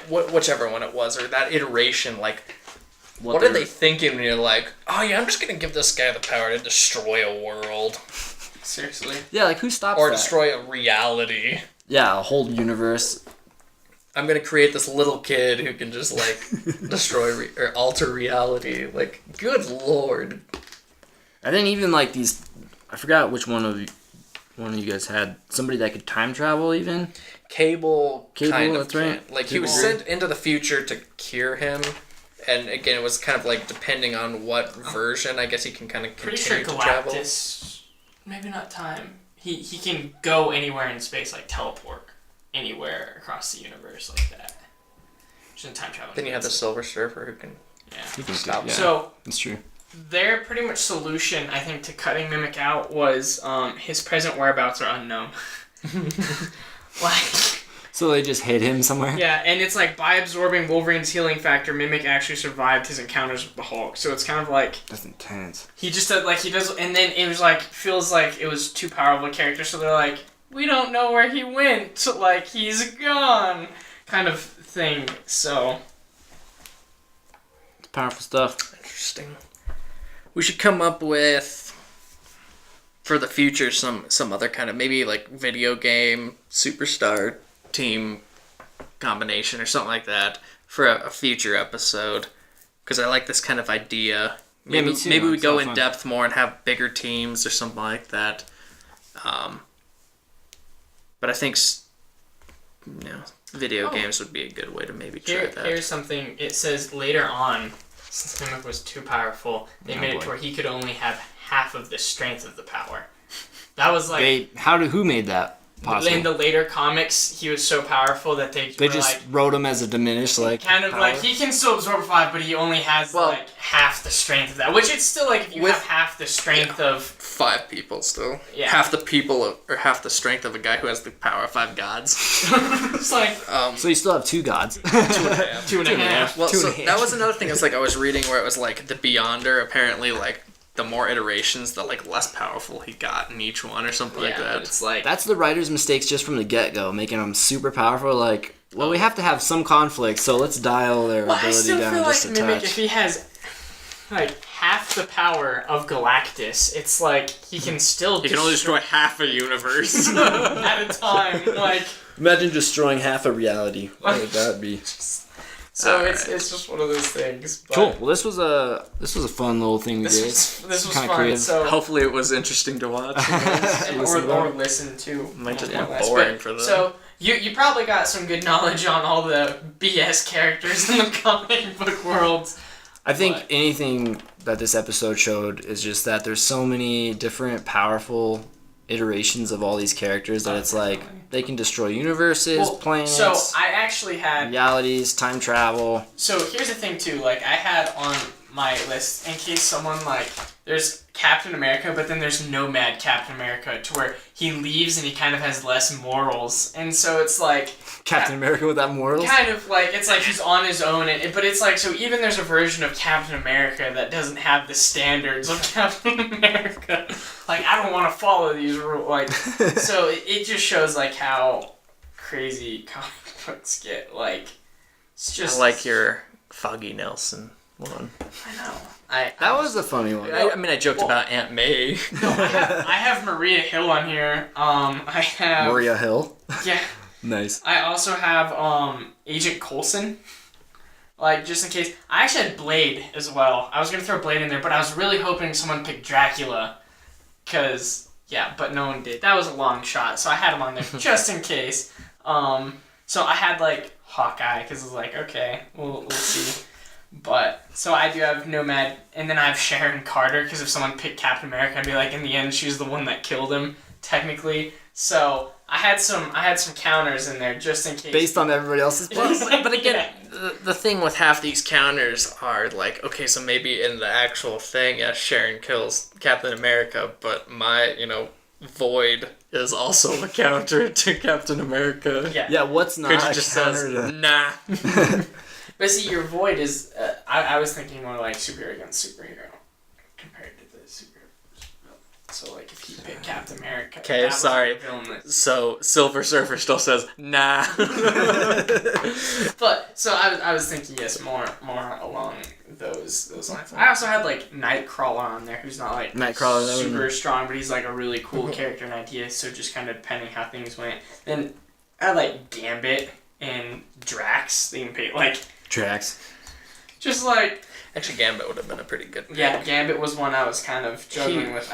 Speaker 3: whichever one it was, or that iteration, what are they thinking when you're oh yeah, I'm just gonna give this guy the power to destroy a world.
Speaker 1: Seriously?
Speaker 2: Yeah, who stops
Speaker 3: or
Speaker 2: that?
Speaker 3: Destroy a reality.
Speaker 2: Yeah, a whole universe.
Speaker 3: I'm gonna create this little kid who can just destroy or alter reality. Good lord.
Speaker 2: And then even these, I forgot which one of you guys had somebody that could time travel even.
Speaker 3: Cable kind of
Speaker 2: that's right.
Speaker 3: He was sent into the future to cure him, and again, it was kind of like depending on what version. I guess he can kind of
Speaker 1: Pretty
Speaker 3: continue
Speaker 1: sure
Speaker 3: to travel.
Speaker 1: Galactus, maybe not time. He can go anywhere in space, like teleport anywhere across the universe like that. Just in time travel.
Speaker 3: Then you have the Silver Surfer who can.
Speaker 1: Yeah.
Speaker 2: You can
Speaker 3: Stop.
Speaker 2: Yeah,
Speaker 1: So
Speaker 2: that's true.
Speaker 1: their pretty much solution, I think, to cutting Mimic out was his present whereabouts are unknown. Like.
Speaker 2: So they just hid him somewhere?
Speaker 1: Yeah, and it's like by absorbing Wolverine's healing factor, Mimic actually survived his encounters with the Hulk. So it's kind of like
Speaker 2: That's intense.
Speaker 1: he just does, like he does, and then it was like feels like it was too powerful a character. So they're like, we don't know where he went. Like he's gone, kind of thing. So
Speaker 2: It's powerful stuff.
Speaker 3: Interesting. We should come up with, for the future, some other kind of maybe like video game superstar team combination or something like that for a future episode, because I like this kind of idea. Maybe,
Speaker 2: me too.
Speaker 3: Maybe we
Speaker 2: It's
Speaker 3: go
Speaker 2: all
Speaker 3: in
Speaker 2: fun.
Speaker 3: depth more and have bigger teams or something like that. But I think video games would be a good way to maybe try that.
Speaker 1: here's something. It says later on, since Mimic was too powerful, they made it to where he could only have half of the strength of the power. That was like
Speaker 2: Who made that possible?
Speaker 1: in the later comics, he was so powerful that they were
Speaker 2: just
Speaker 1: like,
Speaker 2: wrote him as a diminished
Speaker 1: kind of
Speaker 2: power?
Speaker 1: like he can still absorb 5, but he only has like half the strength of that. Which it's still like if you have half the strength of
Speaker 3: 5 people still.
Speaker 1: Yeah.
Speaker 3: Half the people or half the strength of a guy who has the power of 5 gods.
Speaker 1: it's like
Speaker 2: So you still have 2 gods.
Speaker 1: 2 and a half.
Speaker 3: Well,
Speaker 2: Two and
Speaker 3: so
Speaker 2: a half.
Speaker 3: that was another thing. It's like I was reading where it was like the Beyonder. Apparently, like the more iterations, the like less powerful he got in each one, or something like
Speaker 1: But
Speaker 3: that.
Speaker 1: it's like
Speaker 2: That's the writer's mistakes just from the get-go, making them super powerful. Like, well, we have to have some conflict, so let's dial their
Speaker 1: I
Speaker 2: ability
Speaker 1: still
Speaker 2: down
Speaker 1: feel
Speaker 2: just
Speaker 1: like
Speaker 2: a
Speaker 1: Mimic,
Speaker 2: touch.
Speaker 1: if he has like half the power of Galactus, it's like he can still
Speaker 3: You can only destroy half a universe.
Speaker 1: at a time. Like
Speaker 2: Imagine destroying half of reality. What would that be?
Speaker 1: so,
Speaker 3: Alright.
Speaker 1: it's just one of those things. But
Speaker 2: Cool. Well, this was a fun little thing we
Speaker 1: This
Speaker 2: did.
Speaker 1: was
Speaker 2: Kinda
Speaker 1: fun.
Speaker 2: creative.
Speaker 1: So
Speaker 3: Hopefully, it was interesting to watch.
Speaker 1: or listen to.
Speaker 3: Might just be
Speaker 1: more or less.
Speaker 3: boring
Speaker 1: But-
Speaker 3: for them.
Speaker 1: So you probably got some good knowledge on all the BS characters in the comic book world.
Speaker 2: I think
Speaker 1: But-
Speaker 2: anything that this episode showed is just that there's so many different powerful iterations of all these characters that it's like they can destroy universes, planets,
Speaker 1: So I actually had.
Speaker 2: realities, time travel.
Speaker 1: So here's the thing too. Like I had on my list in case someone like there's Captain America, but then there's Nomad Captain America to where he leaves and he kind of has less morals, and so it's like.
Speaker 2: Captain America without morals.
Speaker 1: Kind of like it's like he's on his own, but it's like so even there's a version of Captain America that doesn't have the standards of Captain America. Like I don't want to follow these rules. Like so it just shows like how crazy comic books get. Like it's just
Speaker 3: I like your Foggy Nelson one.
Speaker 1: I know.
Speaker 2: That was a funny one.
Speaker 3: I mean, I joked about Aunt May.
Speaker 1: No, I have Maria Hill on here. I have
Speaker 2: Maria Hill.
Speaker 1: Yeah.
Speaker 2: Nice.
Speaker 1: I also have Agent Coulson. Like, just in case. I actually had Blade as well. I was going to throw Blade in there, but I was really hoping someone picked Dracula. Because, yeah, but no one did. That was a long shot, so I had him on there just in case. So I had, like, Hawkeye, because I was like, okay, we'll see. But, so I do have Nomad, and then I have Sharon Carter, because if someone picked Captain America, I'd be like, in the end, she's the one that killed him, technically. So I had some counters in there just in case.
Speaker 2: Based on everybody else's picks.
Speaker 3: But again, the thing with half these counters are like, okay, so maybe in the actual thing, yeah, Sharon kills Captain America, but my, Void is also a counter to Captain America.
Speaker 1: Yeah.
Speaker 2: Yeah, what's not
Speaker 3: Which
Speaker 2: a
Speaker 3: just
Speaker 2: counter
Speaker 3: says,
Speaker 2: to...
Speaker 3: nah.
Speaker 1: But see, your Void is. I was thinking more like superhero against superhero compared to the superheroes. So like if he picked Captain America.
Speaker 3: Okay,
Speaker 1: that was
Speaker 3: sorry.
Speaker 1: the villain that-
Speaker 3: So Silver Surfer still says, nah.
Speaker 1: But so I was thinking yes more along those lines. I also had like Nightcrawler on there, who's not like
Speaker 2: Nightcrawler, that
Speaker 1: super
Speaker 2: would-
Speaker 1: strong, but he's like a really cool character and idea. So just kind of depending how things went. Then I had like Gambit and Drax. They can pick like
Speaker 2: Tracks.
Speaker 1: just like.
Speaker 3: Actually, Gambit would have been a pretty good pick.
Speaker 1: Yeah, Gambit was one I was kind of juggling with.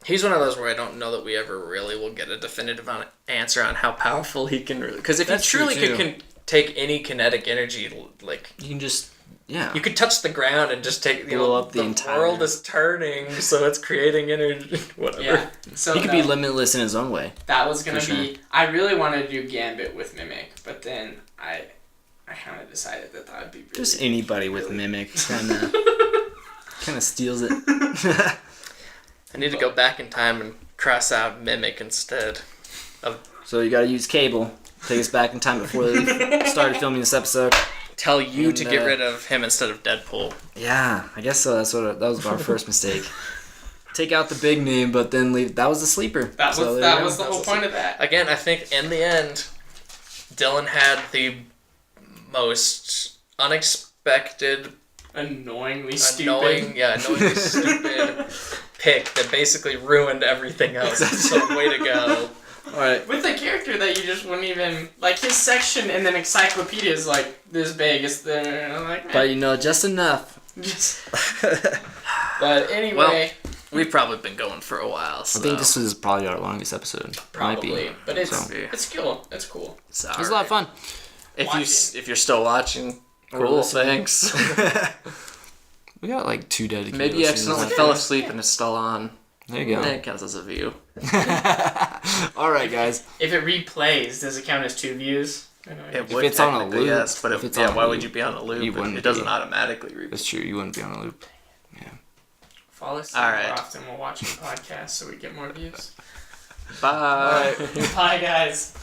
Speaker 3: He's one of those where I don't know that we ever really will get a definitive answer on how powerful he can really... Because if
Speaker 2: That's
Speaker 3: he
Speaker 2: true,
Speaker 3: truly
Speaker 2: too.
Speaker 3: can take any kinetic energy, like...
Speaker 2: You can just Yeah.
Speaker 3: You could touch the ground and just take
Speaker 2: Blow up the entire
Speaker 3: world is turning, so it's creating energy. Whatever.
Speaker 1: Yeah. So
Speaker 2: he could be limitless in his own way.
Speaker 1: That was gonna
Speaker 2: For
Speaker 1: be. I really wanted to do Gambit with Mimic, but then I kind of decided that would be really,
Speaker 2: Just anybody with
Speaker 1: really...
Speaker 2: Mimic kind of steals it.
Speaker 3: I need to go back in time and cross out Mimic instead of.
Speaker 2: So you gotta use Cable. Take us back in time before they started filming this episode.
Speaker 3: Tell you to get rid of him instead of Deadpool.
Speaker 2: Yeah, I guess so. That was our first mistake. Take out the big name, but then leave. That was the sleeper.
Speaker 1: That was the whole point of that.
Speaker 3: Again, I think in the end, Dylan had the most unexpected,
Speaker 1: annoyingly
Speaker 3: stupid pick that basically ruined everything else. So way to go.
Speaker 2: Alright.
Speaker 1: With a character that you just wouldn't even... Like, his section in an encyclopedia is, like, this big. It's there. And I'm like,
Speaker 2: but, just enough.
Speaker 1: But anyway...
Speaker 3: Well, we've probably been going for a while, so...
Speaker 2: I think this was probably our longest episode.
Speaker 1: Probably.
Speaker 2: Might be.
Speaker 1: But it's cool. It's cool.
Speaker 2: It was a lot of fun.
Speaker 3: If you're still watching, cool, thanks.
Speaker 2: We got, like, 2 dedicated
Speaker 3: Maybe you accidentally fell asleep and it's still on.
Speaker 2: There you go.
Speaker 3: It counts as a view.
Speaker 2: Alright, guys.
Speaker 1: If it replays, does it count as 2 views?
Speaker 3: It would,
Speaker 2: it's on a loop.
Speaker 3: Yes, but why would you be on a loop? It doesn't
Speaker 2: be.
Speaker 3: automatically replay.
Speaker 2: That's true. You wouldn't be on a loop. Yeah.
Speaker 1: Follow us
Speaker 3: more
Speaker 1: often. We'll watch the podcast so we get more views.
Speaker 3: Bye.
Speaker 1: Bye, guys.